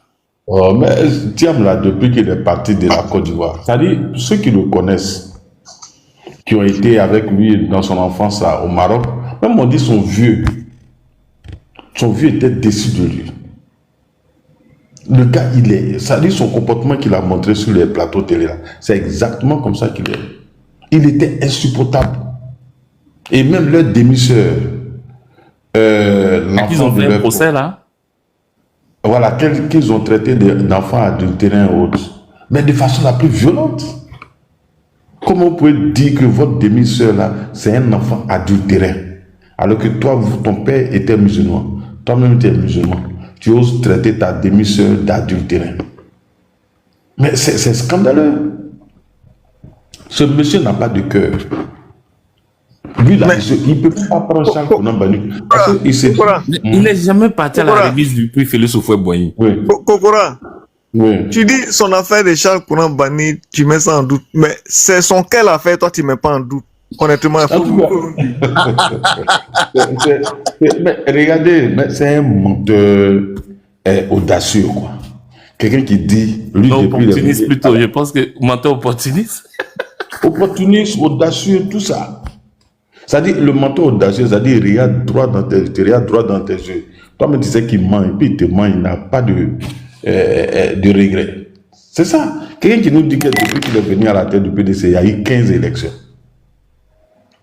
Speaker 4: Oh, mais Thiam là, depuis qu'il est parti de la Côte d'Ivoire, c'est-à-dire ceux qui le connaissent, qui ont été avec lui dans son enfance là, au Maroc, même on dit son vieux était déçu de lui. Le gars, ça dit son comportement qu'il a montré sur les plateaux télé là. C'est exactement comme ça qu'il est. Il était insupportable. Et même leur demi-sœur,
Speaker 12: Ils ont fait un procès là.
Speaker 4: Voilà, qu'ils ont traité d'enfants adultérins et autres. Mais de façon la plus violente. Comment vous pouvez dire que votre demi-sœur là, c'est un enfant adultérin, alors que toi, ton père était musulman, toi-même tu es musulman, tu oses traiter ta demi-sœur d'adultérin. Mais c'est scandaleux. Ce monsieur n'a pas de cœur. Lui, là, il ne peut pas prendre Charles Konan Banni.
Speaker 12: Il n'est jamais parti à la remise du prix Félix Houphouët-Boigny.
Speaker 4: Oui.
Speaker 13: Kokora,
Speaker 4: oui.
Speaker 13: Tu dis son affaire de Charles Konan Banni, tu mets ça en doute. Mais c'est son quelle affaire, toi, tu ne mets pas en doute. Honnêtement, il faut.
Speaker 4: Mais regardez, c'est un menteur audacieux, quoi. Quelqu'un qui dit, lui,
Speaker 12: non,
Speaker 4: depuis
Speaker 12: opportuniste plutôt, je pense que menteur opportuniste.
Speaker 4: Opportuniste, audacieux, tout ça. C'est-à-dire, le menteur audacieux, c'est-à-dire, il regarde droit dans tes yeux. Toi, me disais qu'il ment, et puis il te ment, il n'a pas de regret. C'est ça. Quelqu'un qui nous dit que depuis qu'il est venu à la tête du PDC, il y a eu 15 élections.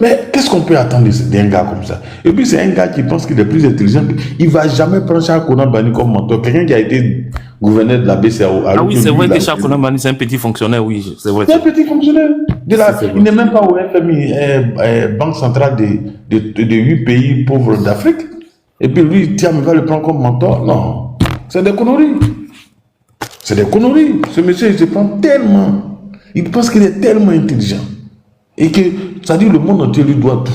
Speaker 4: Mais qu'est-ce qu'on peut attendre d'un gars comme ça? Et puis c'est un gars qui pense qu'il est plus intelligent. Il ne va jamais prendre Charles Konan Banni comme mentor. Quelqu'un qui a été gouverneur de la BCAO.
Speaker 12: Ah oui, c'est vrai que Charles Konan Banni, c'est un petit fonctionnaire, oui. C'est vrai.
Speaker 4: C'est un petit fonctionnaire. Il n'est même pas au FMI, Banque centrale de 8 pays pauvres d'Afrique. Et puis lui, tiens, il va le prendre comme mentor. Non. C'est des conneries. C'est des conneries. Ce monsieur, il se prend tellement. Il pense qu'il est tellement intelligent. Et que, c'est-à-dire, le monde entier lui doit tout.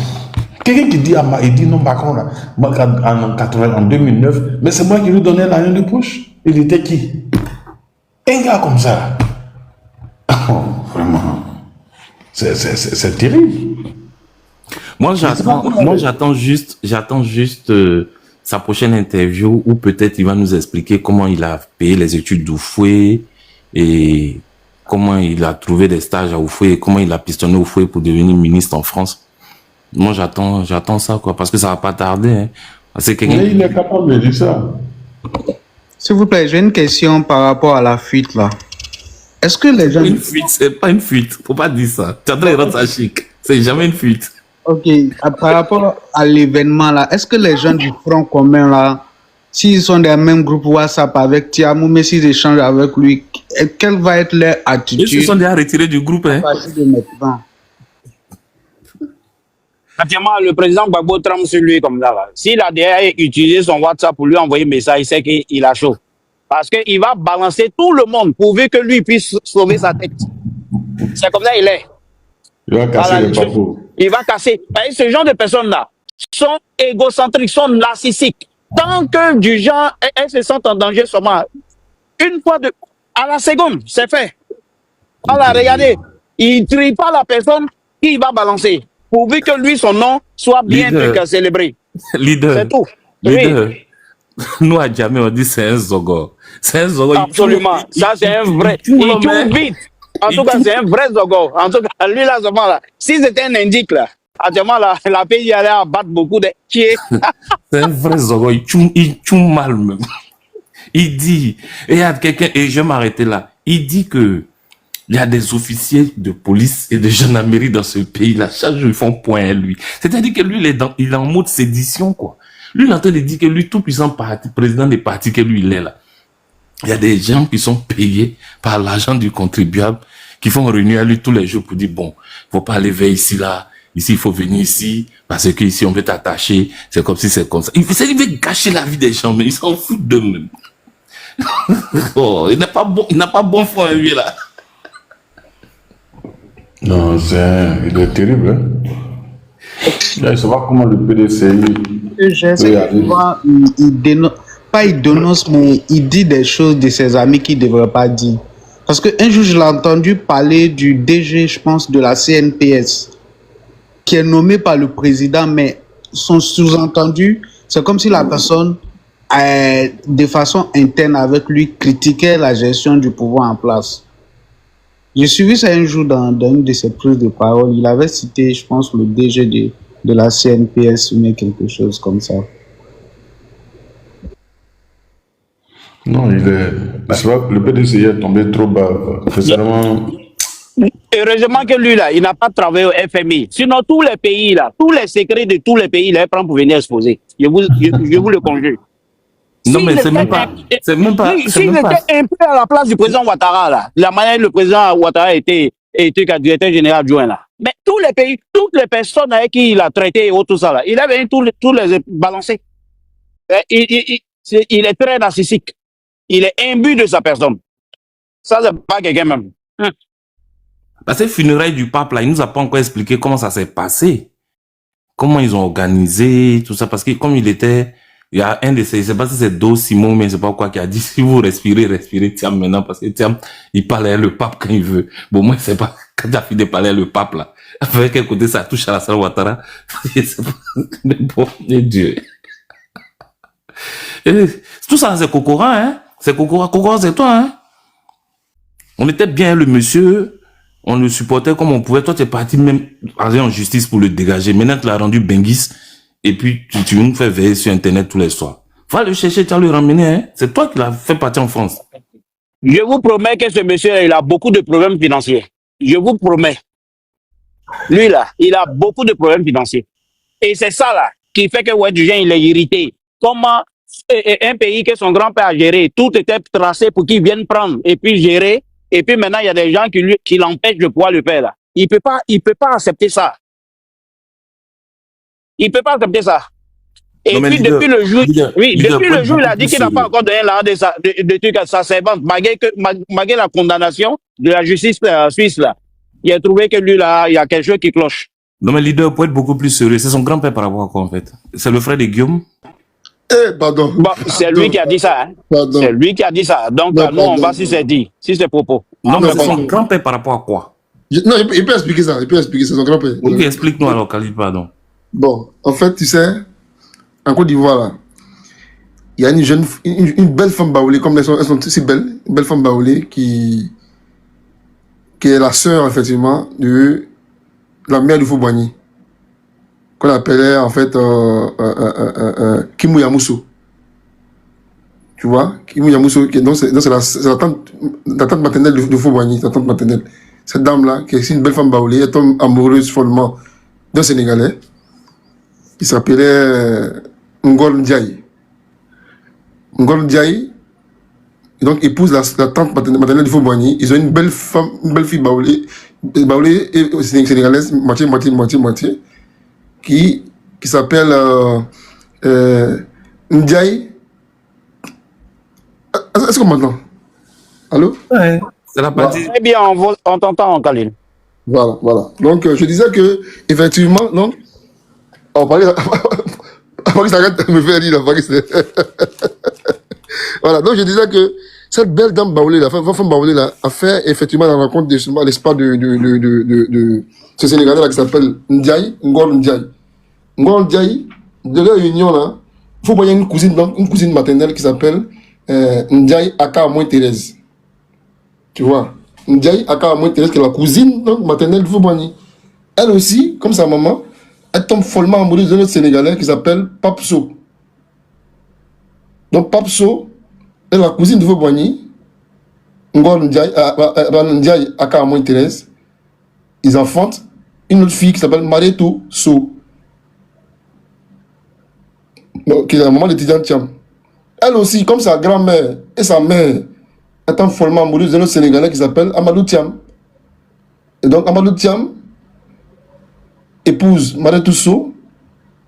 Speaker 4: Quelqu'un qui dit il dit non, par contre, en 2009, mais c'est moi qui lui donnais l'argent de poche. Il était qui? Un gars comme ça. Oh, vraiment. C'est terrible.
Speaker 12: Moi, j'attends juste sa prochaine interview où peut-être il va nous expliquer comment il a payé les études d'Houphouët et comment il a trouvé des stages à Houphouët et comment il a pistonné Houphouët pour devenir ministre en France. Moi, j'attends ça, quoi, parce que ça va pas tarder. Hein.
Speaker 4: Mais il est capable de dire ça.
Speaker 6: S'il vous plaît, j'ai une question par rapport à la fuite, là. Est-ce que les gens...
Speaker 12: Une fuite, c'est pas une fuite. Faut pas dire ça. Tu es en train de rendre ça chic. C'est jamais une fuite.
Speaker 6: Ok. Par rapport à l'événement, là, est-ce que les gens du Front commun, là, s'ils sont dans le même groupe WhatsApp avec Tiamou, mais s'ils échangent avec lui, quelle va être leur attitude?
Speaker 12: Ils se sont déjà retirés du groupe. Hein.
Speaker 11: Pratiquement, le président Gbagbo tremble sur lui comme ça. S'il a déjà utilisé son WhatsApp pour lui envoyer un message, il sait qu'il a chaud. Parce qu'il va balancer tout le monde pourvu que lui puisse sauver sa tête. C'est comme ça qu'il est.
Speaker 4: Il va casser les papous.
Speaker 11: Il va casser. Ce genre de personnes-là sont égocentriques, sont narcissiques. Tant que du genre, elles se sentent en danger seulement. Une fois à la seconde, c'est fait. Voilà, regardez, il ne trie pas la personne qui va balancer. Pourvu que lui, son nom, soit bien célébré.
Speaker 12: Leader.
Speaker 11: C'est tout.
Speaker 12: Leader.
Speaker 11: Oui.
Speaker 12: Nous, à Djamé, on dit c'est un zogo. C'est un zogo.
Speaker 11: Absolument. Ça, c'est un vrai. Il tourne vite. En tout cas, c'est un vrai zogo. En tout cas, lui, là, là. Si c'était un indique, là, actuellement, la pays allait abattre beaucoup de chiens.
Speaker 12: C'est un vrai zogo. Il tchoum mal, même. Il dit, et il y a quelqu'un, et je vais m'arrêter là. Il dit que il y a des officiers de police et de gendarmerie dans ce pays-là. Chaque jour, ils font point à lui. C'est-à-dire que lui, il est en mode sédition, quoi. Lui, il est en train de dire que lui, tout puissant parti, président des partis que lui, il est là. Il y a des gens qui sont payés par l'argent du contribuable, qui font réunir à lui tous les jours pour dire, bon, faut pas aller vers ici, là. Ici, il faut venir ici, parce que ici, on veut t'attacher. C'est comme si c'est comme ça. Il veut gâcher la vie des gens, mais ils s'en foutent d'eux-mêmes. Oh, il n'a pas bon fond à lui, là.
Speaker 4: Non, il est terrible. Hein? Là, il se voit comment le PDC...
Speaker 6: Il dénonce, mais il dit des choses de ses amis qu'il ne devrait pas dire. Parce qu'un jour, je l'ai entendu parler du DG, je pense, de la CNPS, qui est nommé par le président, mais son sous-entendu, c'est comme si la personne, de façon interne avec lui, critiquait la gestion du pouvoir en place. J'ai suivi ça un jour dans une de ses prises de parole. Il avait cité, je pense, le DG de la CNPS, mais quelque chose comme ça.
Speaker 4: Non, c'est vrai que le PDCI est tombé trop bas. Sincèrement,
Speaker 11: Heureusement que lui, là, il n'a pas travaillé au FMI. Sinon, tous les pays, là, tous les secrets de tous les pays, il les prend pour venir exposer. Je vous le conjure.
Speaker 12: Non, mais
Speaker 11: S'il
Speaker 12: c'est même
Speaker 11: était,
Speaker 12: pas, c'est même pas, c'est
Speaker 11: s'il
Speaker 12: même pas.
Speaker 11: était un peu à la place du président Ouattara, là, la manière dont le président Ouattara était directeur général adjoint, là. Mais tous les pays, toutes les personnes avec qui il a traité et tout ça, là, il avait tous les balancés. Il est très narcissique. Il est imbu de sa personne. Ça, c'est pas quelqu'un même.
Speaker 12: Bah, ces funérailles du pape, là, il nous a pas encore expliqué comment ça s'est passé. Comment ils ont organisé, tout ça. Parce que comme il y a un de ces, je sais pas si c'est Do Simon, mais je sais pas quoi, qui a dit, si vous respirez Thiam maintenant, parce que Thiam, il parle à le pape quand il veut. Bon, moi, c'est pas, quand t'as fini de parler à le pape, là. Avec quel côté ça touche à la salle Ouattara. Je sais pas. Mais bon, mon Dieu. Et tout ça, c'est Kokora, hein. C'est Kokora. Kokora, c'est toi, hein. On était bien, le monsieur, on le supportait comme on pouvait. Toi, tu es parti même aller en justice pour le dégager. Maintenant, tu l'as rendu Benguis. Et puis, tu nous fais veiller sur Internet tous les soirs. Va le chercher, tu vas le ramener, hein. C'est toi qui l'as fait partir en France.
Speaker 11: Je vous promets que ce monsieur, il a beaucoup de problèmes financiers. Je vous promets. Lui, là, il a beaucoup de problèmes financiers. Et c'est ça, là, qui fait que Ouadjoujen, il est irrité. Comment un pays que son grand-père a géré, tout était tracé pour qu'il vienne prendre et puis gérer. Et puis maintenant, il y a des gens qui l'empêchent de pouvoir le faire, là. Il peut pas accepter ça. Il peut pas accepter ça. Et
Speaker 12: Non, mais
Speaker 11: puis,
Speaker 12: leader,
Speaker 11: depuis le jour, depuis le jour, il a dit
Speaker 12: plus
Speaker 11: qu'il n'a pas
Speaker 12: sérieux.
Speaker 11: encore donné l'argent de trucs à sa servante, malgré la condamnation de la justice suisse, là. Il a trouvé que lui, là, il y a quelque chose qui cloche.
Speaker 12: Non, mais leader, pour être beaucoup plus sérieux, c'est son grand-père par rapport à quoi, en fait? C'est le frère de Guillaume?
Speaker 3: Pardon.
Speaker 11: Bon, c'est lui qui a dit ça, hein.
Speaker 3: Pardon.
Speaker 11: C'est lui qui a dit ça. Donc,
Speaker 3: Non,
Speaker 11: nous, on
Speaker 3: pardon.
Speaker 11: va si c'est dit, si c'est propos.
Speaker 12: Non, mais c'est
Speaker 11: comment?
Speaker 12: son grand-père par rapport à quoi?
Speaker 3: Non, il peut expliquer ça. Il peut expliquer, c'est son grand-père.
Speaker 12: Oui, explique-nous alors, Khalid, pardon.
Speaker 3: Bon, en fait, tu sais, en Côte d'Ivoire, là, il y a une belle femme baoulée, comme elles sont si belles, une belle femme baoulée qui est la sœur, effectivement, de la mère du Foubani, qu'on appelait, en fait, Kimou Yamousso. Tu vois, Kimou Yamousso, donc c'est la tante maternelle de Foubani, sa tante maternelle. Cette dame-là, qui est une belle femme baoulée, elle tombe amoureuse follement d'un Sénégalais, qui s'appelait Ngol Ndiaye. Ngol Ndiaye, donc épouse la tante maternelle du Foubani. Ils ont une belle fille baoulée et sénégalaise, moitié, qui s'appelle Ndiaye. Est-ce qu'on m'entend? Allô?
Speaker 12: Ouais, c'est la partie.
Speaker 11: Très bien, on t'entend, Khalil.
Speaker 3: Voilà. Donc, je disais que, effectivement, non. On parlait. Paris s'arrête de me faire rire, là, Paris. Voilà, donc je disais que cette belle dame baoulée, la femme baoulée, là, a fait effectivement la rencontre à l'espace de ce Sénégalais là qui s'appelle Ndiaye, Ngor Ndiaye. Ngor Ndiaye, de leur union là, il faut voyer une cousine maternelle qui s'appelle Ndiaye Aka Amoy Thérèse. Tu vois, Ndiaye Aka Amoy Thérèse, qui est la cousine donc, maternelle du Foubani. Elle aussi, comme sa maman, elle tombe follement amoureuse d'un autre Sénégalais qui s'appelle Papso. Donc Papso est la cousine de Foubani, Ngor Ndiaye Aka Amoy Thérèse. Ils enfantent une autre fille qui s'appelle Mareto So, qui est la maman de Tidiane Thiam. Elle aussi, comme sa grand-mère et sa mère, étant follement amoureuse d'un autre Sénégalais qui s'appelle Amadou Thiam. Et donc Amadou Thiam épouse Mareto So.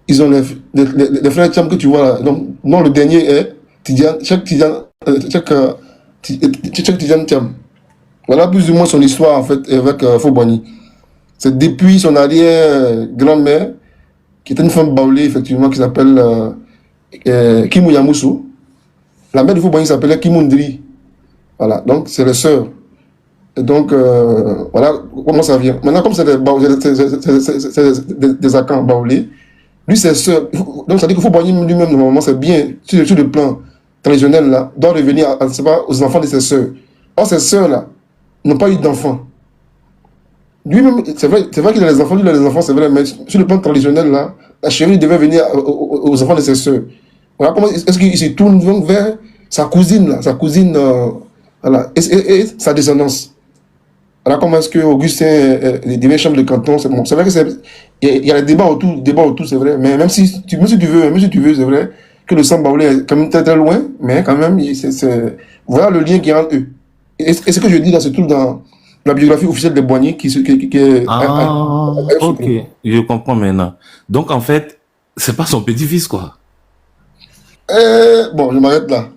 Speaker 3: Ils ont les frères Thiam que tu vois là. Donc, non, le dernier est Tidiane Thiam. Voilà plus ou moins son histoire en fait avec Foubani. C'est depuis son arrière-grand-mère, qui était une femme baoulée, effectivement, qui s'appelle Kimou Yamousso. La mère de Foubani s'appelait Kimundri. Voilà, donc c'est les sœurs. Et donc, voilà comment ça vient. Maintenant, comme c'est des Akans baoulés, lui, c'est sœurs. Donc, ça dit que Foubani lui-même, normalement, c'est bien, sur le plan traditionnel, là, doit revenir aux enfants de ses sœurs. Or, ces sœurs-là n'ont pas eu d'enfants. Lui-même, c'est vrai qu'il a les enfants, lui il a les enfants, c'est vrai, mais sur le plan traditionnel, là, la chérie devait venir aux enfants de ses sœurs. Voilà comment est-ce qu'il se tourne vers sa cousine, là, voilà, et sa descendance. Alors, comment est-ce que Augustin devient chambre de canton? C'est bon. C'est vrai que il y a des débats autour, c'est vrai. Mais même si tu veux, c'est vrai que le sang baoulé est quand même très très loin, mais quand même, voilà le lien qui est entre eux. Et ce que je dis là, c'est tout dans la biographie officielle de Boigny qui est.
Speaker 12: Ok, je comprends maintenant. Donc, en fait, c'est pas son petit-fils, quoi.
Speaker 3: Bon, je m'arrête là.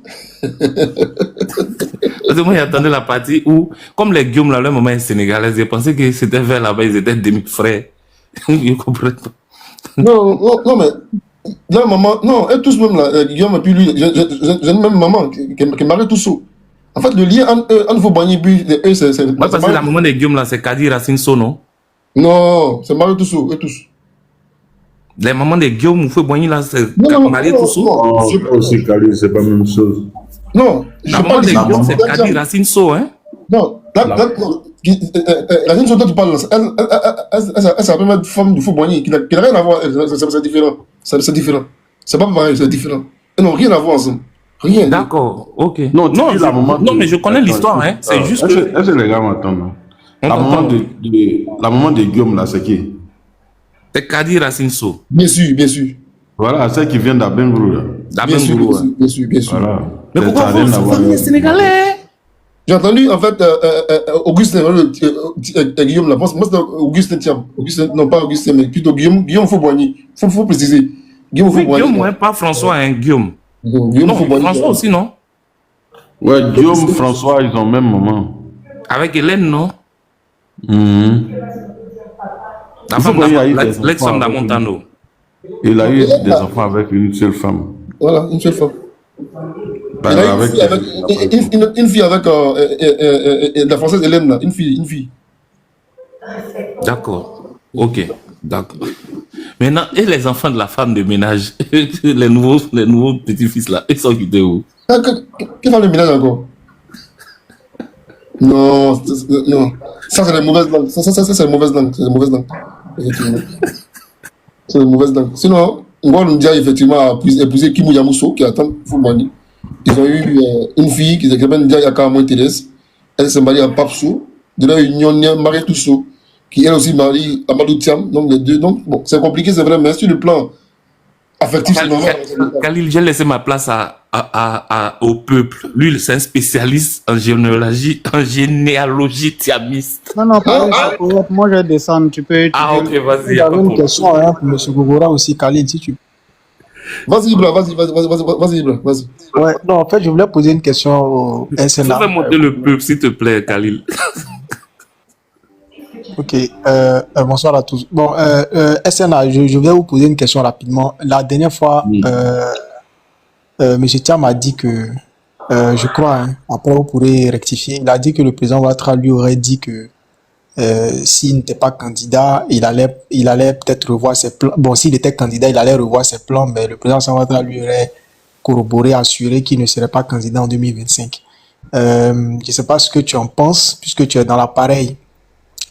Speaker 12: Parce que moi, j'attendais la partie où, comme les Guillaume, là, leur maman est sénégalaise, j'ai pensé que c'était vers là-bas, ils étaient demi-frères. Je comprends pas.
Speaker 3: Non, mais là, maman, non, eux tous même là, Guillaume et puis lui, j'ai une même maman qui est mariée tout seul. En fait, le lien entre vos Boigny et eux, c'est.
Speaker 12: Ouais, parce que la maman de Guillaume, là, c'est Kadi Racine So, non?
Speaker 3: Non, c'est marié tout seul, eux tous.
Speaker 12: Les mamans de Guillaume, Fou Boigny, là, c'est marié tout seul.
Speaker 4: C'est aussi Kali, c'est pas la même chose.
Speaker 3: Non,
Speaker 12: la maman de Guillaume, c'est Kadi Racine So, hein?
Speaker 3: Non, la jeune dont tu parles, elle s'appelle une femme de Fou Boigny qui n'a rien à voir, c'est différent. C'est différent. C'est pas pareil, c'est différent. Ils n'ont rien à voir ensemble. Rien.
Speaker 12: D'accord, ok.
Speaker 4: Non,
Speaker 12: mais je connais l'histoire, hein. C'est juste que.
Speaker 4: Est-ce que les gars m'entendent? La maman de Guillaume, là, c'est qui?
Speaker 12: C'est Kadi Racine So.
Speaker 3: Bien sûr, bien sûr.
Speaker 4: Voilà, celle qui vient d'Abengourou, là.
Speaker 12: D'Abengourou,
Speaker 3: bien sûr.
Speaker 4: Voilà.
Speaker 12: Mais pourquoi vous famille sénégalais?
Speaker 3: J'ai entendu, en fait, Augustin, Guillaume, là, moi, c'est Augustin Thiam. Non, pas Augustin, mais plutôt Guillaume Fauboigny. Faut préciser. Guillaume Fauboigny.
Speaker 12: Guillaume, ouais, pas François, hein, Guillaume.
Speaker 3: Guillaume Fauboigny.
Speaker 12: François aussi, non?
Speaker 4: Ouais, Guillaume, François, ils ont le même moment.
Speaker 12: Avec Hélène, non? La femme l'ex-femme d'Amontano.
Speaker 4: Il a eu des enfants avec une seule femme.
Speaker 3: Voilà, une seule femme. Il a une fille avec la française Hélène, là. Une fille.
Speaker 12: D'accord. Ok. D'accord. Maintenant, et les enfants de la femme de ménage, les nouveaux petits-fils là, ils sont quittés où?
Speaker 3: Quelle femme de ménage encore? Non. Ça, c'est les mauvaises langues. Ça, c'est les mauvaises langues. C'est les mauvaises langues. Effectivement. C'est les mauvaises langues. Sinon, Ngor Ndia, effectivement, a épousé Kimou Yamousso, qui attend Foumani. Ils ont eu une fille qui s'appelle Ndia Yakamoy Thérèse. Elle s'est mariée à Papsou. De là, ils ont marié Tousso, qui elle aussi marie Amadou Thiam. Donc, les deux. Donc, bon, c'est compliqué, c'est vrai, mais sur le plan affectif, c'est normal.
Speaker 12: Khalil, j'ai laissé ma place au peuple. Lui, c'est un spécialiste en généalogie thiamiste.
Speaker 14: Non, moi je vais descendre. Tu peux.
Speaker 12: Ok, vas-y.
Speaker 14: J'avais une question pour M. Gogora aussi, Khalil, si tu.
Speaker 3: Vas-y, Ibra, vas-y.
Speaker 14: Ouais, non, en fait, je voulais poser une question au SNA.
Speaker 12: Tu peux monter le peuple, s'il te plaît, Khalil.
Speaker 14: Ok, bonsoir à tous. Bon, SNA, je vais vous poser une question rapidement. La dernière fois, M. Thiam a dit que, je crois, hein, après vous pourrez rectifier, il a dit que le président Ouattara lui aurait dit que s'il n'était pas candidat, il allait peut-être revoir ses plans. Bon, s'il était candidat, il allait revoir ses plans, mais le président Ouattara lui aurait corroboré, assuré qu'il ne serait pas candidat en 2025. Je ne sais pas ce que tu en penses, puisque tu es dans l'appareil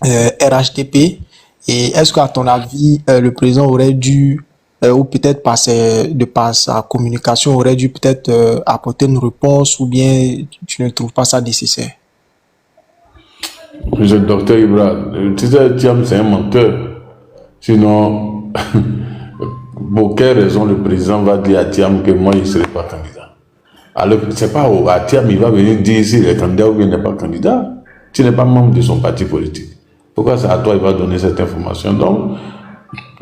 Speaker 14: RHDP, et est-ce qu'à ton avis, le président aurait dû, ou peut-être par sa communication, aurait dû peut-être apporter une réponse, ou bien tu ne trouves pas ça nécessaire?
Speaker 4: Monsieur le docteur Ibra, tu sais, Thiam, c'est un menteur. Sinon, pour quelle raison le président va dire à Thiam que moi, il ne serai pas candidat? Alors, c'est pas à Thiam, il va venir dire s'il est candidat ou il n'est pas candidat. Tu n'es pas membre de son parti politique. Pourquoi c'est à toi qu'il va donner cette information? Donc,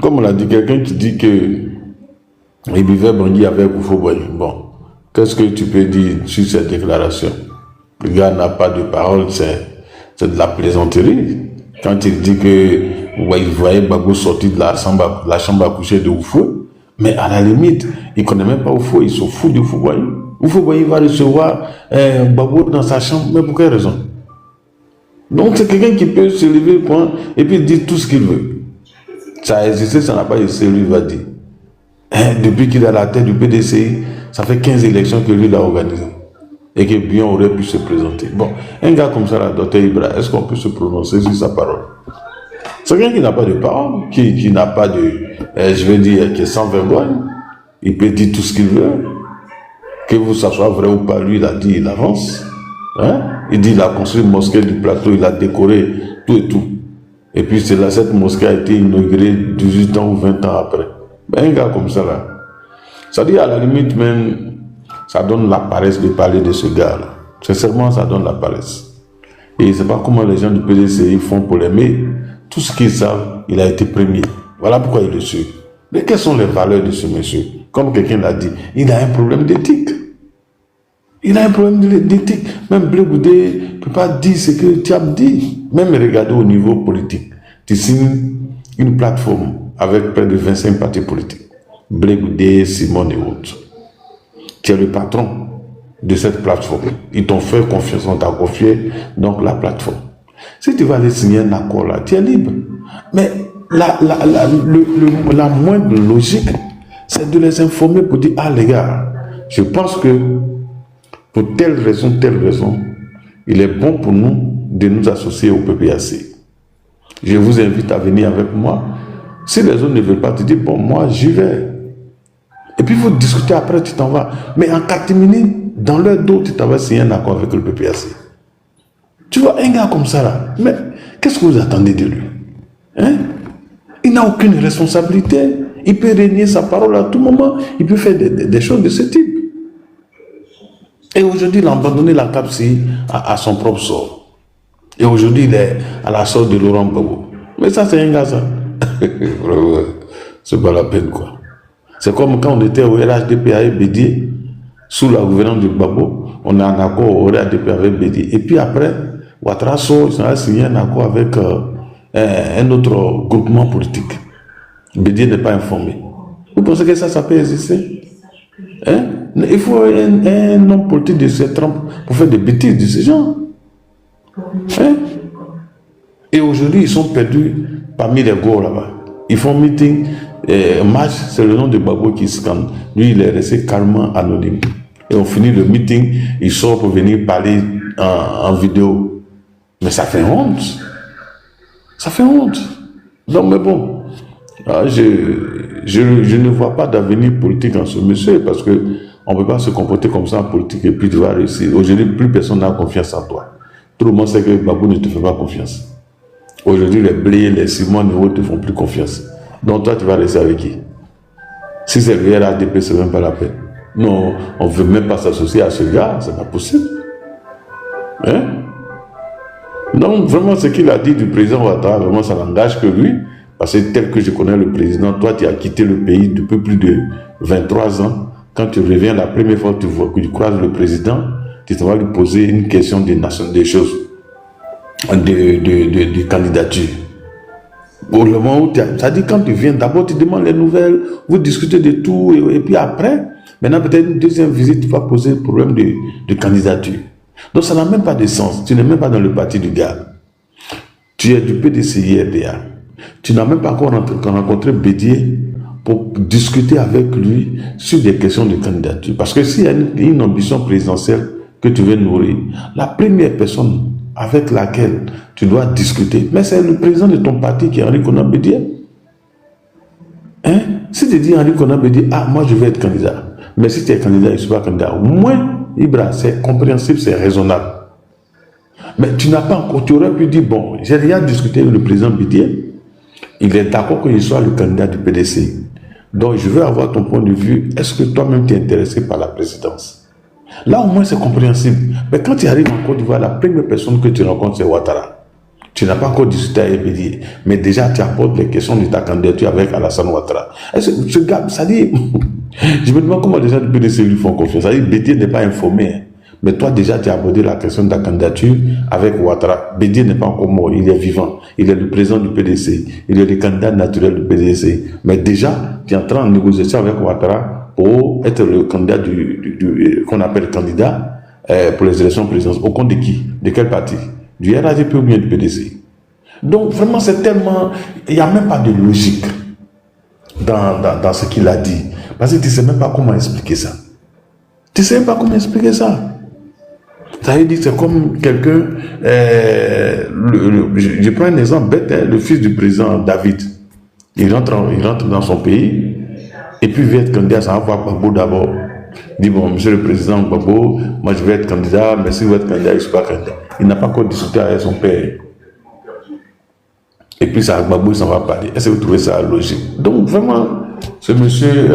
Speaker 4: comme on l'a dit, quelqu'un qui dit que il buvait Bangui avec Koufou Boigny. Bon, qu'est-ce que tu peux dire sur cette déclaration? Le gars n'a pas de parole, c'est de la plaisanterie. Quand il dit que il voyait Gbagbo sortir de la chambre à coucher de Oufou, mais à la limite, il ne connaît même pas Oufou, il se fout de Oufou Boigny. Oufou Boigny va recevoir Gbagbo dans sa chambre, mais pour quelle raison? Donc c'est quelqu'un qui peut se lever et puis dire tout ce qu'il veut. Ça a existé, ça n'a pas existé, lui va dire. Depuis qu'il est à la tête du PDCI, ça fait 15 élections que lui l'a organisé. Et que bien aurait pu se présenter. Bon, un gars comme ça, la docteur Ibra, est-ce qu'on peut se prononcer sur sa parole? C'est quelqu'un qui n'a pas de parole, qui n'a pas de, je vais dire, qui est sans vergogne. Il peut dire tout ce qu'il veut. Que ça soit vrai ou pas, lui, il a dit, il avance. Hein? Il dit, il a construit une mosquée du plateau, il a décoré tout et tout. Et puis, c'est là, cette mosquée a été inaugurée 18 ans ou 20 ans après. Ben, un gars comme ça, là. Ça dit, à la limite, même, ça donne la paresse de parler de ce gars-là. Sincèrement, ça donne la paresse. Et je ne sais pas comment les gens du PDC font pour l'aimer. Tout ce qu'ils savent, il a été premier. Voilà pourquoi il le suit. Mais quelles sont les valeurs de ce monsieur? Comme quelqu'un l'a dit, il a un problème d'éthique. Il a un problème d'éthique. Même Blé Goudé ne peut pas dire ce que Thiam dit. Même regarder au niveau politique. Tu signes une plateforme avec près de 25 partis politiques. Blé Goudé, Simon et autres. Tu es le patron de cette plateforme. Ils t'ont fait confiance, on t'a confié donc la plateforme. Si tu vas aller signer un accord là, tu es libre. Mais la moindre logique, c'est de les informer pour dire, ah les gars, je pense que pour telle raison, il est bon pour nous de nous associer au PPAC. Je vous invite à venir avec moi. Si les autres ne veulent pas, te dire, bon, moi, j'y vais. Et puis, il faut discuter après, tu t'en vas. Mais en catimini, dans l'heure d'eau, tu t'en vas signer un accord avec le PPAC. Tu vois, un gars comme ça, là, mais qu'est-ce que vous attendez de lui? Hein? Il n'a aucune responsabilité. Il peut régner sa parole à tout moment. Il peut faire des choses de ce type. Et aujourd'hui, il a abandonné la CAPSI à son propre sort. Et aujourd'hui, il est à la sorte de Laurent Gbagbo. Mais ça, c'est un gars, ça. C'est pas la peine, quoi. C'est comme quand on était au RHDP avec Bédier, sous la gouvernance de Gbagbo, on a un accord au RHDP avec Bédier. Et puis après, Ouattara sort, ils ont signé un accord avec un autre groupement politique. Bédier n'est pas informé. Vous pensez que ça peut exister? Hein? Il faut un homme politique de cette trempe pour faire des bêtises de ce genre. Hein? Et aujourd'hui, ils sont perdus parmi les gars là-bas. Ils font meeting, match, c'est le nom de Gbagbo qui scande. Lui, il est resté calmement anonyme. Et on finit le meeting, il sort pour venir parler en vidéo. Mais ça fait honte. Ça fait honte. Donc, mais bon, je ne vois pas d'avenir politique en ce monsieur parce que on ne peut pas se comporter comme ça en politique et puis tu vas réussir. Aujourd'hui, plus personne n'a confiance en toi. Tout le monde sait que Gbagbo ne te fait pas confiance. Aujourd'hui, les Blé, les Simon ne te font plus confiance. Donc toi, tu vas rester avec qui? Si c'est le RADP, ce n'est même pas la peine. Non, on ne veut même pas s'associer à ce gars, c'est pas possible. Hein? Donc vraiment, ce qu'il a dit du président Ouattara, vraiment, ça n'engage que lui. Parce que tel que je connais le président, toi, tu as quitté le pays depuis plus de 23 ans. Quand tu reviens, la première fois que tu croises le président, tu vas lui poser une question des choses, de candidature. Au moment où ça dit quand tu viens, d'abord tu demandes les nouvelles, vous discutez de tout, et puis après, maintenant peut-être une deuxième visite, tu vas poser le problème de candidature. Donc ça n'a même pas de sens. Tu n'es même pas dans le parti du gars. Tu es du PDC-IRDA. Tu n'as même pas encore rencontré Bédier pour discuter avec lui sur des questions de candidature. Parce que s'il y a une ambition présidentielle que tu veux nourrir, la première personne avec laquelle tu dois discuter, mais c'est le président de ton parti qui est Henri Konan Bédier. Hein? Si tu dis Henri Konan Bédier, ah, moi je vais être candidat. Mais si tu es candidat, je ne suis pas candidat. Au moins, Ibra, c'est compréhensible, c'est raisonnable. Mais tu n'as pas encore, tu aurais pu dire, bon, j'ai déjà discuté avec le président Bédier. Il est d'accord que je sois le candidat du PDC. Donc, je veux avoir ton point de vue. Est-ce que toi-même tu es intéressé par la présidence? Là, au moins, c'est compréhensible. Mais quand tu arrives en Côte d'Ivoire, la première personne que tu rencontres, c'est Ouattara. Tu n'as pas encore discuté avec Bédier. Mais déjà, tu apportes les questions de ta candidature avec Alassane Ouattara. Ce gars, ça dit... je me demande comment les gens du PDC lui font confiance. Ça dit, Bédier n'est pas informé. Hein. Mais toi, déjà, tu as abordé la question de ta candidature avec Ouattara. Bédier n'est pas encore mort, il est vivant. Il est le président du PDC. Il est le candidat naturel du PDC. Mais déjà, tu es en train de négocier avec Ouattara pour être le candidat qu'on appelle candidat pour les élections présidentielles. Au compte de qui? De quel parti? Du RADP ou bien du PDC? Donc, vraiment, c'est tellement... Il n'y a même pas de logique dans ce qu'il a dit. Parce que tu ne sais même pas comment expliquer ça. Tu ne sais même pas comment expliquer ça. Ça veut dire que c'est comme quelqu'un, je prends un exemple bête, hein, le fils du président David, il rentre dans son pays, et puis il veut être candidat, ça va voir Gbagbo d'abord. Il dit, bon, monsieur le président Gbagbo, moi je vais être candidat, mais si vous êtes candidat, je ne suis pas candidat. Il n'a pas encore discuté avec son père. Et puis ça, Gbagbo, il s'en va parler. Est-ce que vous trouvez ça logique? Donc vraiment, ce monsieur,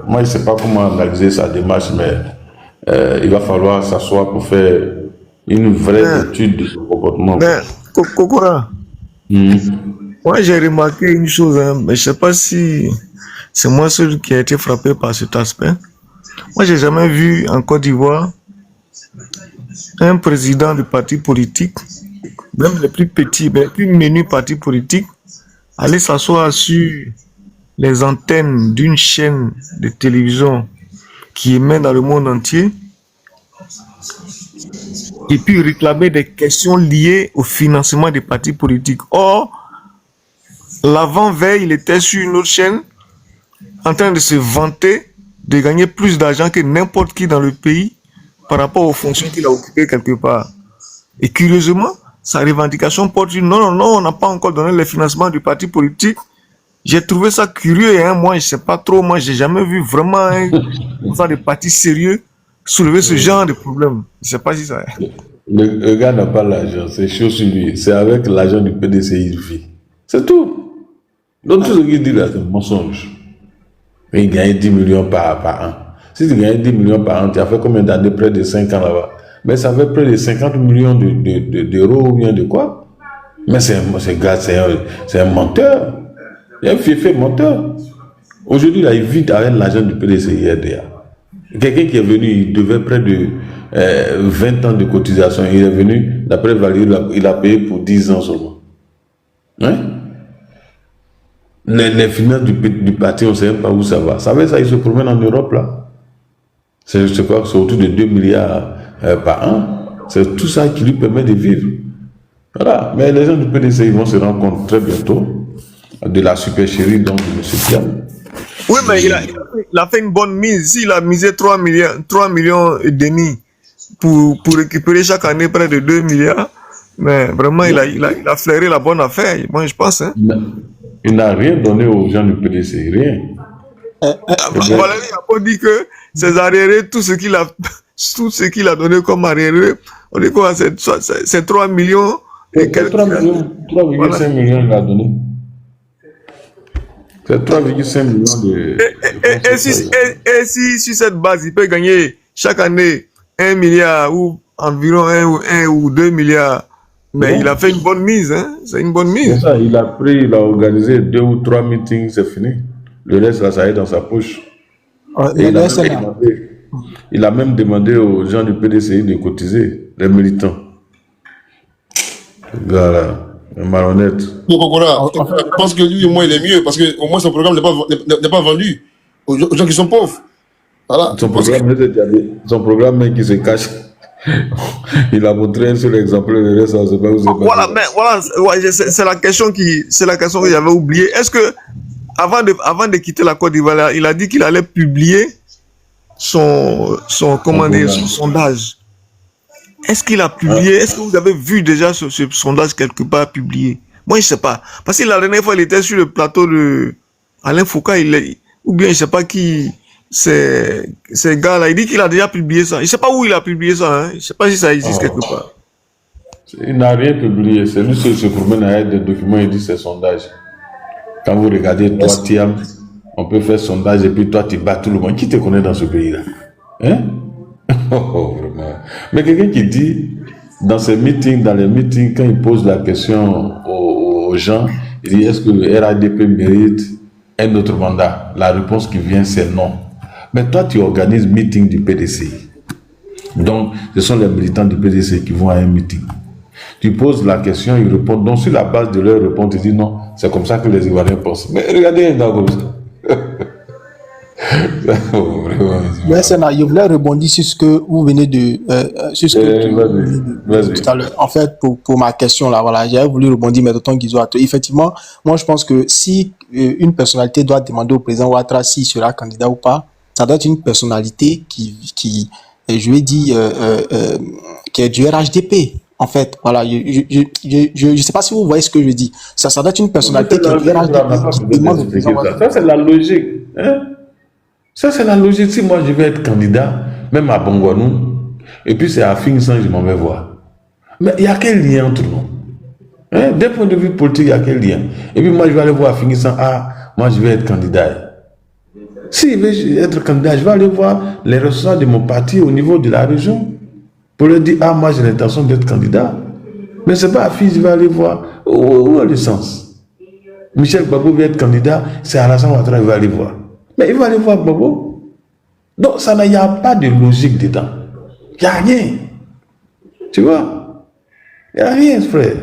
Speaker 4: moi je ne sais pas comment analyser sa démarche, mais il va falloir s'asseoir pour faire une vraie étude de son comportement.
Speaker 13: Mais, Kokora, moi j'ai remarqué une chose, hein, mais je ne sais pas si c'est moi seul qui a été frappé par cet aspect. Moi, j'ai jamais vu en Côte d'Ivoire un président de parti politique, même les plus petits, les plus menus partis politiques, aller s'asseoir sur les antennes d'une chaîne de télévision qui émet dans le monde entier et puis réclamer des questions liées au financement des partis politiques. Or, l'avant-veille, il était sur une autre chaîne en train de se vanter de gagner plus d'argent que n'importe qui dans le pays par rapport aux fonctions qu'il a occupées quelque part. Et curieusement, sa revendication porte une non, on n'a pas encore donné le financement du parti politique. J'ai trouvé ça curieux, hein. Moi, je sais pas trop, moi, j'ai jamais vu vraiment un de parti sérieux soulever ce genre de problème. Je sais pas si ça...
Speaker 4: Le gars n'a pas l'argent, c'est chaud sur lui. C'est avec l'argent du PDC il vit. C'est tout. Donc tout ce qu'il dit là, c'est un mensonge. Mais il gagne 10 millions par an. Si tu gagnes 10 millions par an, tu as fait combien d'années? Près de 5 ans là-bas. Mais ça fait près de 50 millions d'euros ou bien de quoi? Mais c'est un menteur. Il est un fiefé menteur. Aujourd'hui, là, il vit avec l'argent du PDC IRDA. Quelqu'un qui est venu, il devait près de 20 ans de cotisation. Il est venu, d'après Valérie, il a payé pour 10 ans seulement. Hein? Les finances du parti, on ne sait même pas où ça va. Ça veut dire ça, il se promène en Europe, là. C'est quoi? C'est autour de 2 milliards par an. C'est tout ça qui lui permet de vivre. Voilà. Mais les gens du PDC, ils vont se rendre compte très bientôt de la supercherie donc, de M. Thiam.
Speaker 13: Oui, mais il a fait une bonne mise. S'il a misé 3 millions et demi pour récupérer chaque année près de 2 milliards, mais vraiment, il a flairé la bonne affaire, moi je pense. Hein.
Speaker 4: Il n'a rien donné aux gens du PDC, rien.
Speaker 13: Valérie a pas dit que ses arriérés, tout ce qu'il a donné comme arriérés, on dit quoi, c'est 3 millions et quelques...
Speaker 4: 3,5 millions il a donné. C'est 3,5 millions de...
Speaker 13: Et si sur cette base, il peut gagner chaque année 1 milliard ou environ 1 ou 2 milliards, mais bon, il a fait une bonne mise, hein? C'est une bonne mise.
Speaker 4: Ça, il a organisé 2 ou 3 meetings, c'est fini. Le reste, là, ça est dans sa poche. Il a même demandé aux gens du PDCI de cotiser, les militants. Voilà. Marionnette.
Speaker 3: Je pense que lui, au moins, il est mieux parce qu'au moins son programme n'est pas vendu aux gens qui sont pauvres. Voilà.
Speaker 4: Son programme même qui se cache. Il a montré un seul exemplaire, le reste, ça ne sait pas où c'est.
Speaker 13: Voilà, mais voilà, c'est la question que j'avais oubliée. Est-ce que, avant de quitter la Côte d'Ivoire, il a dit qu'il allait publier son sondage? Est-ce qu'il a publié? Est-ce que vous avez vu déjà ce sondage quelque part publié? Moi, je ne sais pas. Parce que la dernière fois, il était sur le plateau de Alain Foucault, ou bien je ne sais pas qui, ces gars-là. Il dit qu'il a déjà publié ça. Je ne sais pas où il a publié ça. Hein. Je ne sais pas si ça existe quelque part.
Speaker 4: Il n'a rien publié. C'est lui qui se promène avec des documents et dit c'est sondage. Quand vous regardez, toi, Thiam, on peut faire sondage et puis toi, tu bats tout le monde. Qui te connaît dans ce pays-là? Hein? Oh, vraiment. Mais quelqu'un qui dit, dans les meetings, quand il pose la question aux gens, il dit, est-ce que le RADP mérite un autre mandat? La réponse qui vient, c'est non. Mais toi, tu organises meeting du PDC. Donc, ce sont les militants du PDC qui vont à un meeting. Tu poses la question, ils répondent. Donc, sur la base de leur réponse, tu dis non, c'est comme ça que les Ivoiriens pensent. Mais regardez un gars comme ça.
Speaker 14: Mais je voulais rebondir sur ce que vous venez de tout à l'heure. En fait, pour ma question là, voilà, j'avais voulu rebondir, mais d'autant qu'ils ont attendu. Effectivement, moi je pense que si une personnalité doit demander au président Ouattara s'il sera candidat ou pas, ça doit être une personnalité qui je lui ai dit, qui est du RHDP. En fait, voilà, je sais pas si vous voyez ce que je dis. Ça doit être une personnalité qui est du RHDP.
Speaker 4: Ça, c'est la logique. Hein? Ça, c'est la logique. Si moi, je vais être candidat, même à Bongwanou, et puis c'est à Finsan, je m'en vais voir. Mais il y a quel lien entre nous? Hein? D'un point de vue politique, il y a quel lien? Et puis moi, je vais aller voir Finsan, ah, moi, je vais être candidat. Si je veux être candidat, je vais aller voir les responsables de mon parti au niveau de la région pour leur dire, ah, moi, j'ai l'intention d'être candidat. Mais ce n'est pas à Fils, je vais aller voir. Où est le sens? Michel Gbagbo veut être candidat, c'est Alassane Ouattara, il va aller voir. Mais il va aller voir Gbagbo. Donc, ça n'y a pas de logique dedans. Il n'y a rien. Tu vois? Il n'y a rien, frère.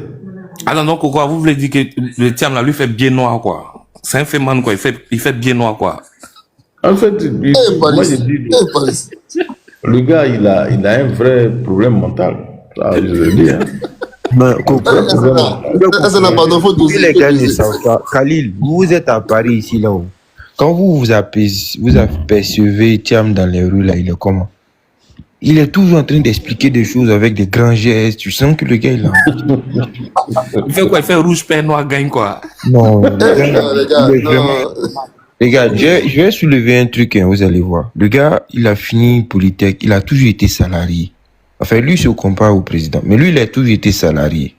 Speaker 12: Alors, donc, quoi, vous voulez dire que le Tiam, là, lui, fait bien noir, quoi. C'est un phénomène, quoi. Il fait bien noir, quoi.
Speaker 4: En fait, moi, je dis, le gars, il a un vrai problème mental. Ça, je le dis, hein.
Speaker 15: Si les gars ne savent pas, Khalil, vous êtes à Paris ici là-haut. Quand vous apercevez Thiam dans les rues là, il est comment? Il est toujours en train d'expliquer des choses avec des grands gestes. Tu sens que le gars il a.
Speaker 12: Il fait quoi? Il fait rouge, pain, noir, gagne quoi?
Speaker 15: Non, les gars, je vais soulever un truc, hein, vous allez voir. Le gars, il a fini Polytech, il a toujours été salarié. Enfin, lui se compare au président, mais lui, il a toujours été salarié.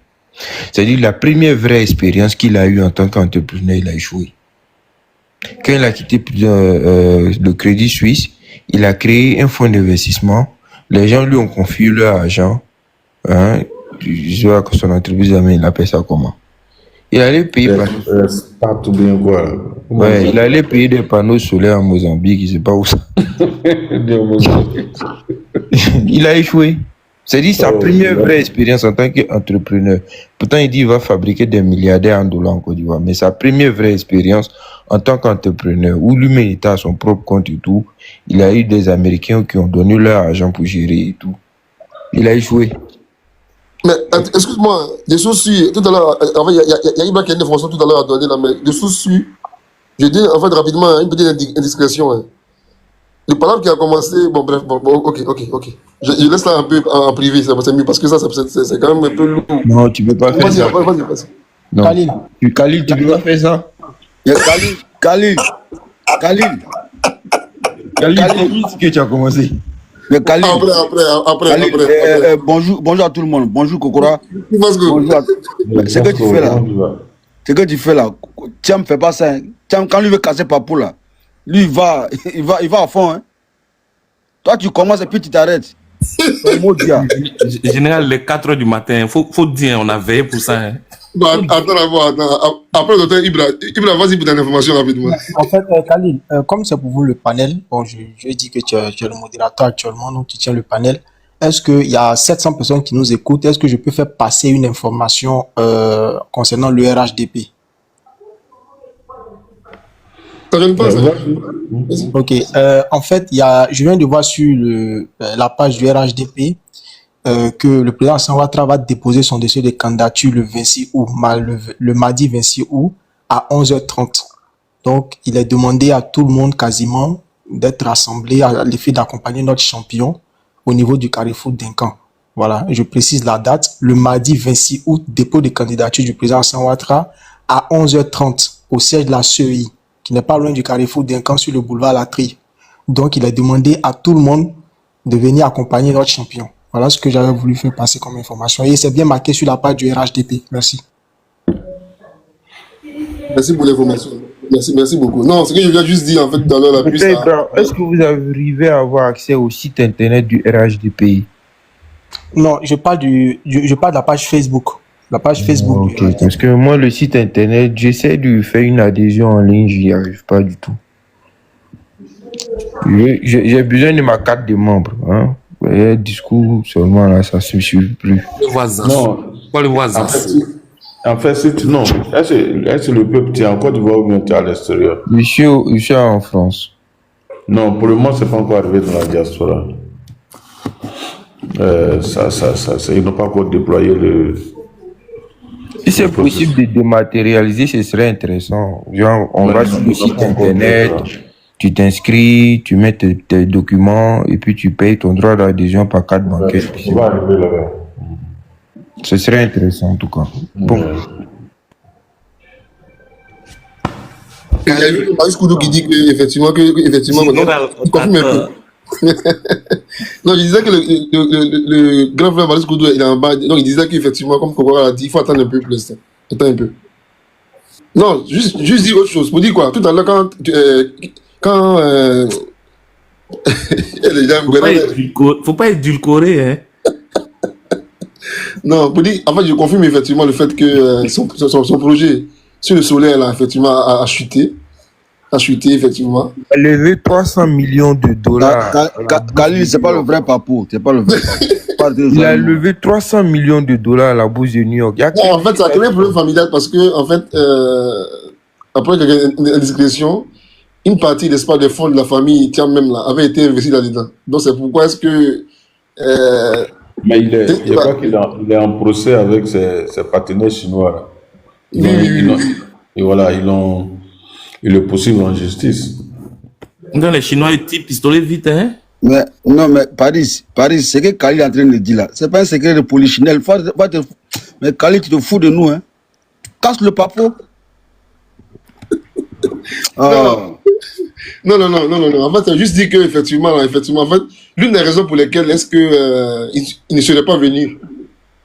Speaker 15: C'est-à-dire, la première vraie expérience qu'il a eue en tant qu'entrepreneur, il a échoué. Quand il a quitté le Crédit Suisse, il a créé un fonds d'investissement. Les gens lui ont confié leur argent. Hein, je vois que son entreprise, il appelle ça comment? Il allait payer
Speaker 4: pas tout bien quoi.
Speaker 15: Ouais, il allait payer des panneaux solaires en Mozambique, je sais pas où ça. Il a échoué. C'est-à-dire sa première vraie expérience en tant qu'entrepreneur. Pourtant, il dit qu'il va fabriquer des milliardaires en dollars en Côte d'Ivoire. Mais sa première vraie expérience en tant qu'entrepreneur, où lui-même était à son propre compte et tout, il a eu des Américains qui ont donné leur argent pour gérer et tout. Il a échoué.
Speaker 3: Mais excuse-moi, des sources sûres, tout à l'heure, il y a Ibra qui a une information tout à l'heure à donner là, mais des sources sûres, je dis en fait rapidement une petite indiscrétion. Hein. Le palabre qui a commencé, bon bref, bon, ok. Je laisse là un peu en privé, c'est mieux, parce que ça c'est quand même un peu lourd.
Speaker 15: Non, tu peux pas faire ça.
Speaker 3: Vas-y.
Speaker 15: Non. Khalil, tu peux pas faire ça.
Speaker 16: Khalil,
Speaker 15: c'est que tu as commencé.
Speaker 16: Mais Khalil,
Speaker 3: après.
Speaker 16: Bonjour à tout le monde. Bonjour Kokora.
Speaker 3: Bonjour à
Speaker 16: ce que tu fais là, Thiam fait pas ça. Hein. Thiam, quand lui veut casser Papou là, lui il va à fond. Hein. Toi tu commences et puis tu t'arrêtes.
Speaker 12: Général, les 4 h du matin, faut dire, on a veillé pour ça. Hein.
Speaker 3: Bah, attends. Après le docteur Ibra, vas-y pour l'information rapidement.
Speaker 14: En fait, Khalil, comme c'est pour vous le panel, bon, je dis que tu es le modérateur actuellement, donc tu tiens le panel. Est-ce qu'il y a 700 personnes qui nous écoutent? Est-ce que je peux faire passer une information concernant le RHDP? Ok. En fait, je viens de voir sur la page du RHDP que le président Alassane Ouattara va déposer son dossier de candidature le 26 août, le mardi 26 août à 11h30. Donc, il est demandé à tout le monde quasiment d'être rassemblé à l'effet d'accompagner notre champion au niveau du carrefour d'Incan. Voilà, je précise la date, le mardi 26 août, dépôt de candidature du président Alassane Ouattara à 11h30 au siège de la CEI, qui n'est pas loin du carrefour d'Incan sur le boulevard Latry. Donc, il est demandé à tout le monde de venir accompagner notre champion. Voilà ce que j'avais voulu faire passer comme information. Et c'est bien marqué sur la page du RHDP. Merci.
Speaker 3: Merci pour l'information. Merci beaucoup. Non, ce que je viens juste dire en fait tout à l'heure, la puce.
Speaker 15: Est-ce que vous arrivez à avoir accès au site internet du RHDP?
Speaker 14: Non, je parle de la page Facebook. La page Facebook.
Speaker 15: Ok, parce que moi, le site internet, j'essaie de faire une adhésion en ligne, j'y arrive pas du tout. J'ai besoin de ma carte de membre. Hein. Le discours seulement là, ça ne suffit plus.
Speaker 12: Le voisin.
Speaker 4: Non.
Speaker 12: Quoi le voisin?
Speaker 4: En fait, non. Est-ce que le peuple tient en Côte d'Ivoire ou bien tu es à l'extérieur?
Speaker 15: Je suis en France.
Speaker 4: Non, pour le moment, c'est pas encore arrivé dans la diaspora. Ils n'ont pas encore déployé le.
Speaker 15: Si c'est possible de dématérialiser, ce serait intéressant. Genre, on va sur le site internet, tu t'inscris, tu mets tes documents et puis tu payes ton droit d'adhésion par carte bancaire.
Speaker 4: On va arriver là-bas.
Speaker 15: Ce serait intéressant en tout cas. Bon.
Speaker 3: Il y a eu Maurice Koudou qui dit qu'effectivement, il confirme un peu. Non, je disais que le grand frère Maurice Koudou, il est en bas. Donc, il disait qu'effectivement, comme Kokora a dit, il faut attendre un peu pour l'instant. Attends un peu. Non, juste dire autre chose. Pour dire quoi? Tout à l'heure, quand
Speaker 12: Faut pas édulcorer, hein.
Speaker 3: Non, pour dire, en fait, je confirme effectivement le fait que son projet sur le solaire, là, effectivement, a chuté. A chuté, effectivement.
Speaker 15: Il a levé 300 millions de dollars.
Speaker 16: Khalil, c'est pas le vrai papou. C'est pas le vrai papou.
Speaker 15: Il a levé 300 millions de dollars à la bourse de New York.
Speaker 3: Non, en fait, ça a créé un problème familial parce que, en fait, après quelques indiscrétions, une partie, n'est-ce pas, des fonds de la famille, tiens, même là, avait été investie là-dedans. Donc, c'est pourquoi est-ce que.
Speaker 4: Mais je crois qu'il est en procès avec ses partenaires chinois. Là. Et voilà, ils le poursuivent en justice.
Speaker 12: Donc les Chinois, ils tirent pistolet vite, hein?
Speaker 16: Mais, non, mais Paris, ce que Khalil est en train de dire là, c'est pas un secret de polichinelle. Mais Khalil, tu te fous de nous, hein? Casse le papo.
Speaker 3: Non. En fait, c'est juste dit qu'effectivement, en fait, l'une des raisons pour lesquelles est-ce que il ne serait pas venu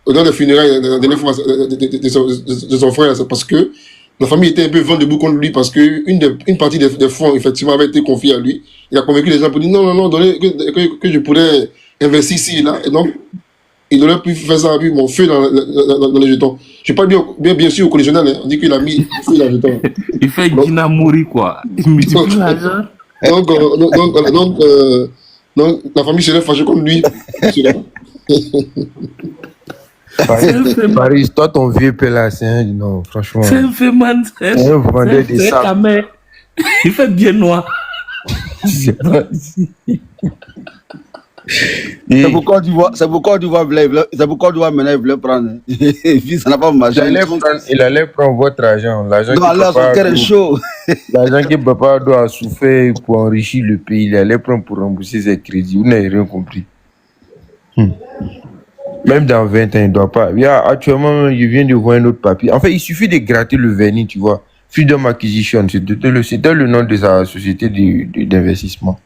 Speaker 3: dans les funérailles de son frère, c'est parce que la famille était un peu vent debout contre lui parce que une partie des fonds, effectivement, avait été confiée à lui. Il a convaincu les gens pour dire non, donnez que je pourrais investir ici et là. Et donc, il aurait pu faire ça avec mon feu dans les jetons. Je ne parle bien sûr au collégionnaire, hein. On dit qu'il a mis le feu dans les jetons.
Speaker 12: Il fait Gina mourir, quoi. Il multiplie l'argent.
Speaker 3: Donc, la famille serait fâchée contre lui.
Speaker 15: Paris, toi, ton vieux père c'est non, franchement.
Speaker 12: C'est un fait man. C'est un camé. Il fait bien noir.
Speaker 16: C'est pourquoi tu vois maintenant, il voulait prendre. Ça n'a pas marché.
Speaker 15: Il allait prendre votre argent. L'argent que papa doit souffrir pour enrichir le pays. Il allait prendre pour rembourser ses crédits. Vous n'avez rien compris. Même dans 20 ans, il ne doit pas. Actuellement, je viens de voir un autre papier. En fait, il suffit de gratter le vernis, tu vois. Freedom Acquisition, c'était le nom de sa société d'investissement.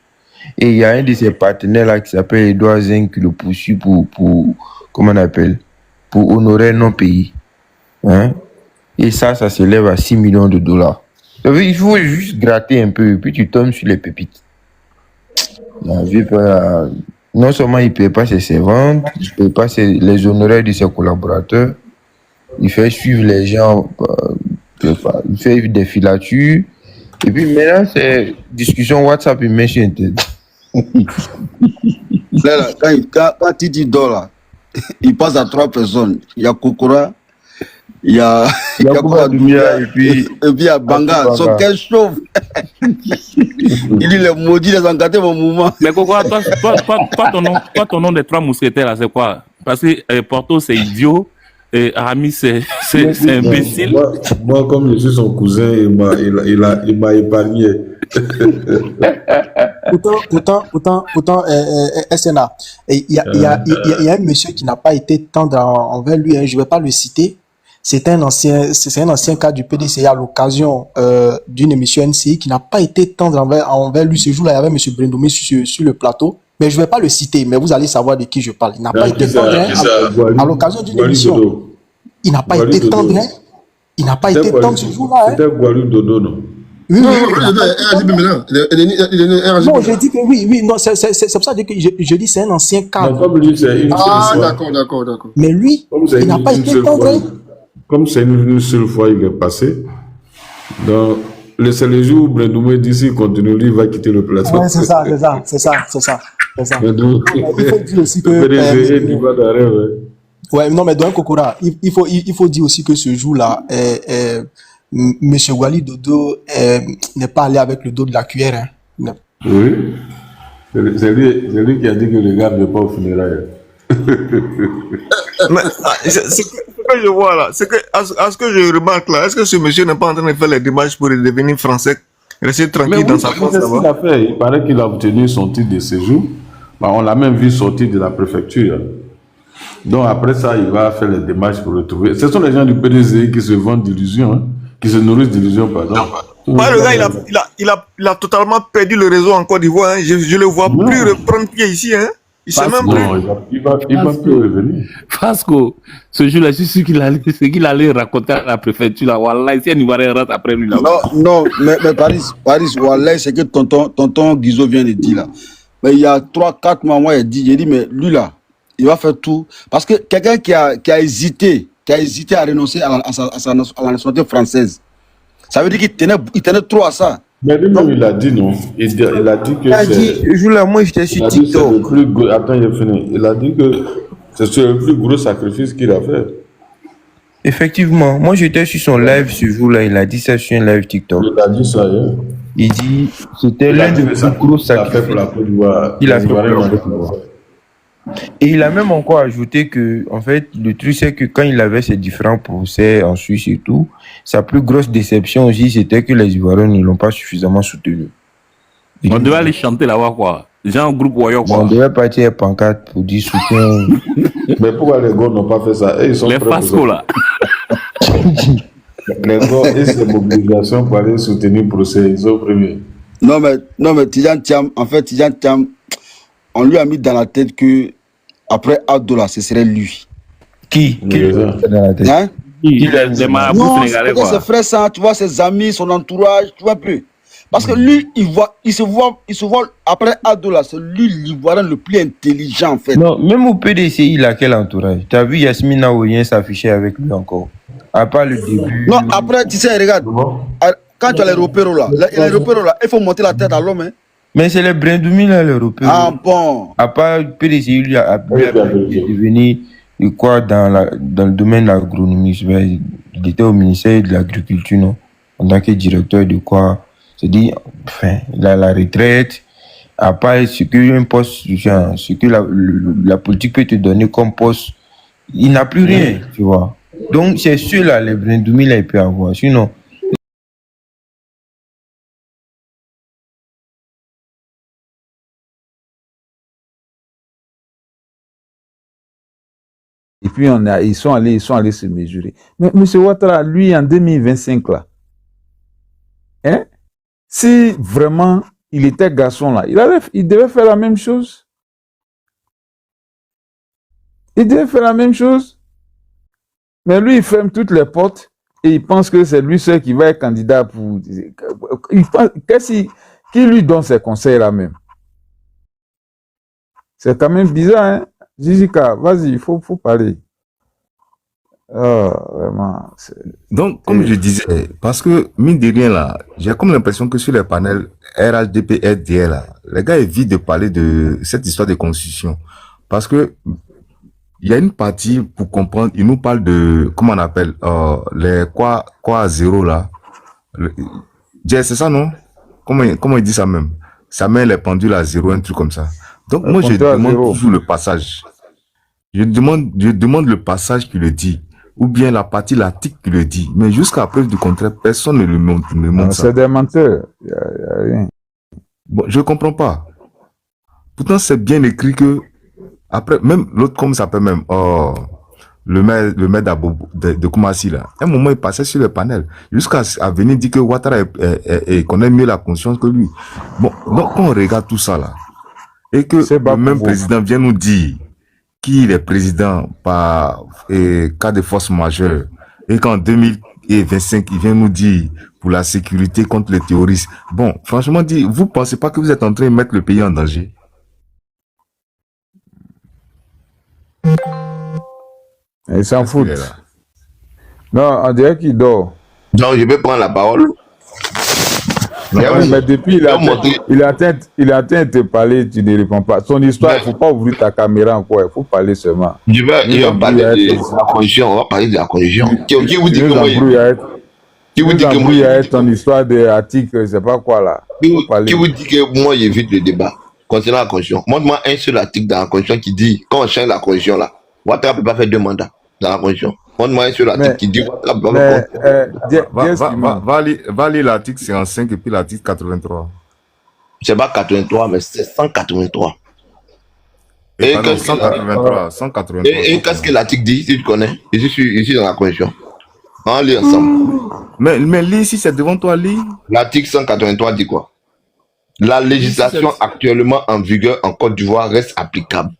Speaker 15: Et il y a un de ses partenaires là qui s'appelle Edouard Zeng qui le poursuit pour comment on appelle, pour honorer non pays. Hein? Et ça s'élève à 6 millions de dollars. Donc, il faut juste gratter un peu, puis tu tombes sur les pépites. Non seulement il ne paye pas ses servantes, il ne paye pas les honoraires de ses collaborateurs, il fait suivre les gens, il fait des filatures. Et puis maintenant, c'est discussion WhatsApp, il met sur Internet.
Speaker 16: Là, quand Titi dort là, il passe à 3 personnes. Il y a Kokora, il y a Dumia, et puis il y a Banga. Son cœur chauffe. Il dit les maudits, les encadrés, mon mouvement.
Speaker 12: Mais Kokora, toi, ton nom des 3 mousquetaires là, c'est quoi? Parce que Porto, c'est idiot. Et Aramis, c'est imbécile.
Speaker 4: Moi, comme je suis son cousin, il m'a épargné.
Speaker 14: Pourtant, SNA, il y a un monsieur qui n'a pas été tendre envers lui, hein, je ne vais pas le citer. C'est un ancien cadre du PDCA à l'occasion d'une émission NCI qui n'a pas été tendre envers lui. Ce jour-là, il y avait M. Brendoumi sur le plateau. Mais je ne vais pas le citer, mais vous allez savoir de qui je parle. Il n'a pas été tendre à l'occasion d'une émission. Il n'a pas été tendre. Il n'a pas été tendre ce jour-là.
Speaker 4: C'était Gualou Dodo, non?
Speaker 14: Oui. Non, je dis que oui. Non, c'est pour ça que je dis c'est un ancien cadre.
Speaker 4: Comme lui, c'est une seule fois.
Speaker 3: D'accord.
Speaker 14: Mais lui, il n'a pas été tendre.
Speaker 4: Comme c'est une seule fois il est passé, donc c'est le jour où Brendoumé dit s'il continue, lui il va quitter le plateau.
Speaker 14: Ouais, c'est ça.
Speaker 4: Mais donc,
Speaker 14: il faut dire aussi que ouais, non, mais dans Kokora, il faut dire aussi que ce jour-là, M. Wali Dodo n'est pas allé avec le dos de la cuillère. Hein.
Speaker 4: Oui, c'est lui qui a dit que le gars ne veut pas au funérailles.
Speaker 13: Mais ce que je vois là, c'est que à ce que je remarque là, est-ce que ce monsieur n'est pas en train de faire les démarches pour devenir français, rester tranquille dans sa France là-bas?
Speaker 4: Il paraît qu'il a obtenu son titre de séjour. On l'a même vu sortir de la préfecture. Donc après ça, il va faire les démarches pour retrouver. Ce sont les gens du PDC qui se vendent d'illusions, qui se nourrissent d'illusions, pardon.
Speaker 13: Ouais, le gars, il a totalement perdu le réseau en Côte d'Ivoire. Hein. Je le vois plus reprendre pied ici. Hein. Il sait même plus.
Speaker 4: Non, il va plus revenir.
Speaker 12: Fasco, ce jour-là, je suis sûr qu'il allait raconter à la préfecture. Là, Wallah, si un Ivoirien rentre après lui. Là.
Speaker 16: Non, mais Paris, Wallah, c'est que tonton Guizot vient de dire là. Mais il y a 3-4 mois, moi, j'ai dit, mais lui là, il va faire tout. Parce que quelqu'un qui a hésité à renoncer à la nationalité française, ça veut dire qu'il tenait trop à ça.
Speaker 4: Mais lui-même, il a dit non. Il a dit que
Speaker 15: moi, j'étais sur TikTok.
Speaker 4: Attends, il est fini. Il a dit que c'est le plus gros sacrifice qu'il a fait.
Speaker 15: Effectivement, moi j'étais sur son live ce jour-là, il a dit ça sur un live TikTok.
Speaker 4: Il a dit ça hier.
Speaker 15: Il dit c'était l'un des plus gros sacrifices qu'il a fait pour la Côte d'Ivoire. Et il a même encore ajouté que, en fait, le truc c'est que quand il avait ses différents procès en Suisse et tout, sa plus grosse déception aussi c'était que les Ivoiriens ne l'ont pas suffisamment soutenu.
Speaker 12: On devait aller chanter là-bas quoi. Genre groupe Warrior quoi.
Speaker 15: On devait partir à pancarte pour dire soutien.
Speaker 4: Mais pourquoi les gars n'ont pas fait ça? Ils sont
Speaker 12: les Fasco là.
Speaker 4: Les gars et ses mobilisations pour aller soutenir le procès, ils sont premiers.
Speaker 16: Non mais Tidjane Thiam, en fait Tidjane Thiam, on lui a mis dans la tête que après Abdullah, ce serait lui.
Speaker 15: Qui dans la tête?
Speaker 16: Hein?
Speaker 12: Des marabouts sénégalais quoi.
Speaker 16: Ses frères, ça, tu vois, ses amis, son entourage, tu vois plus. Parce que lui, il se voit après Abdullah, c'est lui l'Ivoirien le plus intelligent en fait.
Speaker 15: Non, même au PDC, il a quel entourage? Tu as vu Yasmine Aouyen s'afficher avec lui encore? À part le début.
Speaker 16: Non, après, tu sais, regarde, quand tu as les repéros là, il faut monter la tête à l'homme. Hein.
Speaker 15: Mais c'est les Brindoumi là, les repéros.
Speaker 16: Ah bon?
Speaker 15: À part le PDC, il a devenu quoi dans le domaine de l'agronomie. Il était au ministère de l'Agriculture, non? En tant que directeur de quoi? C'est-à-dire, enfin, il a la retraite, à part ce qu'un poste, genre, ce que la politique peut te donner comme poste, il n'a plus rien, tu vois. Donc, c'est ceux-là, les Brindoumi, là, il peut avoir. Sinon,
Speaker 17: et puis ils sont allés se mesurer. Mais M. Ouattara, lui, en 2025, là, hein? Si vraiment il était garçon là, il devait faire la même chose. Il devait faire la même chose. Mais lui, il ferme toutes les portes et il pense que c'est lui seul qui va être candidat pour... Qui lui donne ces conseils là même? C'est quand même bizarre, hein? Jijika, vas-y, il faut parler. Oh, vraiment.
Speaker 2: Donc, comme je disais, parce que, mine de rien, là, j'ai comme l'impression que sur les panels RHDP, RDL, là, les gars évitent de parler de cette histoire de constitution. Parce que, il y a une partie, pour comprendre, ils nous parlent de, comment on appelle, les quoi à zéro, là. C'est ça, non? Comment il dit ça même? Ça met les pendules à zéro, un truc comme ça. Donc, moi, je demande toujours le passage. Je demande le passage qui le dit. Ou bien la partie l'article qui le dit. Mais jusqu'à preuve du contraire, personne ne le montre.
Speaker 17: C'est des menteurs. Il n'y a rien.
Speaker 2: Bon, je comprends pas. Pourtant, c'est bien écrit que, après, même l'autre, comme ça s'appelle même, le maire de Koumassi, là. À un moment, il passait sur le panel. Jusqu'à venir dire que Ouattara connaît mieux la conscience que lui. Bon, donc, quand on regarde tout ça, là, et que le même président vient nous dire qu'il est président par cas de force majeure et qu'en 2025, il vient nous dire pour la sécurité contre les terroristes. Bon, franchement dit, vous pensez pas que vous êtes en train de mettre le pays en danger?
Speaker 17: Il s'en fout. Non, on dirait qu'il dort.
Speaker 18: Donc, je vais prendre la parole.
Speaker 17: Mais depuis, il a atteint de te parler, tu ne réponds pas. Son histoire, il ne faut pas ouvrir ta caméra encore, il faut parler seulement.
Speaker 18: Je vais parler de la condition, on va parler de la condition. Qui vous dit que moi,
Speaker 17: qui vous dit que moi, il y a ton histoire d'article, je ne sais pas quoi là.
Speaker 18: Qui vous dit que moi, j'évite le débat concernant la condition? Montre-moi un seul article dans la condition qui dit, quand on change la condition là, Ouattara ne peut pas faire 2 mandats dans la condition. Montre-moi un seul article qui dit Ouattara ne peut pas faire.
Speaker 2: Va lire l'article 55 et puis l'article 83.
Speaker 18: C'est pas 83, mais c'est 183.
Speaker 2: Et pardon, 183.
Speaker 18: Et qu'est-ce que l'article dit, si tu connais? Ici dans la condition. On lit ensemble.
Speaker 17: Mais lis si c'est devant toi, lis.
Speaker 18: L'article 183 dit quoi? La législation actuellement en vigueur en Côte d'Ivoire reste applicable.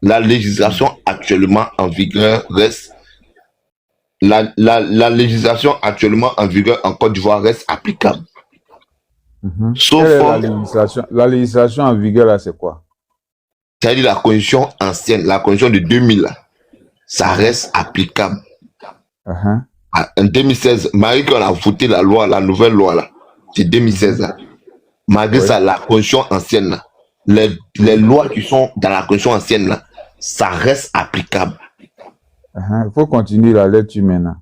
Speaker 18: La législation actuellement en vigueur reste... La législation actuellement en vigueur en Côte d'Ivoire reste applicable. Sauf
Speaker 17: Quelle est la législation en vigueur là, c'est quoi?
Speaker 18: C'est-à-dire la constitution ancienne, la constitution de 2000, là, ça reste applicable. En 2016, malgré qu'on a voté la loi, la nouvelle loi là, c'est 2016 là. Malgré ça, la constitution ancienne là, les lois qui sont dans la constitution ancienne là, ça reste applicable.
Speaker 17: Il faut continuer la lecture maintenant.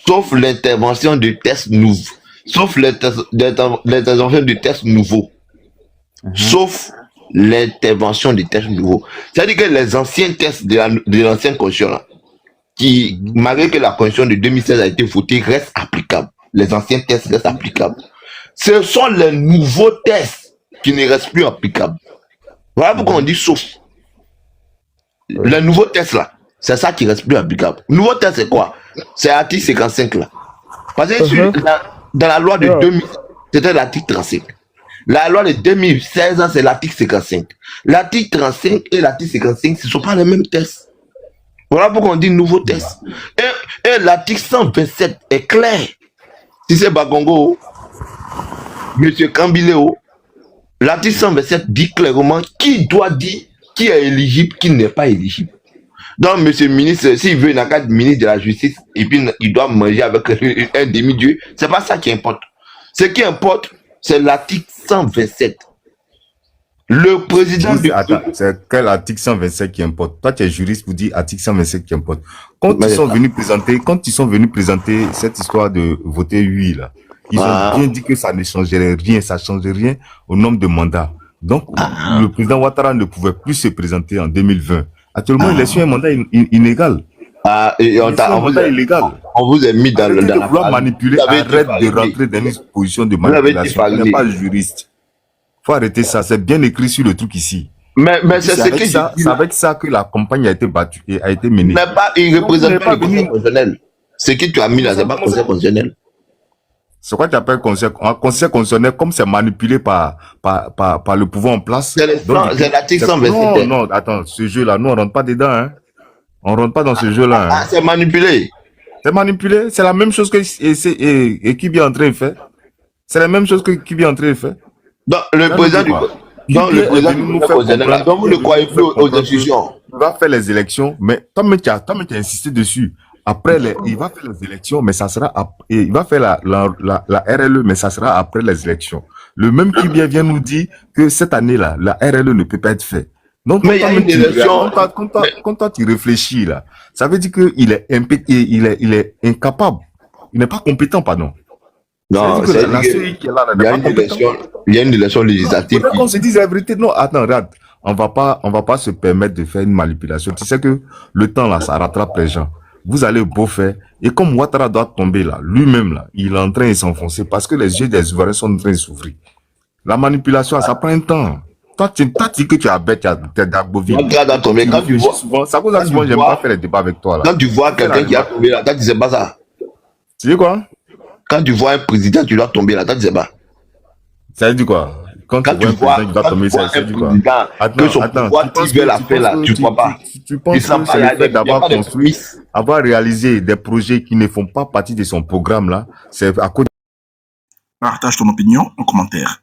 Speaker 18: Sauf l'intervention de tests nouveaux. Sauf l'intervention de tests nouveaux. Sauf l'intervention de tests nouveaux. C'est-à-dire que les anciens tests de l'ancienne constitution là, qui, malgré que la constitution de 2016 a été votée, restent applicables. Les anciens tests restent applicables. Ce sont les nouveaux tests qui ne restent plus applicables. Voilà pourquoi on dit sauf. Les nouveaux tests là, c'est ça qui reste plus applicable. Le nouveau test, c'est quoi? C'est l'article 55 là. Parce que dans la loi de 2000, c'était l'article 35. La loi de 2016, c'est l'article 55. L'article 35 et l'article 55, ce ne sont pas les mêmes tests. Voilà pourquoi on dit nouveau test. Et l'article 127 est clair. Si c'est Bagongo, Monsieur Kambileo, l'article 127 dit clairement qui doit dire qui est éligible, qui n'est pas éligible. Donc, monsieur le ministre, s'il veut une carte ministre de la Justice, et puis il doit manger avec un demi-dieu, c'est pas ça qui importe. Ce qui importe, c'est l'article 127. Le président du...
Speaker 17: Attends, c'est quel article 127 qui importe? Toi, tu es juriste pour dire article 127 qui importe. Quand ils sont venus présenter cette histoire de voter oui, là, ils ont bien dit que ça ne changerait rien, ça ne changerait rien au nombre de mandats. Donc, le président Ouattara ne pouvait plus se présenter en 2020. Actuellement, il est sur un mandat inégal.
Speaker 18: On vous a mis dans
Speaker 17: la vouloir manipuler, arrête de rentrer dans une position de manipulation. Tu n'es pas juriste. Il faut arrêter ça. C'est bien écrit sur le truc ici.
Speaker 18: Mais c'est
Speaker 17: avec ça que la campagne a été battue et a été menée.
Speaker 18: Mais il ne représente pas le conseil constitutionnel. Ce que tu as mis là, c'est pas le conseil constitutionnel.
Speaker 17: C'est quoi tu appelles conseil constitutionnel comme c'est manipulé par le pouvoir en place?
Speaker 18: C'est l'article 127.
Speaker 17: Non, attends, ce jeu-là, nous on rentre pas dedans, hein. On rentre pas dans ce jeu-là.
Speaker 18: Ah, c'est manipulé.
Speaker 17: C'est manipulé, c'est la même chose que et qui vient en train de faire. C'est la même chose que qui vient en train de faire.
Speaker 18: Donc le président nous fait comprendre. Donc vous ne croyez plus aux institutions.
Speaker 17: Il va faire les élections, mais toi-même tu as insisté dessus. Après, il va faire les élections, mais ça sera il va faire la RLE, mais ça sera après les élections. Le même qui vient nous dire que cette année-là, la RLE ne peut pas être faite. Donc, quand toi tu réfléchis là, ça veut dire qu'il est incapable. Il n'est pas compétent, pardon.
Speaker 18: Non, il y a une élection législative.
Speaker 17: Qu'on se dise la vérité. Non, attends, regarde. On va pas se permettre de faire une manipulation. Tu sais que le temps là, ça rattrape les gens. Vous allez beau faire, et comme Ouattara doit tomber là, lui-même là, il est en train de s'enfoncer parce que les yeux des Ivoiriens sont en train de s'ouvrir. La manipulation, ça prend un temps. Toi, tu dis que tu as bête, tu es d'Agboville.
Speaker 18: Quand tu vois,
Speaker 17: souvent, ça cause souvent, j'aime pas faire les débats avec toi là.
Speaker 18: Quand tu vois quelqu'un qui a tombé là, toi, tu sais pas ça.
Speaker 17: Tu dis quoi?
Speaker 18: Quand tu vois un président qui doit tomber là, toi, tu sais pas.
Speaker 17: Ça veut dire quoi? Quand tu vois un président qui doit tomber, ça veut dire quoi?
Speaker 18: Tu crois pas?
Speaker 17: Tu penses que c'est le fait d'avoir construit, avoir réalisé des projets qui ne font pas partie de son programme là, c'est à cause.
Speaker 1: Partage ton opinion en commentaire.